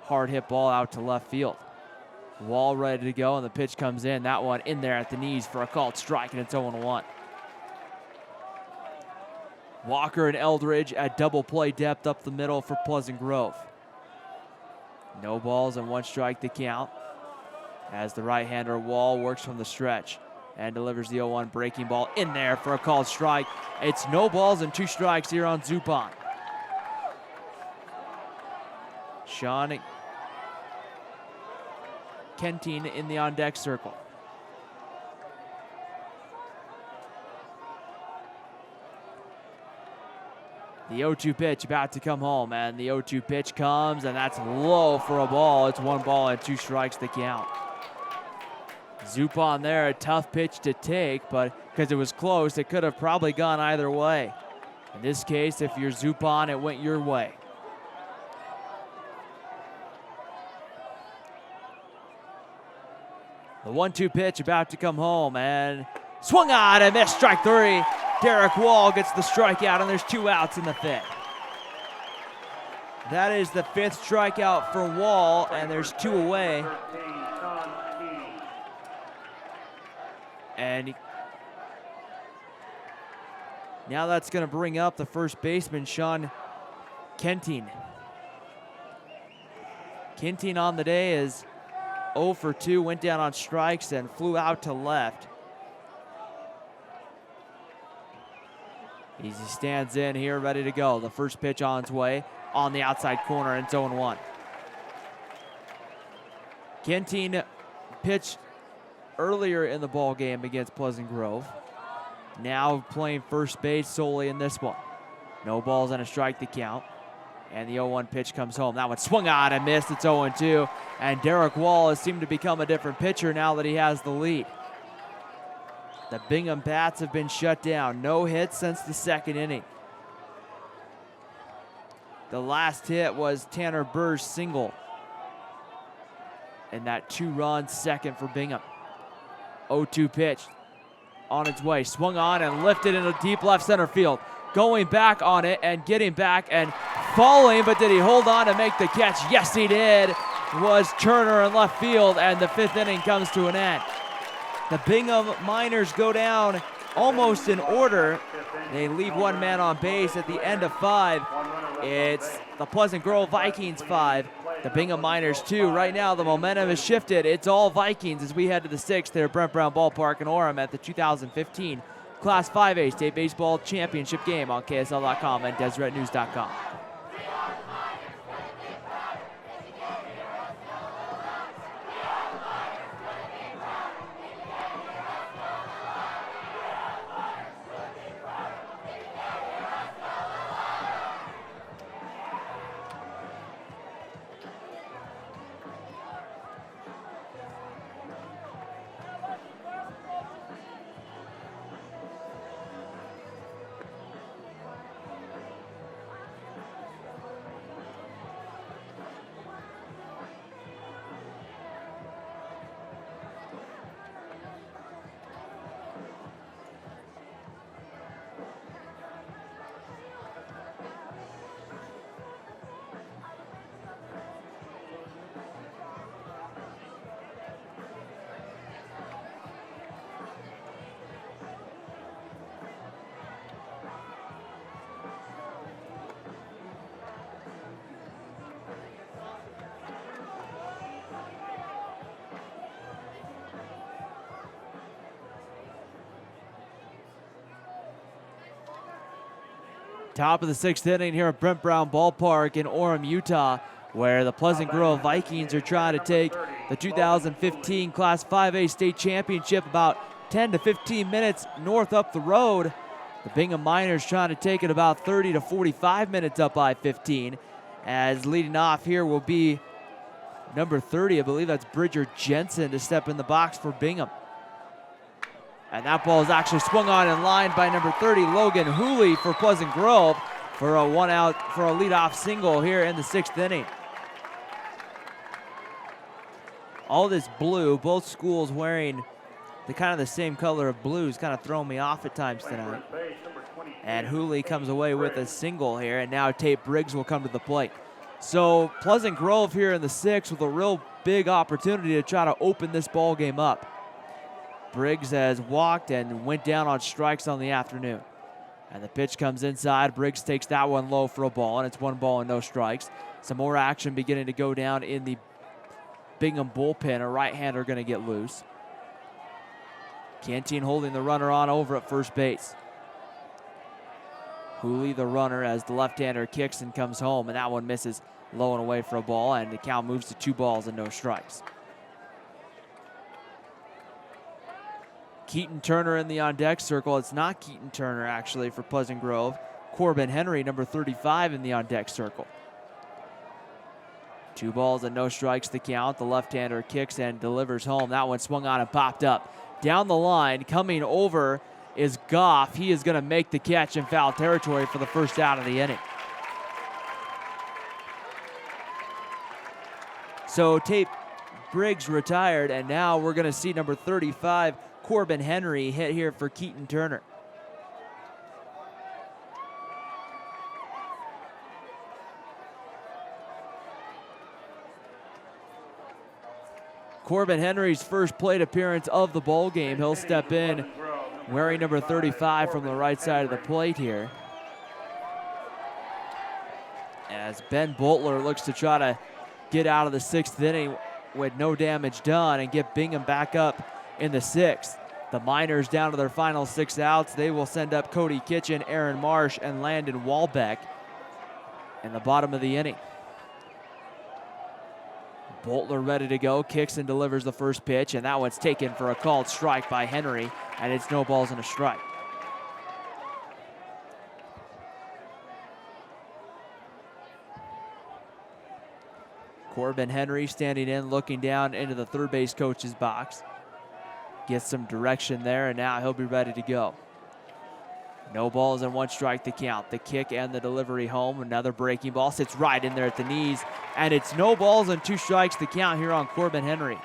hard hit ball out to left field. Wall ready to go, and the pitch comes in. That one in there at the knees for a called strike, and it's 0-1. Walker and Eldridge at double play depth up the middle for Pleasant Grove. No balls and 1 strike to count as the right-hander Wall works from the stretch and delivers the 0-1 breaking ball in there for a called strike. It's no balls and 2 strikes here on Zupon. Sean Kentine in the on-deck circle. The 0-2 pitch about to come home, and the 0-2 pitch comes, and that's low for a ball. It's 1 ball and 2 strikes to count. Zupon there, a tough pitch to take, but because it was close, it could have probably gone either way. In this case, if you're Zupon, it went your way. The 1-2 pitch about to come home, and swung on and missed, strike 3. Derek Wall gets the strikeout, and there's 2 outs in the 5th. That is the 5th strikeout for Wall, and there's 2 away. And now that's going to bring up the first baseman, Sean Kentine. Kentine on the day is 0 for 2, went down on strikes and flew out to left. He stands in here, ready to go. The first pitch on its way on the outside corner, and it's 0-1. Kentine pitched earlier in the ball game against Pleasant Grove. Now playing first base solely in this one. No balls and a strike to count. And the 0-1 pitch comes home. That one swung on and missed. It's 0-2. And Derek Wall has seemed to become a different pitcher now that he has the lead. The Bingham bats have been shut down. No hits since the 2nd inning. The last hit was Tanner Burr's single. And that 2-run second for Bingham. 0-2 pitch on its way. Swung on and lifted into deep left center field. Going back on it and getting back and falling, but did he hold on to make the catch? Yes, he did. Was Turner in left field, and the 5th inning comes to an end. The Bingham Miners go down almost in order. They leave 1 man on base at the end of 5. It's the Pleasant Grove Vikings 5, the Bingham Miners 2. Right now, the momentum has shifted. It's all Vikings as we head to the 6th there at Brent Brown Ballpark in Orem at the 2015 Class 5A State Baseball Championship game on KSL.com and DeseretNews.com. Top of the 6th inning here at Brent Brown Ballpark in Orem, Utah. where the Pleasant Grove Vikings are trying to take the 2015 Class 5A state championship about 10 to 15 minutes north up the road. The Bingham Miners trying to take it about 30 to 45 minutes up I-15. As leading off here will be number 30, I believe that's Bridger Jensen, to step in the box for Bingham. And that ball is actually swung on in line by number 30, Logan Hooley for Pleasant Grove for a leadoff single here in the 6th inning. All this blue, both schools wearing the same color of blues, kind of throwing me off at times tonight. And Hooley comes away with a single here, and now Tate Briggs will come to the plate. So Pleasant Grove here in the 6th with a real big opportunity to try to open this ball game up. Briggs has walked and went down on strikes on the afternoon. And the pitch comes inside. Briggs takes that one low for a ball, and it's 1 ball and no strikes. Some more action beginning to go down in the Bingham bullpen. A right-hander going to get loose. Canteen holding the runner on over at first base. Hooley the runner as the left-hander kicks and comes home, and that one misses low and away for a ball, and the count moves to 2 balls and no strikes. Keaton Turner in the on-deck circle. It's not Keaton Turner, actually, for Pleasant Grove. Corbin Henry, number 35, in the on-deck circle. 2 balls and no strikes to count. The left-hander kicks and delivers home. That one swung on and popped up. Down the line, coming over is Goff. He is going to make the catch in foul territory for the first out of the inning. So Tate Briggs retired, and now we're going to see number 35, Corbin Henry, hit here for Keaton Turner. Corbin Henry's first plate appearance of the ball game. He'll step in wearing number 35 from the right side of the plate here. As Ben Boltler looks to try to get out of the 6th inning with no damage done and get Bingham back up in the 6th. The Miners down to their final 6 outs. They will send up Cody Kitchen, Aaron Marsh, and Landon Walbeck in the bottom of the inning. Boltler ready to go, kicks and delivers the first pitch, and that one's taken for a called strike by Henry, and it's no balls and a strike. Corbin Henry standing in, looking down into the third base coach's box. Gets some direction there, and now he'll be ready to go. No balls and 1 strike to count. The kick and the delivery home. Another breaking ball sits right in there at the knees, and it's no balls and 2 strikes to count here on Corbin Henry.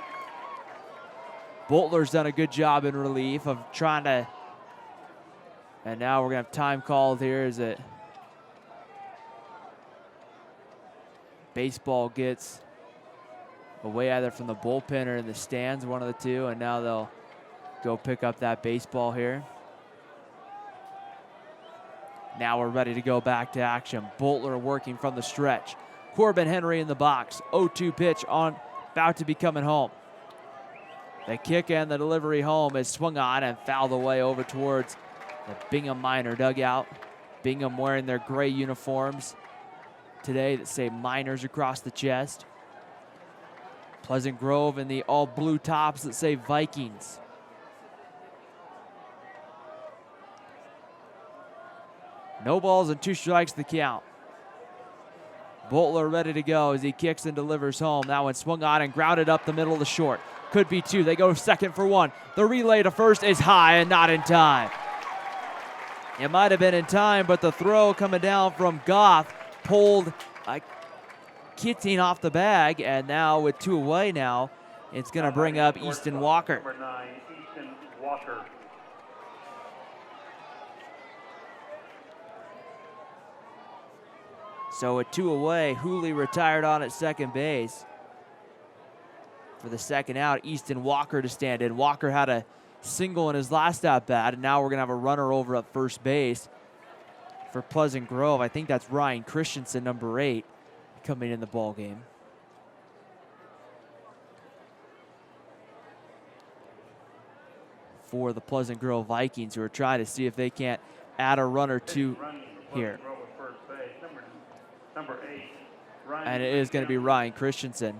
Boltler's done a good job in relief of trying to, and now we're going to have time called here as it baseball gets away either from the bullpen or in the stands, one of the two, and now they'll go pick up that baseball here. Now we're ready to go back to action. Boltler working from the stretch. Corbin Henry in the box. 0-2 pitch on, about to be coming home. The kick and the delivery home is swung on and fouled away over towards the Bingham Miner dugout. Bingham wearing their gray uniforms today that say Miners across the chest. Pleasant Grove in the all blue tops that say Vikings. No balls and 2 strikes to count. Boltler ready to go as he kicks and delivers home. That one swung on and grounded up the middle of the short. Could be 2. They go second for 1. The relay to first is high and not in time. It might have been in time, but the throw coming down from Goff pulled Kitting off the bag, and now with 2 away now, it's going to bring up Easton Walker. Number 9, Easton Walker. So with 2 away, Hooley retired on at second base. For the second out, Easton Walker to stand in. Walker had a single in his last at-bat, and now we're going to have a runner over at first base for Pleasant Grove. I think that's Ryan Christensen, number 8, coming in the ball game. For the Pleasant Grove Vikings, who are trying to see if they can't add a run or two here. Number 8, Ryan And it is going to be Ryan Christensen.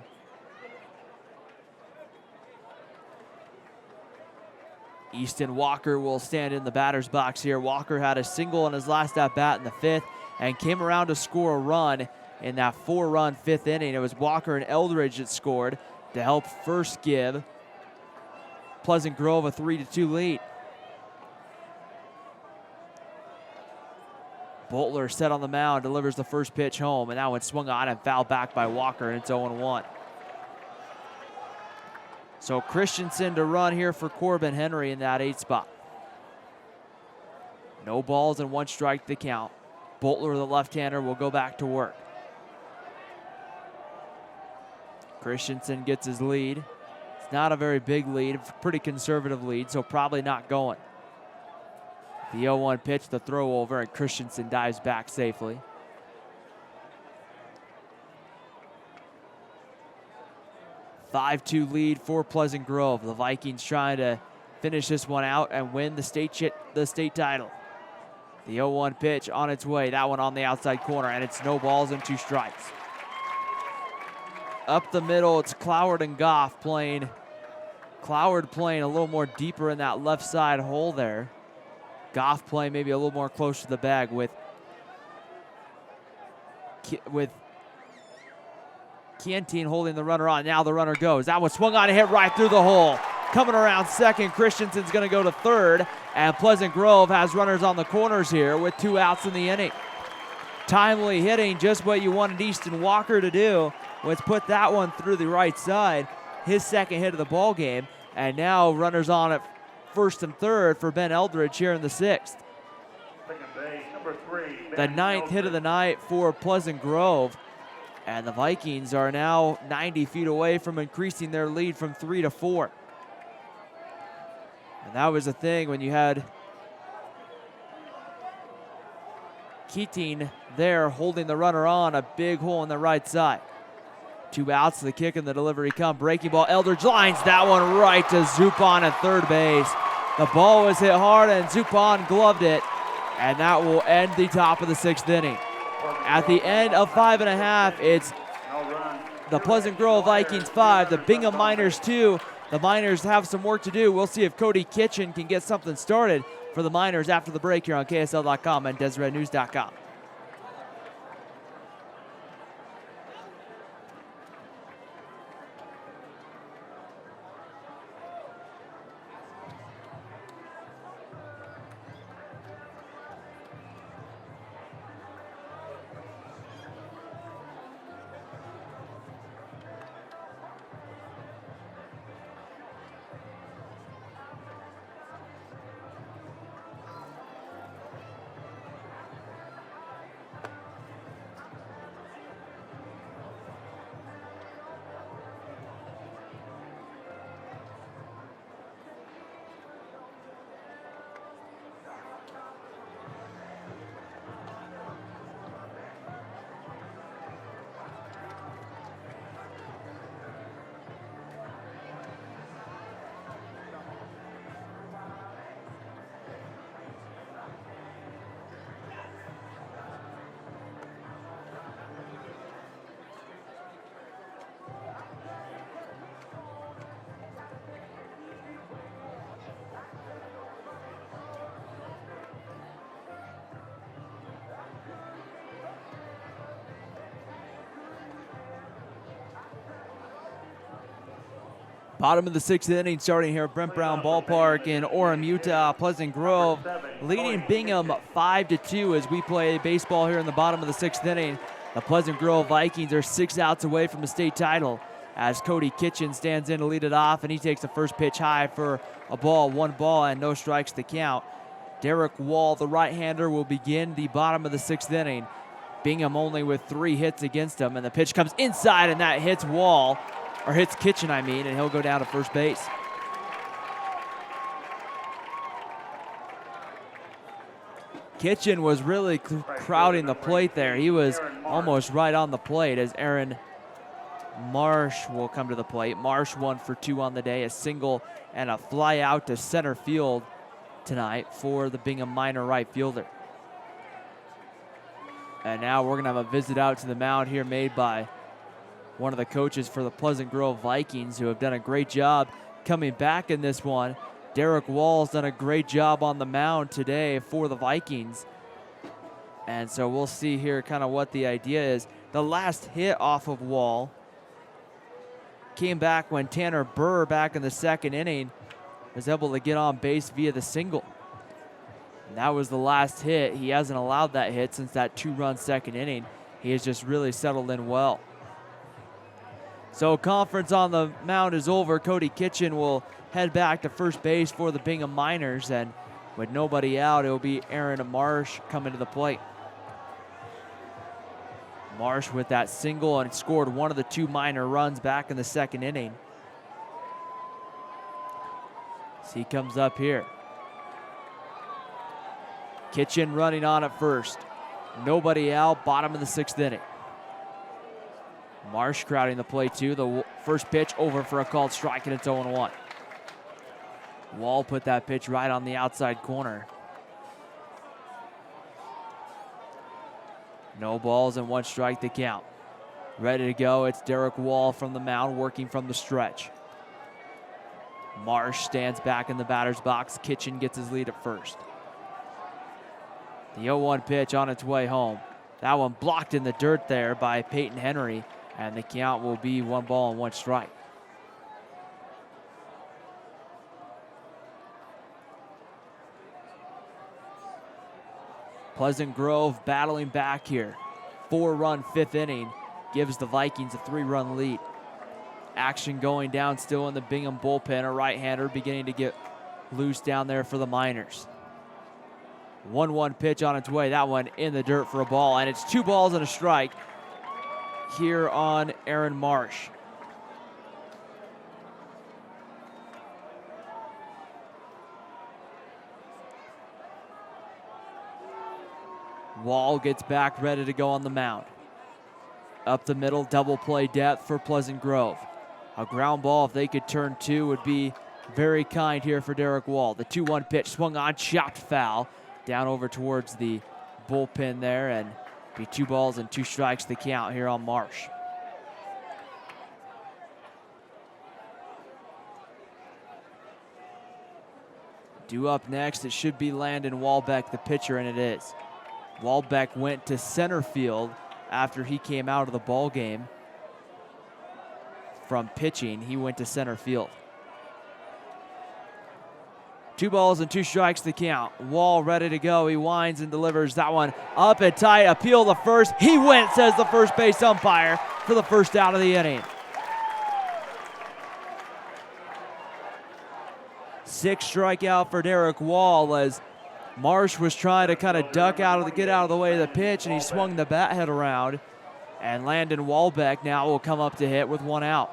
Easton Walker will stand in the batter's box here. Walker had a single in his last at-bat in the 5th and came around to score a run in that 4-run 5th inning. It was Walker and Eldridge that scored to help first give Pleasant Grove a 3-2 lead. Boltler set on the mound, delivers the first pitch home, and that one swung on and fouled back by Walker, and it's 0-1. So Christensen to run here for Corbin Henry in that 8th spot. No balls and 1 strike to count. Boltler, the left-hander, will go back to work. Christensen gets his lead. It's not a very big lead, pretty conservative lead, so probably not going. The 0-1 pitch, the throw over, and Christensen dives back safely. A 5-2 lead for Pleasant Grove. The Vikings trying to finish this one out and win the state title. The 0-1 pitch on its way. That one on the outside corner, and it's no balls and 2 strikes. Up the middle, it's Cloward and Goff playing. Cloward playing a little more deeper in that left side hole there. Goff playing maybe a little more close to the bag with Canteen holding the runner on. Now the runner goes. That one swung on and hit right through the hole. Coming around second, Christensen's going to go to third, and Pleasant Grove has runners on the corners here with 2 outs in the inning. Timely hitting, just what you wanted Easton Walker to do. Let's put that one through the right side. His second hit of the ball game, and now runners on at first and third for Ben Eldridge here in the 6th. The 9th hit of the night for Pleasant Grove, and the Vikings are now 90 feet away from increasing their lead from 3 to 4. And that was the thing when you had Keating there holding the runner on, a big hole in the right side. 2 outs, the kick and the delivery come. Breaking ball, Eldridge lines that one right to Zupon at third base. The ball was hit hard and Zupon gloved it, and that will end the top of the 6th inning. At the end of 5.5, it's the Pleasant Grove Vikings 5, the Bingham Miners 2. The Miners have some work to do. We'll see if Cody Kitchen can get something started for the Miners after the break here on KSL.com and DeseretNews.com. Bottom of the 6th inning, starting here at Brent Brown Ballpark in Orem, Utah. Pleasant Grove leading Bingham 5-2 as we play baseball here in the bottom of the 6th inning. The Pleasant Grove Vikings are 6 outs away from the state title as Cody Kitchen stands in to lead it off, and he takes the first pitch high for a ball, 1 ball, and no strikes to count. Derek Wall, the right-hander, will begin the bottom of the 6th inning. Bingham only with 3 hits against him, and the pitch comes inside, and that hits Wall. Or hits Kitchen, and he'll go down to first base. Kitchen was really crowding the plate there. He was almost right on the plate as Aaron Marsh will come to the plate. Marsh 1 for 2 on the day, a single and a fly out to center field tonight for the Bingham Miner right fielder. And now we're going to have a visit out to the mound here made by one of the coaches for the Pleasant Grove Vikings, who have done a great job coming back in this one. Derek Wall's done a great job on the mound today for the Vikings. And so we'll see here kind of what the idea is. The last hit off of Wall came back when Tanner Burr, back in the second inning, was able to get on base via the single. And that was the last hit. He hasn't allowed that hit since that 2-run second inning. He has just really settled in well. So conference on the mound is over. Cody Kitchen will head back to first base for the Bingham Miners, and with nobody out, it will be Aaron Marsh coming to the plate. Marsh with that single and scored one of the 2 minor runs back in the second inning. So he comes up here. Kitchen running on at first. Nobody out, bottom of the 6th inning. Marsh crowding the plate too. The first pitch over for a called strike, and it's 0-1. Wall put that pitch right on the outside corner. No balls and 1 strike to count. Ready to go, it's Derek Wall from the mound, working from the stretch. Marsh stands back in the batter's box. Kitchen gets his lead at first. The 0-1 pitch on its way home. That one blocked in the dirt there by Peyton Henry, and the count will be 1 ball and 1 strike. Pleasant Grove battling back here. 4-run 5th inning gives the Vikings a 3-run lead. Action going down still in the Bingham bullpen. A right-hander beginning to get loose down there for the Miners. 1-1 pitch on its way. That one in the dirt for a ball, and it's 2 balls and a strike here on Aaron Marsh. Wall gets back, ready to go on the mound. Up the middle, double play depth for Pleasant Grove. A ground ball, if they could turn 2, would be very kind here for Derek Wall. The 2-1 pitch swung on, chopped foul, down over towards the bullpen there, and be 2 balls and 2 strikes to count here on Marsh. Due up next, it should be Landon Walbeck, the pitcher, and it is. Walbeck went to center field after he came out of the ball game from pitching. He went to center field. 2 balls and 2 strikes to count. Wall ready to go. He winds and delivers that one up and tight. Appeal the first. He went, says the first base umpire, for the first out of the inning. 6 strikeout for Derek Wall as Marsh was trying to kind of duck out of get out of the way of the pitch, and he swung the bat head around. And Landon Walbeck now will come up to hit with 1 out.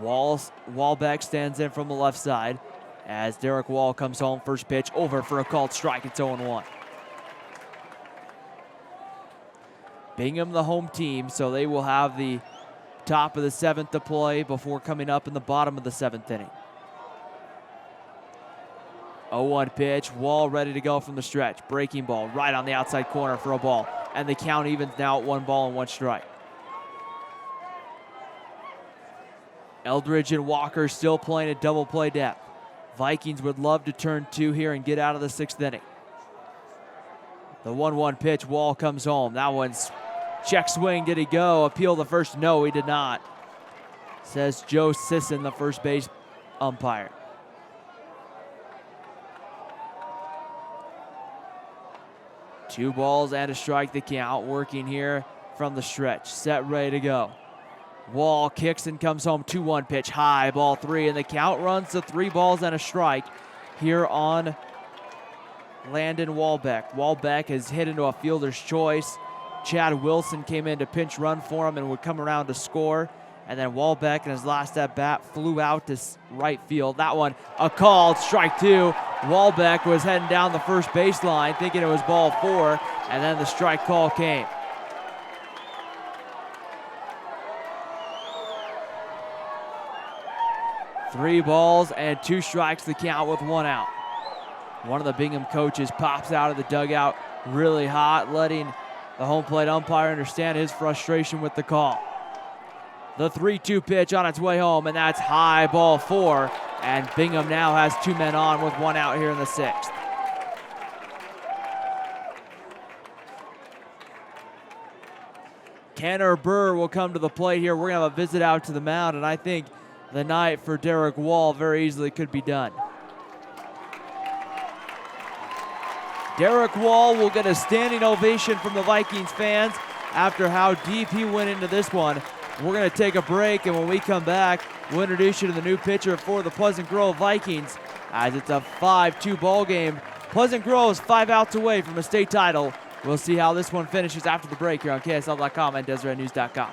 Walbeck stands in from the left side as Derek Wall comes home. First pitch over for a called strike. It's 0-1. Bingham the home team, so they will have the top of the 7th to play before coming up in the bottom of the 7th inning. 0-1 pitch. Wall ready to go from the stretch. Breaking ball right on the outside corner for a ball. And the count evens now at 1 ball and 1 strike. Eldridge and Walker still playing at double play depth. Vikings would love to turn 2 here and get out of the 6th inning. The 1-1 pitch. Wall comes home. That one's check swing. Did he go? Appeal the first? No, he did not, says Joe Sisson, the first base umpire. Two balls and a strike to count, working here from the stretch. Set, ready to go. Wall kicks and comes home. 2-1 pitch, high, ball 3, and the count runs to 3 balls and a strike here on Landon Walbeck. Walbeck has hit into a fielder's choice. Chad Wilson came in to pinch run for him and would come around to score. And then Walbeck in his last at bat flew out to right field. That one, a called strike 2. Walbeck was heading down the first baseline thinking it was ball 4, and then the strike call came. Three balls and 2 strikes to count with 1 out. One of the Bingham coaches pops out of the dugout really hot, letting The home plate umpire understands his frustration with the call. The 3-2 pitch on its way home, and that's high, ball 4. And Bingham now has 2 men on with 1 out here in the 6th. Tanner Burr will come to the plate here. We're going to have a visit out to the mound, and I think the night for Derek Wall very easily could be done. Derek Wall will get a standing ovation from the Vikings fans after how deep he went into this one. We're going to take a break, and when we come back, we'll introduce you to the new pitcher for the Pleasant Grove Vikings, as it's a 5-2 ball game. Pleasant Grove is 5 outs away from a state title. We'll see how this one finishes after the break here on KSL.com and DeseretNews.com.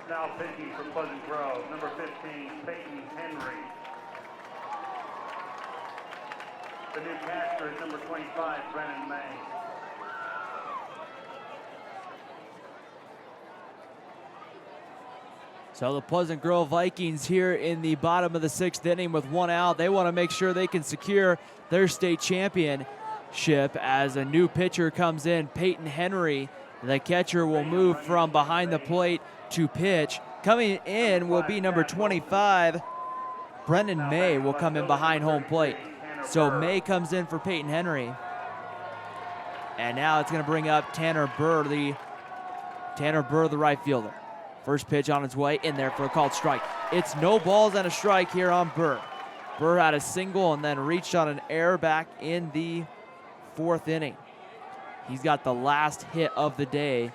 Now pitching for Pleasant Grove, number 15, Peyton Henry. The new catcher is number 25, Brennan May. So the Pleasant Grove Vikings here in the bottom of the 6th inning with 1 out. They want to make sure they can secure their state championship as a new pitcher comes in, Peyton Henry. The catcher will move from behind the plate to pitch. Coming in will be number 25, Brendan May will come in behind home plate. So May comes in for Peyton Henry. And now it's going to bring up Tanner Burr, the right fielder. First pitch on its way in there for a called strike. It's no balls and a strike here on Burr. Burr had a single and then reached on an error back in the 4th inning. He's got the last hit of the day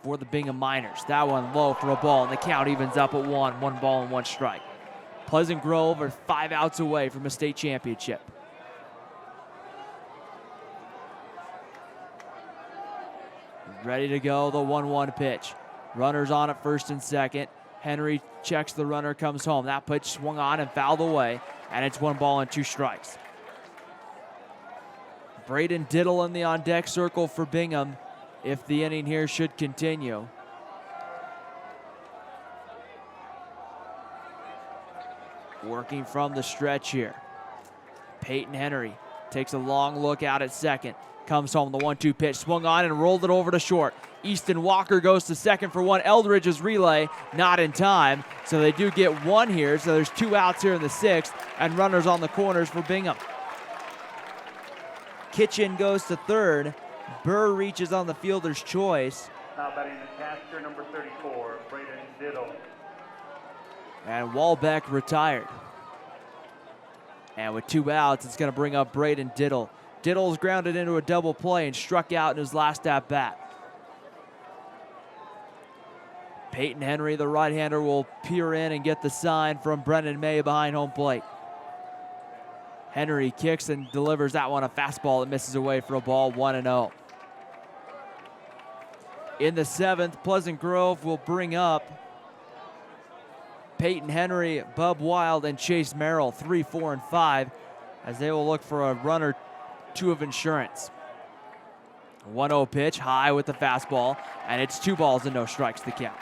for the Bingham Miners. That one low for a ball, and the count evens up at 1 ball and 1 strike. Pleasant Grove are 5 outs away from a state championship. Ready to go, the 1-1 pitch. Runners on at first and second. Henry checks the runner, comes home. That pitch swung on and fouled away, and it's 1 ball and 2 strikes. Braden Diddle in the on-deck circle for Bingham if the inning here should continue. Working from the stretch here. Peyton Henry takes a long look out at second. Comes home, the 1-2 pitch swung on and rolled it over to short. Easton Walker goes to second for 1. Eldridge's relay not in time, so they do get 1 here. So there's 2 outs here in the 6th, and runners on the corners for Bingham. Kitchen goes to third. Burr reaches on the fielder's choice. Now batting the catcher, number 34, Braden Diddle. And Walbeck retired. And with 2 outs, it's going to bring up Braden Diddle. Diddle's grounded into a double play and struck out in his last at-bat. Peyton Henry, the right-hander, will peer in and get the sign from Brendan May behind home plate. Henry kicks and delivers that one, a fastball that misses away for a ball, 1-0. In the 7th, Pleasant Grove will bring up Peyton Henry, Bub Wild, and Chase Merrill, 3, 4, and 5, as they will look for a run or 2 of insurance. 1-0 pitch, high with the fastball, and it's 2 balls and no strikes to count.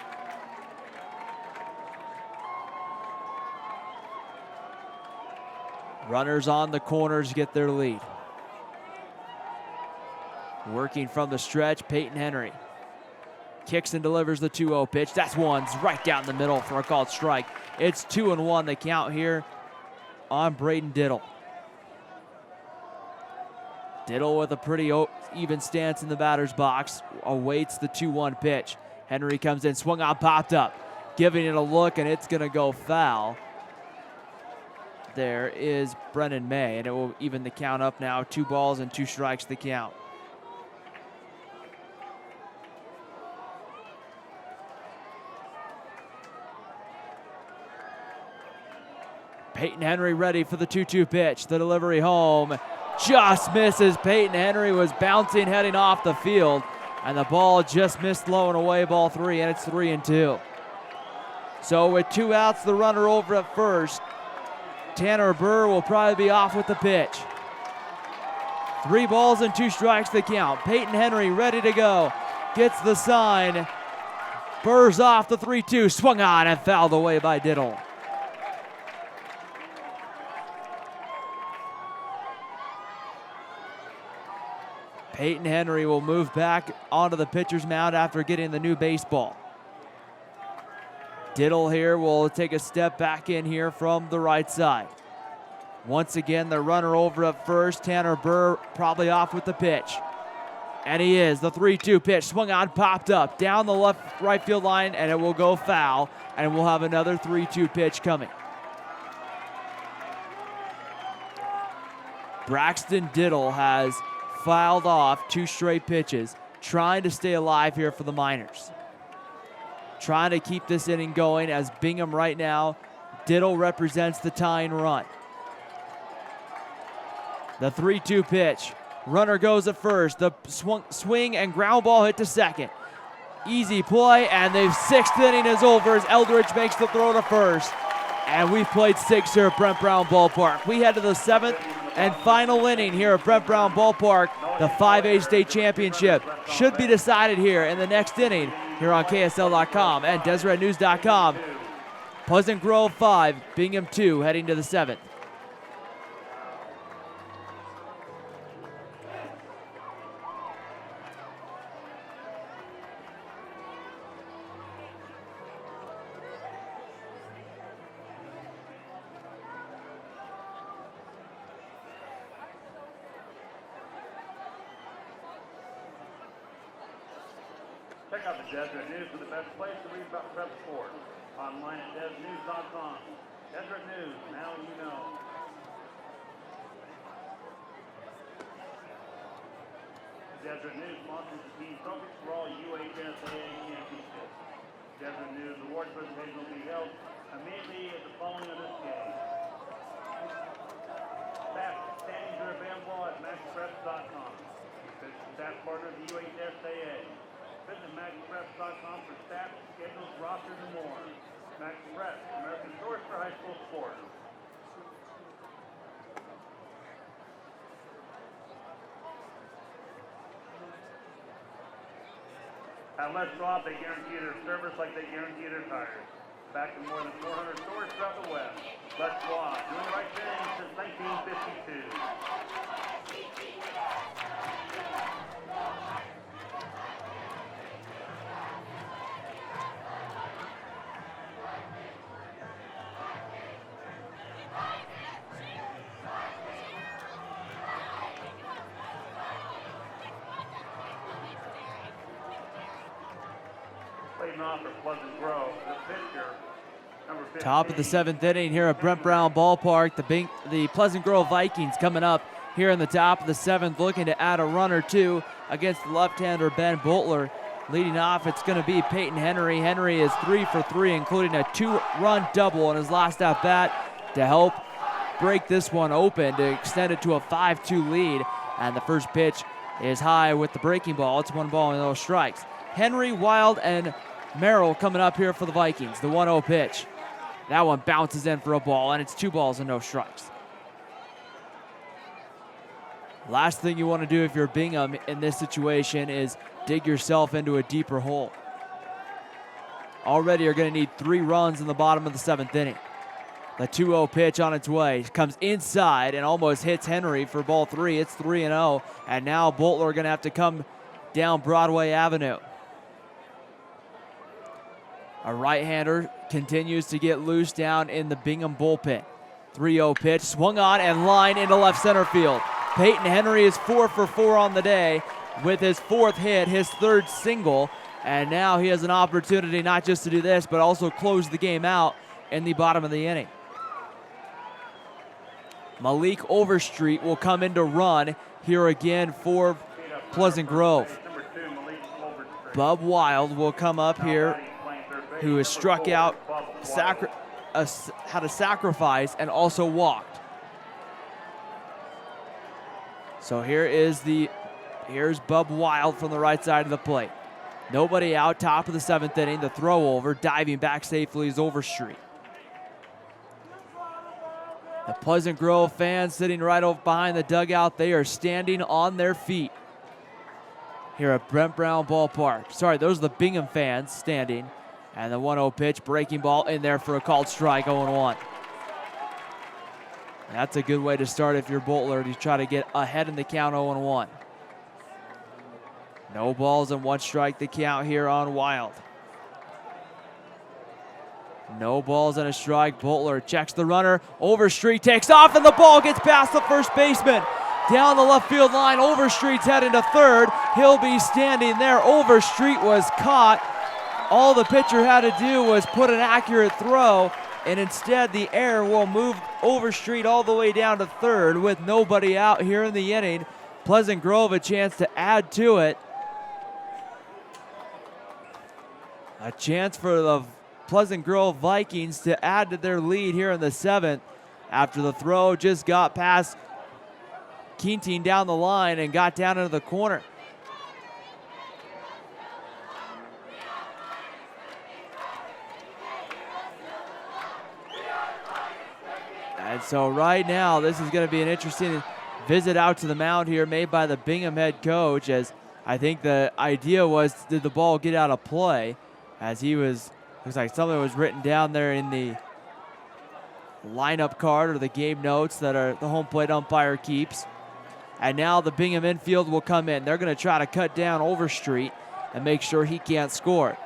Runners on the corners get their lead. Working from the stretch, Peyton Henry. Kicks and delivers the 2-0 pitch. That's one's right down the middle for a called strike. It's 2-1 the count here on Braden Diddle. Diddle with a pretty even stance in the batter's box, awaits the 2-1 pitch. Henry comes in, swung on, popped up, giving it a look, and it's gonna go foul. There is Brennan May, and it will even the count up now. 2 balls and 2 strikes the count. Peyton Henry ready for the 2-2 pitch. The delivery home just misses. Peyton Henry was bouncing, heading off the field, and the ball just missed low and away, ball 3, and it's 3-2. So with 2 outs, the runner over at first. Tanner Burr will probably be off with the pitch. 3 balls and 2 strikes to count. Peyton Henry ready to go. Gets the sign. Burr's off the 3-2. Swung on and fouled away by Diddle. Peyton Henry will move back onto the pitcher's mound after getting the new baseball. Diddle here will take a step back in here from the right side. Once again, the runner over at first. Tanner Burr probably off with the pitch. And he is. The 3-2 pitch swung on, popped up down the right field line, and it will go foul. And we'll have another 3-2 pitch coming. Braxton Diddle has fouled off 2 straight pitches, trying to stay alive here for the Miners. Trying to keep this inning going as Bingham right now, Diddle represents the tying run. The 3-2 pitch. Runner goes at first. The swing and ground ball hit to second. Easy play, and the 6th inning is over as Eldridge makes the throw to first. And we've played 6 here at Brent Brown Ballpark. We head to the 7th and final inning here at Brent Brown Ballpark. The 5A state championship should be decided here in the next inning here on KSL.com and DeseretNews.com. Pleasant Grove 5, Bingham 2, heading to the 7th. Check out the Deseret News for the best place to read about prep sports. Online at DeseretNews.com. Deseret News, now you know. Deseret News sponsors the team trophies for all UHSAA championships. Deseret News award presentation will be held immediately at the following of this game. Standings are available at MaxPreps.com. Staff partner of the UHSAA. Visit MaxPreps.com for stats, schedules, rosters, and more. Max Preps, American source for high school sports. At Let's Swap, they guarantee their service like they guarantee their tires. Back to more than 400 stores throughout the West. Let's Swap, doing the right thing since 1952. Top of the 7th inning here at Brent Brown Ballpark. The Pleasant Grove Vikings coming up here in the top of the 7th, looking to add a run or 2 against the left-hander Ben Boltler. Leading off, it's going to be Peyton Henry. Henry is 3 for 3, including a 2-run double in his last at-bat to help break this one open to extend it to a 5-2 lead. And the first pitch is high with the breaking ball. It's 1 ball and no strikes. Henry, Wild, and Merrill coming up here for the Vikings. The 1-0 pitch. That one bounces in for a ball, and it's 2 balls and no strikes. Last thing you want to do if you're Bingham in this situation is dig yourself into a deeper hole. Already you're going to need 3 runs in the bottom of the 7th inning. The 2-0 pitch on its way. Comes inside and almost hits Henry for ball 3. It's 3-0. And now Boltler going to have to come down Broadway Avenue. A right-hander continues to get loose down in the Bingham bullpen. 3-0 pitch, swung on and lined into left center field. Peyton Henry is 4 for 4 on the day with his 4th hit, his 3rd single. And now he has an opportunity not just to do this, but also close the game out in the bottom of the inning. Malik Overstreet will come in to run here again for Pleasant Grove. Bub Wild will come up here, who has struck out, had a sacrifice, and also walked. So here's Bub Wild from the right side of the plate. Nobody out, top of the 7th inning. The throw over, diving back safely is Overstreet. The Pleasant Grove fans sitting right over behind the dugout, they are standing on their feet here at Brent Brown Ballpark. Sorry, those are the Bingham fans standing. And the 1-0 pitch, breaking ball in there for a called strike, 0-1. That's a good way to start if you're Boltler to try to get ahead in the count, 0-1. No balls and 1 strike the count here on Wild. No balls and a strike. Boltler checks the runner. Overstreet takes off and the ball gets past the first baseman. Down the left field line, Overstreet's heading to 3rd. He'll be standing there. Overstreet was caught. All the pitcher had to do was put an accurate throw, and instead the air will move Overstreet all the way down to 3rd with nobody out here in the inning. Pleasant Grove a chance to add to it. A chance for the Pleasant Grove Vikings to add to their lead here in the 7th after the throw just got past Keentine down the line and got down into the corner. And so right now, this is going to be an interesting visit out to the mound here made by the Bingham head coach, as I think the idea was, did the ball get out of play? As he was, looks like something was written down there in the lineup card or the game notes that are the home plate umpire keeps. And now the Bingham infield will come in. They're going to try to cut down Overstreet and make sure he can't score.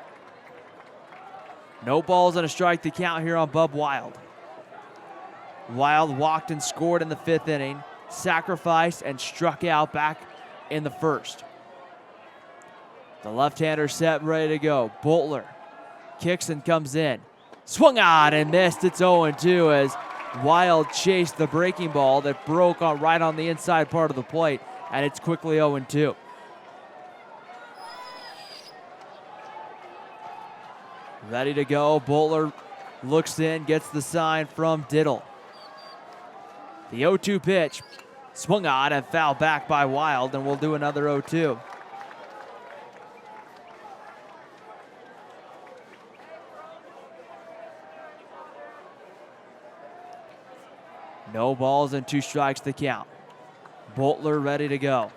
No balls and a strike to count here on Bub Wild. Wild walked and scored in the 5th inning, sacrificed and struck out back in the 1st. The left-hander set, ready to go. Boltler kicks and comes in. Swung on and missed. It's 0-2 as Wild chased the breaking ball that broke right on the inside part of the plate, and it's quickly 0-2. Ready to go. Boltler looks in, gets the sign from Diddle. The 0-2 pitch, swung on and fouled back by Wild, and we'll do another 0-2. No balls and 2 strikes to count. Boltler ready to go.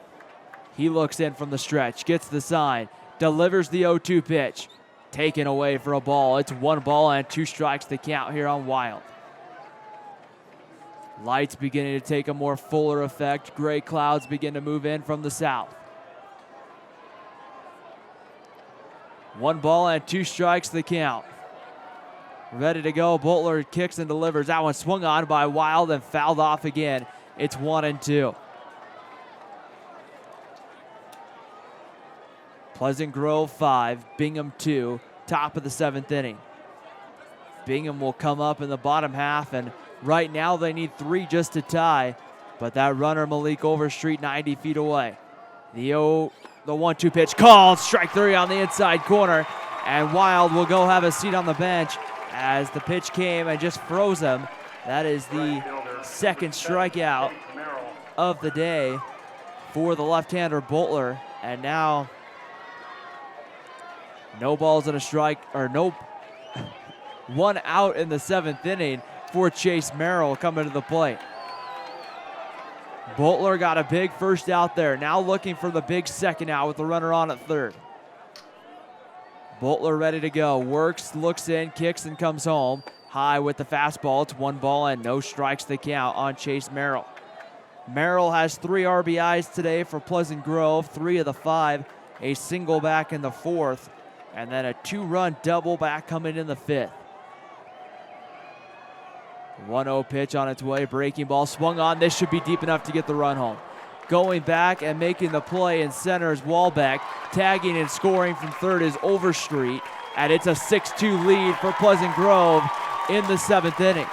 He looks in from the stretch, gets the sign, delivers the 0-2 pitch. Taken away for a ball. It's 1 ball and 2 strikes to count here on Wild. Lights beginning to take a more fuller effect. Gray clouds begin to move in from the south. 1 ball and 2 strikes to count. Ready to go. Boltler kicks and delivers. That one swung on by Wild and fouled off again. It's 1-2. Pleasant Grove 5, Bingham 2, top of the 7th inning. Bingham will come up in the bottom half, and right now they need 3 just to tie, but that runner Malik Overstreet 90 feet away. The 1-2 pitch called, strike 3 on the inside corner, and Wild will go have a seat on the bench as the pitch came and just froze him. That is the 2nd strikeout of the day for the left-hander Boltler, and now no balls and a strike, or no, 1 out in the 7th inning for Chase Merrill coming to the plate. Boltler got a big first out there. Now looking for the big second out with the runner on at third. Boltler ready to go. Works, looks in, kicks, and comes home. High with the fastball. It's 1 ball and no strikes to count on Chase Merrill. Merrill has 3 RBIs today for Pleasant Grove, 3 of the 5. A single back in the 4th, and then a 2-run double back coming in the 5th. 1-0 pitch on its way. Breaking ball swung on. This should be deep enough to get the run home. Going back and making the play in center is Walbeck. Tagging and scoring from third is Overstreet. And it's a 6-2 lead for Pleasant Grove in the 7th inning.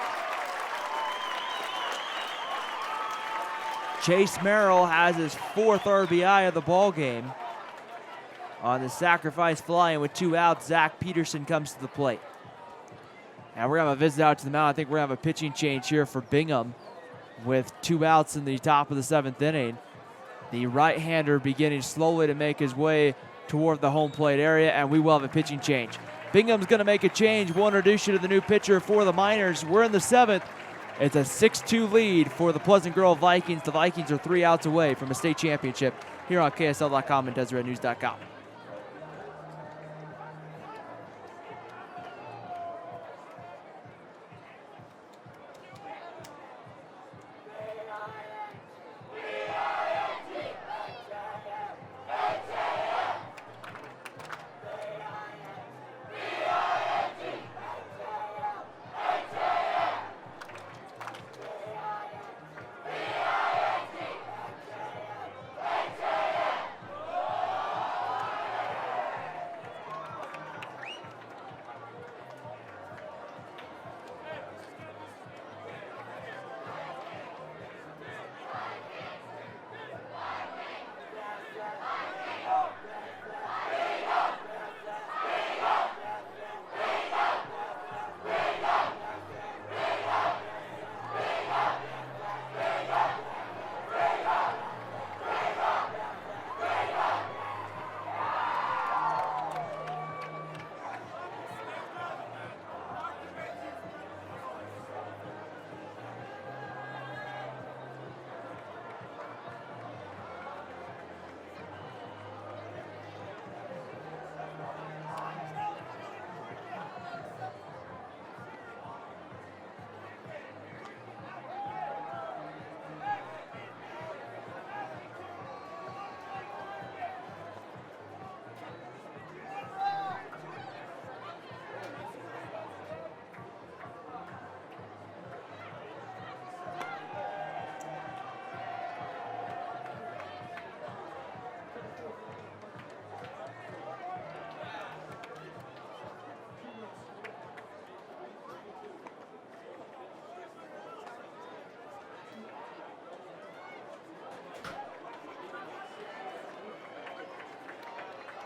Chase Merrill has his 4th RBI of the ball game. On the sacrifice fly, and with 2 outs, Zach Peterson comes to the plate. And we're going to have a visit out to the mound. I think we're going to have a pitching change here for Bingham with 2 outs in the top of the 7th inning. The right-hander beginning slowly to make his way toward the home plate area, and we will have a pitching change. Bingham's going to make a change. We'll introduce you to the new pitcher for the Miners. We're in the 7th. It's a 6-2 lead for the Pleasant Grove Vikings. The Vikings are 3 outs away from a state championship here on KSL.com and DeseretNews.com.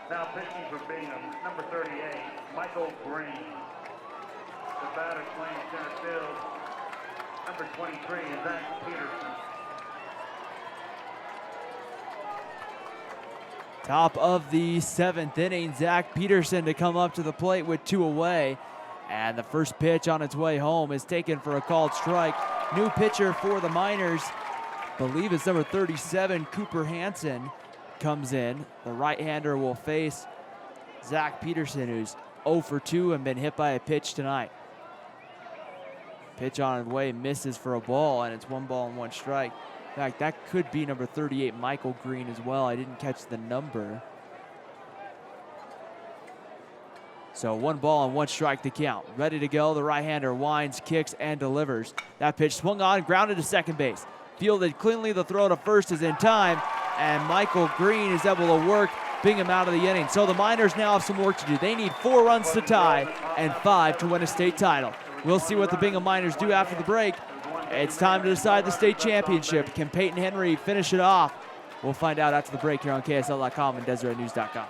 Now pitching for Bingham, number 38, Michael Green. The batter playing center field, number 23 is Zach Peterson. Top of the 7th inning, Zach Peterson to come up to the plate with 2 away. And the first pitch on its way home is taken for a called strike. New pitcher for the Miners, believe it's number 37, Cooper Hansen, comes in. The right-hander will face Zach Peterson, who's 0 for 2 and been hit by a pitch tonight. Pitch on its way, misses for a ball, and it's 1 ball and 1 strike. In fact, that could be number 38, Michael Green, as well. I didn't catch the number. So 1 ball and 1 strike to count. Ready to go. The right-hander winds, kicks, and delivers. That pitch swung on, grounded to second base. Fielded cleanly. The throw to first is in time, and Michael Green is able to work Bingham out of the inning. So the Miners now have some work to do. They need 4 runs to tie and 5 to win a state title. We'll see what the Bingham Miners do after the break. It's time to decide the state championship. Can Peyton Henry finish it off? We'll find out after the break here on KSL.com and DeseretNews.com.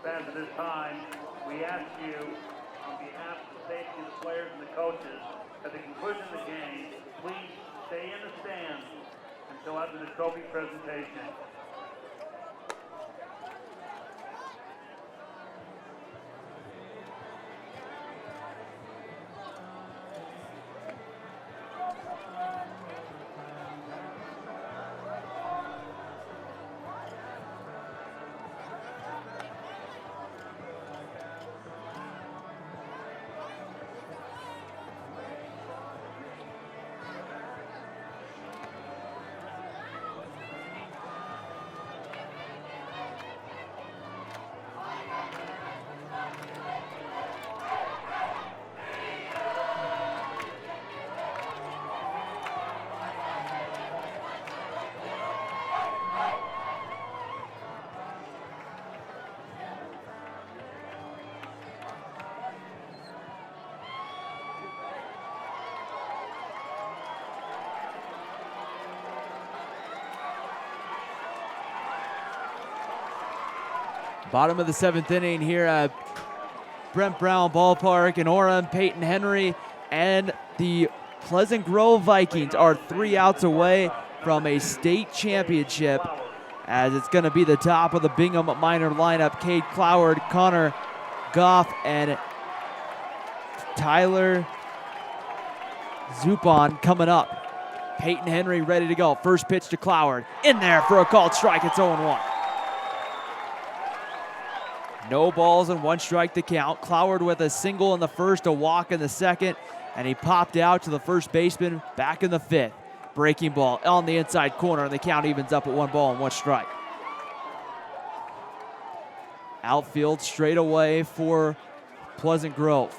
Fans, at this time, we ask you, on behalf of the safety of the players and the coaches, at the conclusion of the game, please stay in the stands until after the trophy presentation. Bottom of the 7th inning here at Brent Brown Ballpark in Orem. Peyton Henry and the Pleasant Grove Vikings are 3 outs away from a state championship, as it's going to be the top of the Bingham minor lineup. Cade Cloward, Connor Goff, and Tyler Zupon coming up. Peyton Henry ready to go. First pitch to Cloward. In there for a called strike. It's 0-1. No balls and 1 strike to count. Cloward with a single in the first, a walk in the second, and he popped out to the first baseman back in the 5th. Breaking ball on the inside corner, and the count evens up at 1 ball and 1 strike. Outfield straight away for Pleasant Grove.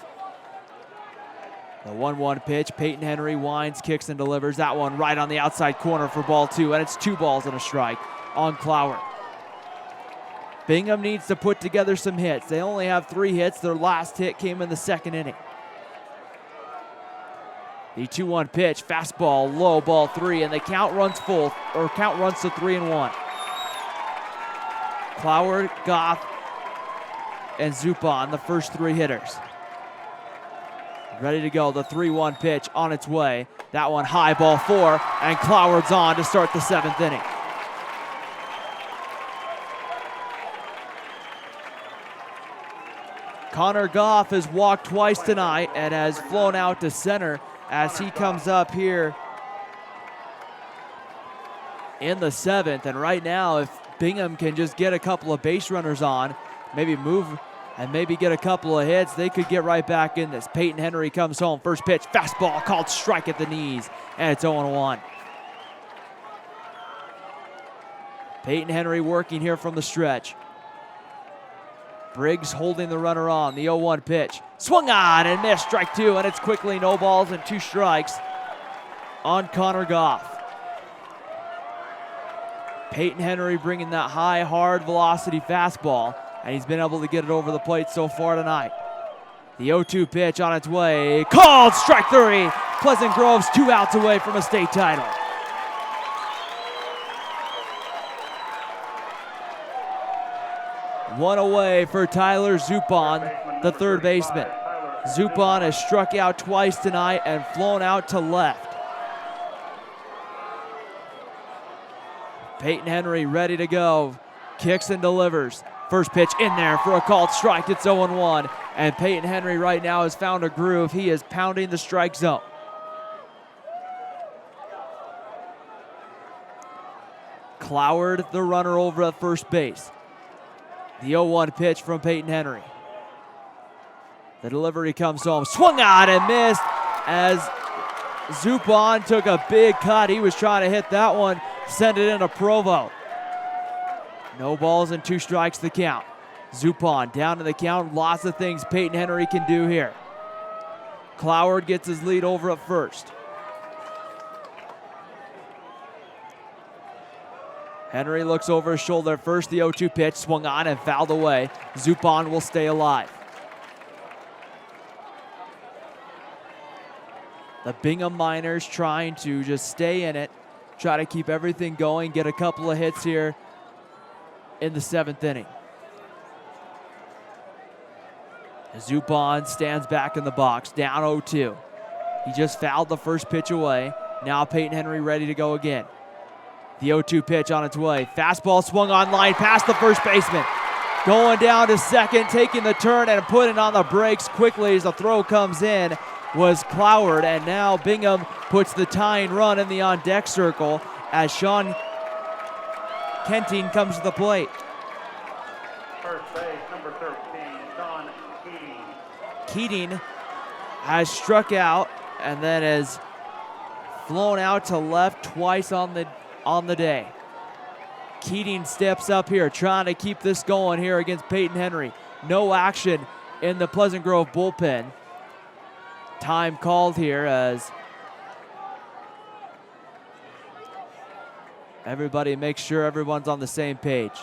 The 1-1 pitch. Peyton Henry winds, kicks, and delivers. That one right on the outside corner for ball 2, and it's 2 balls and a strike on Cloward. Bingham needs to put together some hits. They only have 3 hits. Their last hit came in the 2nd inning. The 2-1 pitch, fastball, low, ball 3, and the count runs to 3-1. Cloward, Goff, and Zupon, the first 3 hitters. Ready to go, the 3-1 pitch on its way. That one high, ball 4, and Cloward's on to start the 7th inning. Connor Goff has walked twice tonight and has flown out to center as he comes up here in the 7th. And right now, if Bingham can just get a couple of base runners on, maybe move and maybe get a couple of hits, they could get right back in this. Peyton Henry comes home. First pitch, fastball called strike at the knees, and it's 0-1. Peyton Henry working here from the stretch. Briggs holding the runner on. The 0-1 pitch. Swung on and missed. Strike 2, and it's quickly no balls and 2 strikes on Connor Goff. Peyton Henry bringing that high, hard velocity fastball, and he's been able to get it over the plate so far tonight. The 0-2 pitch on its way. Called strike 3. Pleasant Grove's 2 outs away from a state title. One away for Tyler Zupon, the third baseman. Zupon has struck out twice tonight and flown out to left. Peyton Henry ready to go. Kicks and delivers. First pitch in there for a called strike. It's 0-1. And Peyton Henry right now has found a groove. He is pounding the strike zone. Cloward, the runner over at first base. The 0-1 pitch from Peyton Henry. The delivery comes home. Swung on and missed as Zupon took a big cut. He was trying to hit that one, send it into Provo. No balls and 2 strikes to count. Zupon down to the count. Lots of things Peyton Henry can do here. Cloward gets his lead over at first. Henry looks over his shoulder first. The 0-2 pitch swung on and fouled away. Zupon will stay alive. The Bingham Miners trying to just stay in it, try to keep everything going, get a couple of hits here in the 7th inning. Zupon stands back in the box, down 0-2. He just fouled the first pitch away. Now Peyton Henry ready to go again. The 0-2 pitch on its way. Fastball swung on line past the first baseman. Going down to second, taking the turn and putting on the brakes quickly as the throw comes in was Cloward. And now Bingham puts the tying run in the on-deck circle as Sean Kenting comes to the plate. First base, number 13, Sean Keating. Keating has struck out and then has flown out to left twice on the day. Keating steps up here, trying to keep this going here against Peyton Henry. No action in the Pleasant Grove bullpen. Time called here as everybody makes sure everyone's on the same page.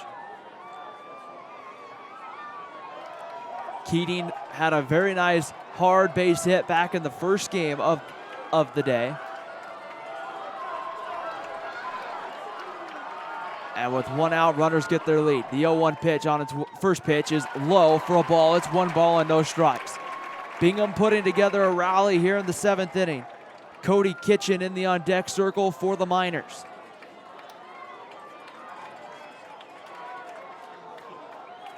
Keating had a very nice hard base hit back in the first game of the day. And with one out, runners get their lead. The 0-1 pitch on its first pitch is low for a ball. It's 1 ball and no strikes. Bingham putting together a rally here in the 7th inning. Cody Kitchen in the on-deck circle for the Miners.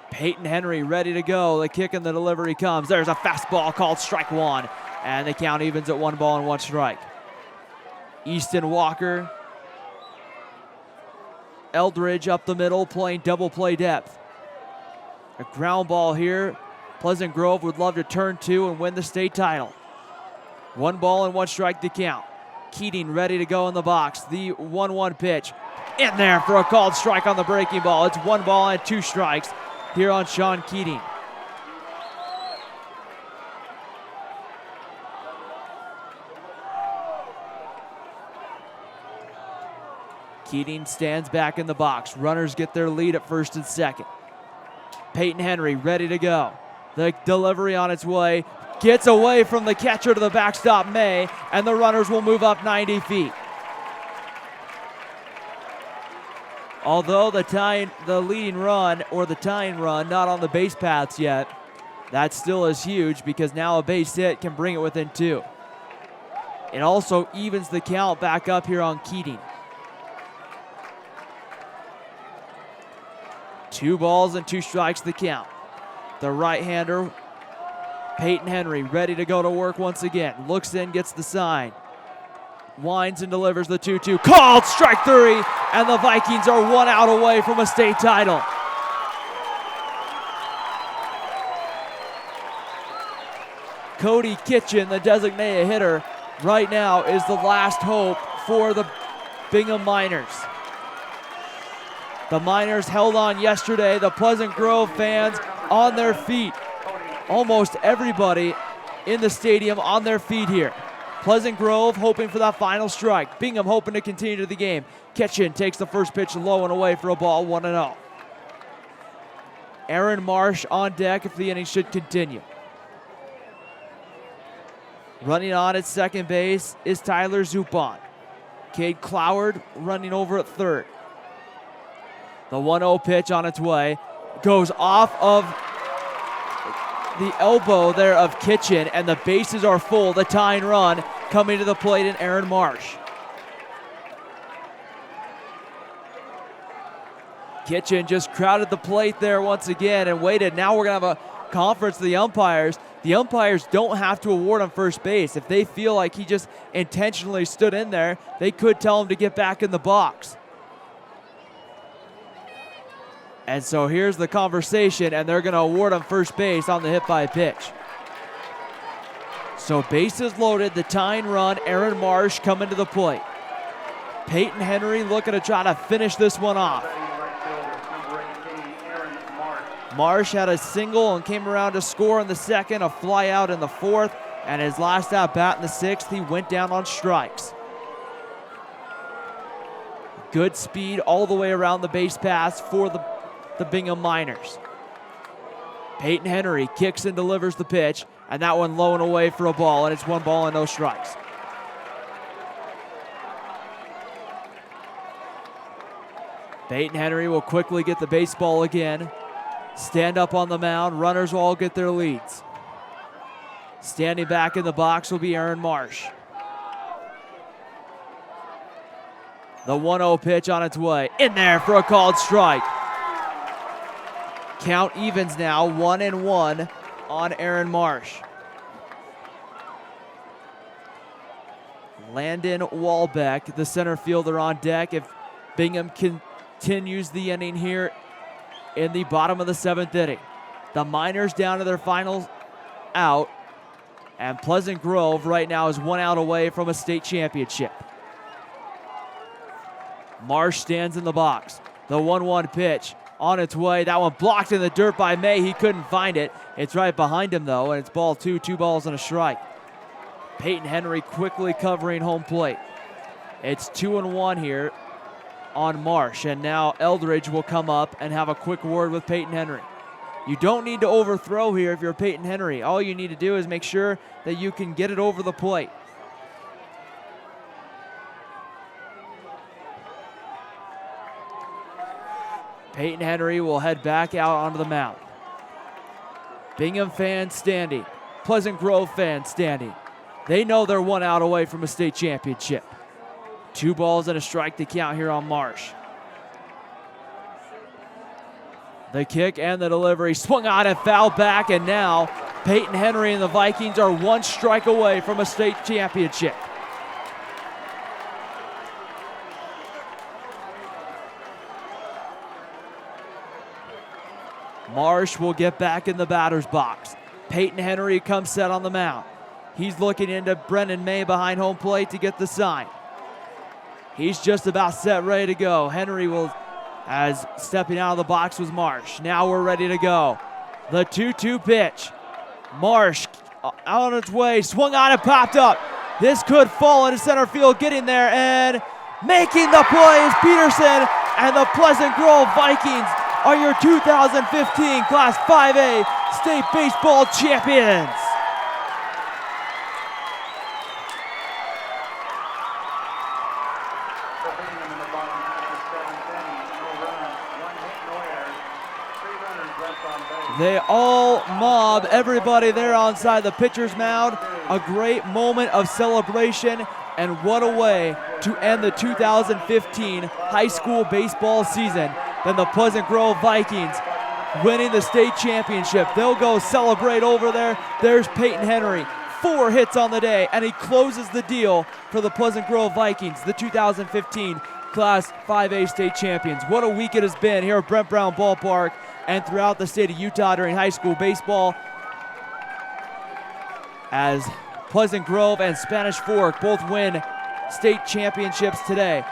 Peyton Henry ready to go. The kick and the delivery comes. There's a fastball called strike 1. And the count evens at 1 ball and 1 strike. Easton Walker, Eldridge up the middle playing double play depth. A ground ball here. Pleasant Grove would love to turn 2 and win the state title. 1 ball and 1 strike to count. Keating ready to go in the box. The 1-1 pitch in there for a called strike on the breaking ball. It's 1 ball and 2 strikes here on Sean Keating. Keating stands back in the box. Runners get their lead at first and second. Peyton Henry ready to go. The delivery on its way. Gets away from the catcher to the backstop, May, and the runners will move up 90 feet. Although the leading run, or the tying run, not on the base paths yet, that still is huge because now a base hit can bring it within 2. It also evens the count back up here on Keating. 2 balls and 2 strikes the count. The right-hander, Peyton Henry, ready to go to work once again. Looks in, gets the sign. Winds and delivers the 2-2. Called strike 3, and the Vikings are 1 out away from a state title. Cody Kitchen, the designated hitter, right now is the last hope for the Bingham Miners. The Miners held on yesterday. The Pleasant Grove fans on their feet. Almost everybody in the stadium on their feet here. Pleasant Grove hoping for that final strike. Bingham hoping to continue the game. Kitchen takes the first pitch low and away for a ball, 1-0. Aaron Marsh on deck if the inning should continue. Running on at second base is Tyler Zupon. Cade Cloward running over at third. The 1-0 pitch on its way goes off of the elbow there of Kitchen, and the bases are full. The tying run coming to the plate in Aaron Marsh. Kitchen just crowded the plate there once again and waited. Now we're going to have a conference of the umpires. The umpires don't have to award him first base. If they feel like he just intentionally stood in there, they could tell him to get back in the box. And so here's the conversation, and they're going to award him first base on the hit by pitch. So bases loaded, the tying run, Aaron Marsh coming to the plate. Peyton Henry looking to try to finish this one off. Marsh had a single and came around to score in the second, a fly out in the fourth, and his last at bat in the sixth, he went down on strikes. Good speed all the way around the base paths for the Bingham Miners. Peyton Henry kicks and delivers the pitch, and that one low and away for a ball, and it's 1 ball and no strikes. Peyton Henry will quickly get the baseball again. Stand up on the mound, runners will all get their leads. Standing back in the box will be Aaron Marsh. The 1-0 pitch on its way, in there for a called strike. Count evens now, 1-1 on Aaron Marsh. Landon Walbeck, the center fielder, on deck if Bingham continues the inning here in the bottom of the 7th inning. The Miners down to their final out, and Pleasant Grove right now is 1 out away from a state championship. Marsh stands in the box. The 1-1 pitch on its way. That one blocked in the dirt by May. He couldn't find it. It's right behind him, though, and it's ball 2, 2 balls and a strike. Peyton Henry quickly covering home plate. It's 2-1 here on Marsh, and now Eldridge will come up and have a quick word with Peyton Henry. You don't need to overthrow here if you're Peyton Henry. All you need to do is make sure that you can get it over the plate. Peyton Henry will head back out onto the mound. Bingham fans standing. Pleasant Grove fans standing. They know they're 1 out away from a state championship. 2 balls and a strike to count here on Marsh. The kick and the delivery swung on and fouled back, and now Peyton Henry and the Vikings are 1 strike away from a state championship. Marsh will get back in the batter's box. Peyton Henry comes set on the mound. He's looking into Brendan May behind home plate to get the sign. He's just about set, ready to go. Henry will, as stepping out of the box was Marsh. Now we're ready to go. The 2-2 pitch. Marsh out on its way, swung on and popped up. This could fall into center field, getting there and making the play is Peterson, and the Pleasant Grove Vikings are your 2015 Class 5A state baseball champions. For Bingham in the bottom half of 7th inning, no runs, 1 hit, no errors, 3 runners left on base. They all mob everybody there onside the pitcher's mound. A great moment of celebration, and what a way to end the 2015 high school baseball season than the Pleasant Grove Vikings winning the state championship. They'll go celebrate over there. There's Peyton Henry, 4 hits on the day, and he closes the deal for the Pleasant Grove Vikings, the 2015 Class 5A state champions. What a week it has been here at Brent Brown Ballpark and throughout the state of Utah during high school baseball, as Pleasant Grove and Spanish Fork both win state championships today.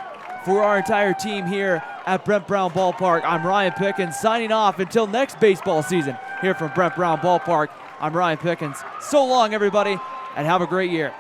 For our entire team here at Brent Brown Ballpark, I'm Ryan Pickens signing off until next baseball season here from Brent Brown Ballpark. I'm Ryan Pickens. So long, everybody, and have a great year.